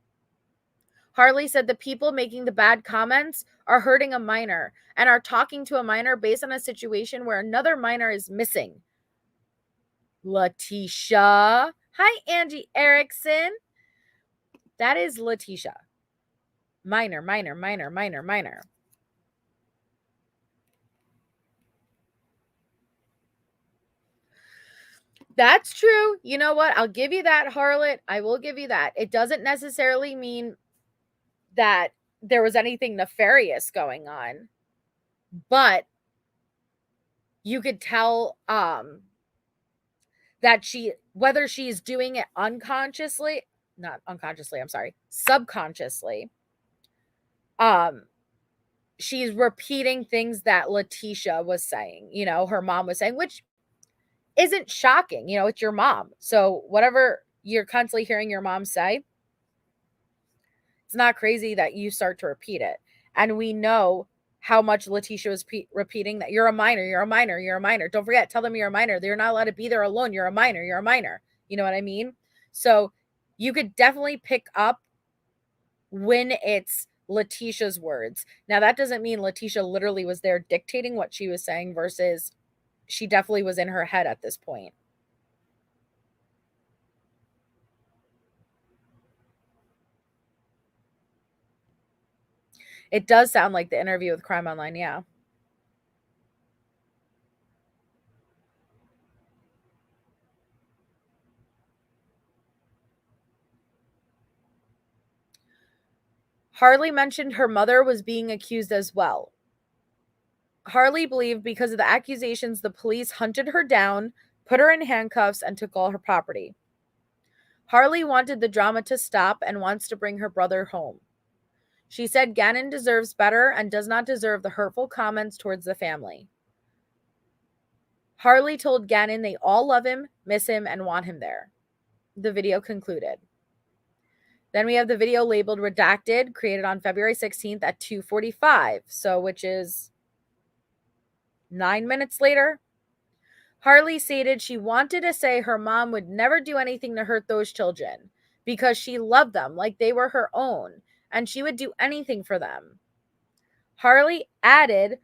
Harley said the people making the bad comments are hurting a minor and are talking to a minor based on a situation where another minor is missing. Letecia. Hi, Angie Erickson. That is Letecia. Minor. That's true. You know what? I'll give you that, Harlot. I will give you that. It doesn't necessarily mean that there was anything nefarious going on, but you could tell that whether she's doing it subconsciously, she's repeating things that Letecia was saying, her mom was saying, which isn't shocking. It's your mom. So whatever you're constantly hearing your mom say, it's not crazy that you start to repeat it. And we know how much Letecia was repeating that you're a minor. Don't forget, tell them you're a minor. They're not allowed to be there alone. You're a minor. You know what I mean? So you could definitely pick up when it's Leticia's words. Now, that doesn't mean Letecia literally was there dictating what she was saying versus she definitely was in her head at this point. It does sound like the interview with Crime Online, yeah. Harley mentioned her mother was being accused as well. Harley believed because of the accusations, the police hunted her down, put her in handcuffs, and took all her property. Harley wanted the drama to stop and wants to bring her brother home. She said Gannon deserves better and does not deserve the hurtful comments towards the family. Harley told Gannon they all love him, miss him, and want him there. The video concluded. Then we have the video labeled redacted, created on February 16th at 2:45, which is 9 minutes later. Harley stated she wanted to say her mom would never do anything to hurt those children. because she loved them like they were her own, and she would do anything for them. Harley added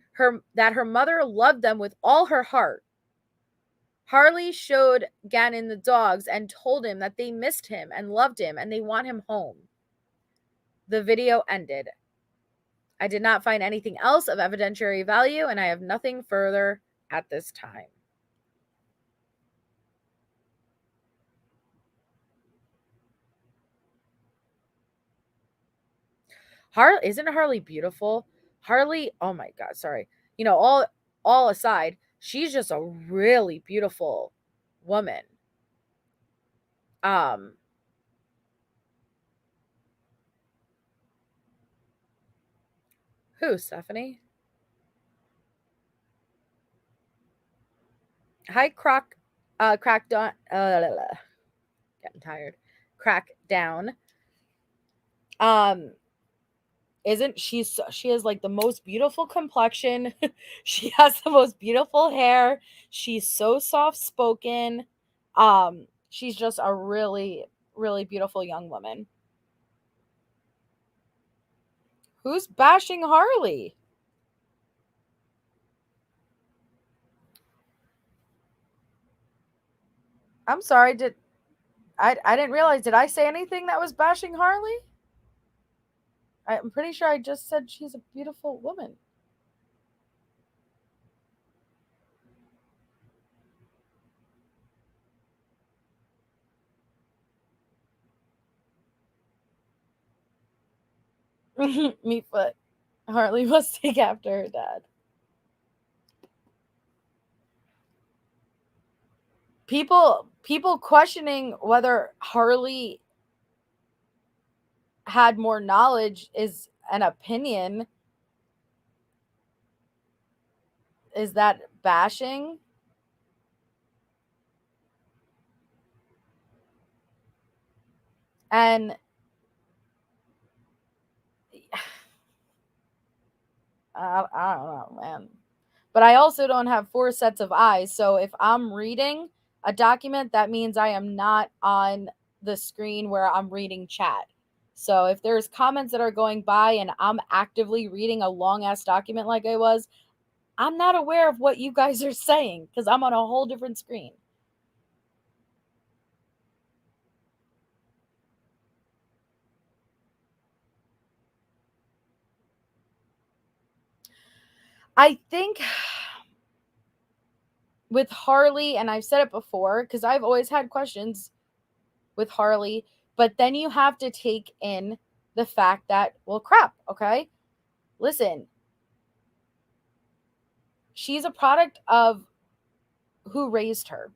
that her mother loved them with all her heart. Harley showed Gannon the dogs and told him that they missed him and loved him and they want him home. The video ended. I did not find anything else of evidentiary value, and I have nothing further at this time. Isn't Harley beautiful? Harley, oh my God, sorry. You know, all aside, she's just a really beautiful woman. Who, Stephanie? Hi, Crackdown. Getting tired. Crackdown. She has like the most beautiful complexion. She has the most beautiful hair. She's so soft spoken. She's just a really, really beautiful young woman. Who's bashing Harley? I'm sorry, I didn't realize, did I say anything that was bashing Harley? I'm pretty sure I just said she's a beautiful woman. Meatfoot. Harley must take after her dad. People questioning whether Harley had more knowledge is an opinion. Is that bashing? And I don't know, man. But I also don't have 4 sets of eyes. So if I'm reading a document, that means I am not on the screen where I'm reading chat. So if there's comments that are going by and I'm actively reading a long ass document like I was, I'm not aware of what you guys are saying because I'm on a whole different screen. I think with Harley, and I've said it before because I've always had questions with Harley, but then you have to take in the fact that, well, crap, okay? Listen, she's a product of who raised her.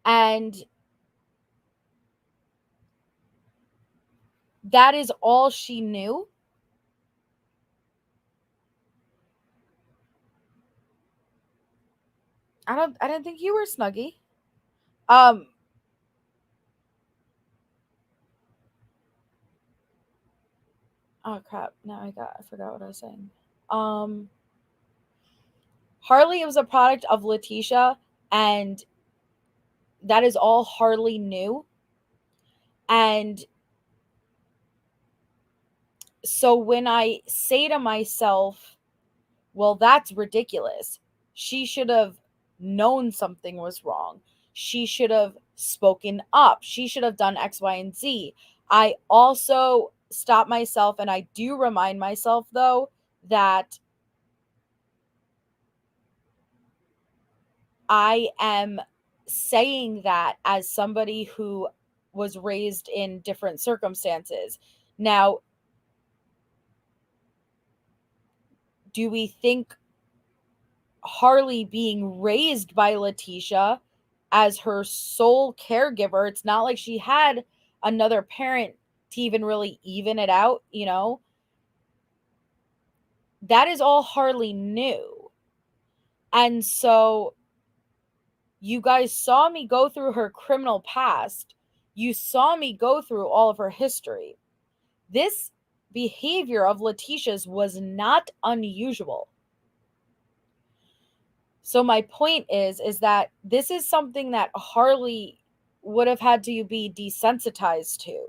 And that is all she knew. I didn't think you were Snuggie. Oh crap. Now I forgot what I was saying. Harley was a product of Letecia, and that is all Harley knew. And so when I say to myself, well, that's ridiculous. She should have known something was wrong. She should have spoken up. She should have done X, Y, and Z. I also stop myself, and I do remind myself, though, that I am saying that as somebody who was raised in different circumstances. Now, do we think Harley being raised by Letecia as her sole caregiver, it's not like she had another parent to even really even it out, you know? That is all Harley knew. And so you guys saw me go through her criminal past. You saw me go through all of her history. This behavior of Letecia's was not unusual. So my point is that this is something that Harley would have had to be desensitized to.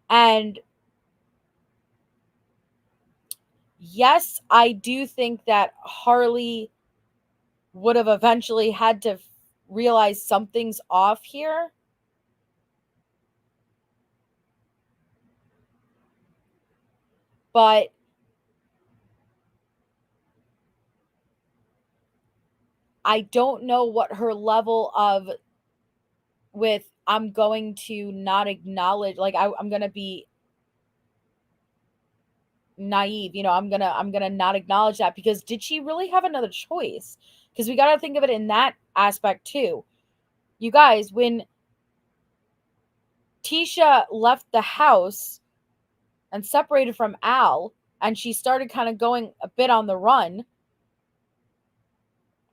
And yes, I do think that Harley would have eventually had to realize something's off here. But I don't know what her level of with I'm going to not acknowledge, like I'm going to be naive, I'm going to not acknowledge that, because did she really have another choice? Because we got to think of it in that aspect too. You guys, when Tecia left the house and separated from Al, and she started kind of going a bit on the run,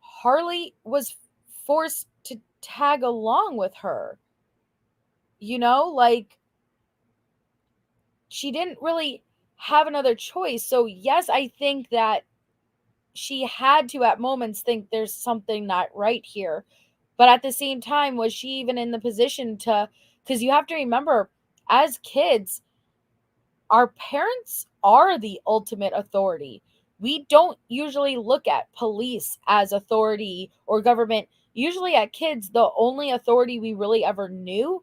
Harley was forced to tag along with her. Like, she didn't really have another choice. So yes, I think that she had to at moments think there's something not right here. But at the same time, was she even in the position to, because you have to remember, as kids, our parents are the ultimate authority. We don't usually look at police as authority or government. Usually at kids, the only authority we really ever knew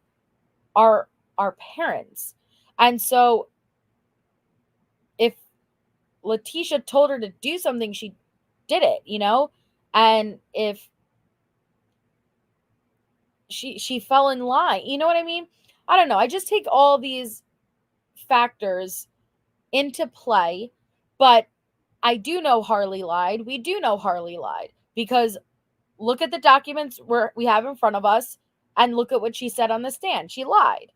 are our parents. And so if Letecia told her to do something, she did it, and if she fell in line, you know what I mean? I don't know. I just take all these factors into play, but I do know Harley lied. We do know Harley lied, because look at the documents we have in front of us and look at what she said on the stand. She lied.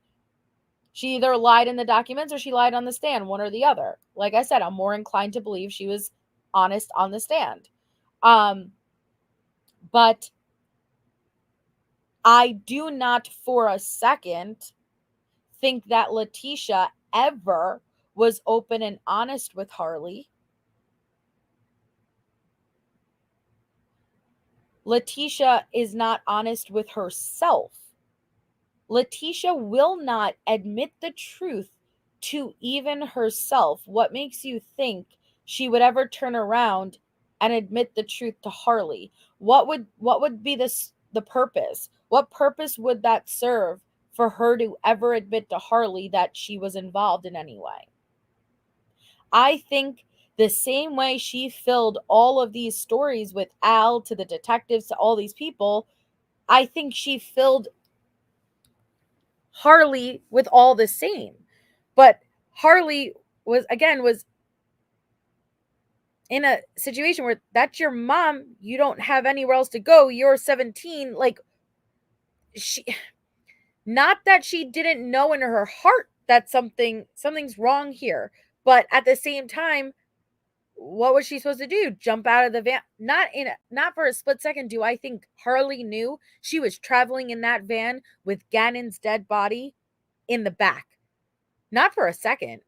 She either lied in the documents or she lied on the stand, one or the other. Like I said, I'm more inclined to believe she was honest on the stand. But I do not for a second think that Letecia ever was open and honest with Harley. Letecia is not honest with herself. Letecia will not admit the truth to even herself. What makes you think she would ever turn around and admit the truth to Harley? What would be the purpose? What purpose would that serve for her to ever admit to Harley that she was involved in any way? I think the same way she filled all of these stories with Al, to the detectives, to all these people, I think she filled Harley with all the same. But Harley was in a situation where that's your mom, you don't have anywhere else to go, you're 17, like, she, not that she didn't know in her heart that something's wrong here, but at the same time, what was she supposed to do? Jump out of the van? Not for a split second do I think Harley knew she was traveling in that van with Gannon's dead body in the back. Not for a second.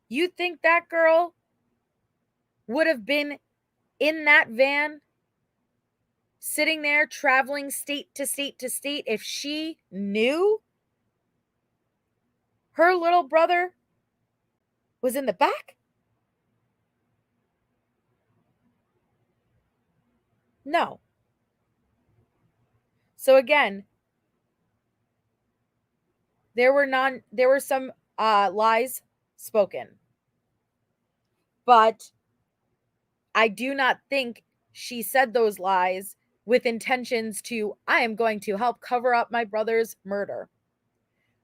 You think that girl would have been in that van, sitting there, traveling state to state to state, if she knew her little brother was in the back? No. So again, there were some lies spoken. But I do not think she said those lies with intentions to, I am going to help cover up my brother's murder.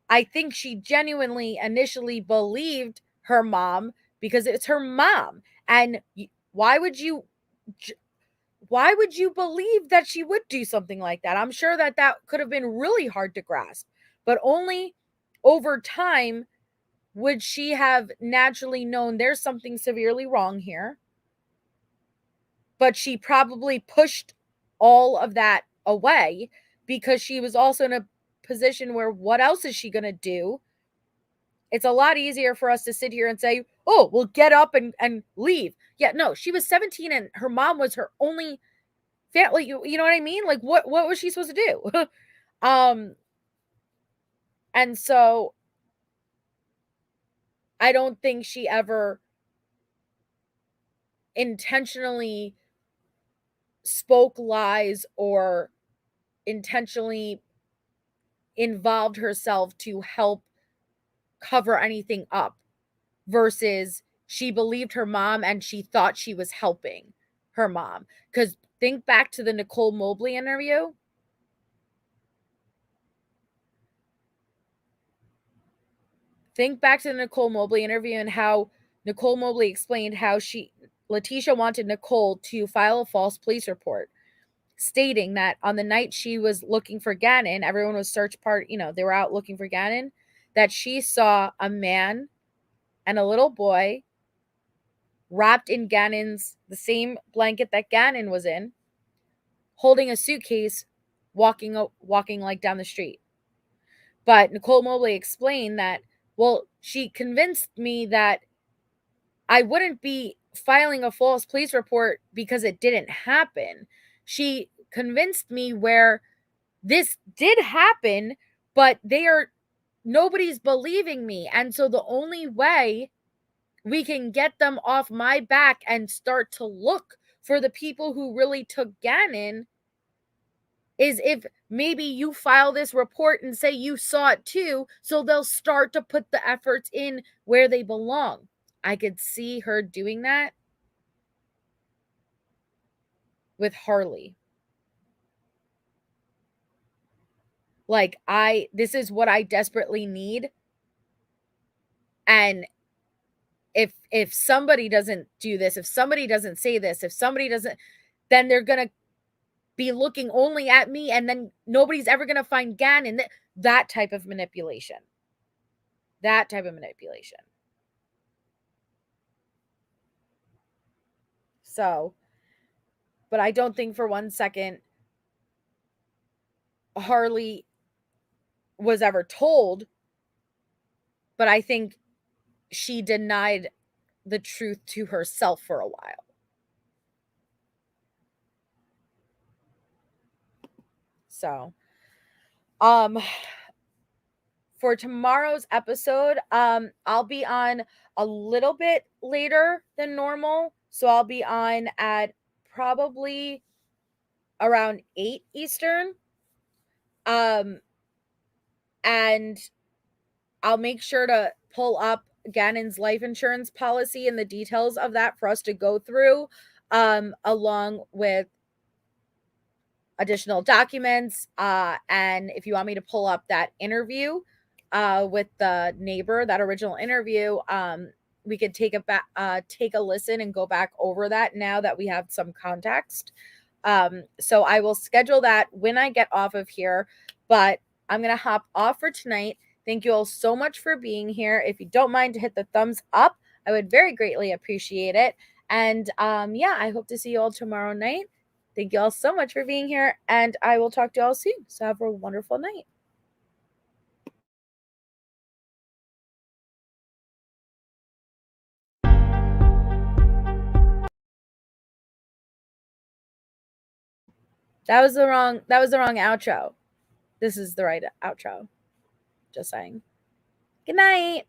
I think she genuinely initially believed her mom because it's her mom. And why would you believe that she would do something like that? I'm sure that could have been really hard to grasp, but only over time would she have naturally known there's something severely wrong here. But she probably pushed all of that away because she was also in a position where what else is she going to do? It's a lot easier for us to sit here and say, oh, we'll get up and leave. Yeah, no, she was 17 and her mom was her only family. You know what I mean? Like, what was she supposed to do? And so I don't think she ever intentionally spoke lies or intentionally involved herself to help cover anything up, versus she believed her mom and she thought she was helping her mom. Because think back to the Nicole Mobley interview. Think back to the Nicole Mobley interview and how Nicole Mobley explained how Letecia wanted Nicole to file a false police report, stating that on the night she was looking for Gannon, everyone was they were out looking for Gannon, that she saw a man and a little boy wrapped in the same blanket that Gannon was in, holding a suitcase, walking like down the street. But Nicole Mobley explained that, well, she convinced me that I wouldn't be filing a false police report because it didn't happen. She convinced me where this did happen, but nobody's believing me. And so the only way we can get them off my back and start to look for the people who really took Gannon is if maybe you file this report and say you saw it too, so they'll start to put the efforts in where they belong. I could see her doing that with Harley. Like, this is what I desperately need. And if somebody doesn't do this, if somebody doesn't say this, then they're going to be looking only at me, and then nobody's ever going to find Gannon. That type of manipulation. So, but I don't think for one second Harley was ever told, but I think she denied the truth to herself for a while. So, for tomorrow's episode, I'll be on a little bit later than normal. So I'll be on at probably around 8 Eastern. And I'll make sure to pull up Gannon's life insurance policy and the details of that for us to go through, along with additional documents. And if you want me to pull up that interview with the neighbor, that original interview, we could take a listen and go back over that now that we have some context. So I will schedule that when I get off of here, but I'm going to hop off for tonight. Thank you all so much for being here. If you don't mind to hit the thumbs up, I would very greatly appreciate it. And I hope to see you all tomorrow night. Thank you all so much for being here, and I will talk to you all soon. So have a wonderful night. That was the wrong outro. This is the right outro. Just saying. Good night.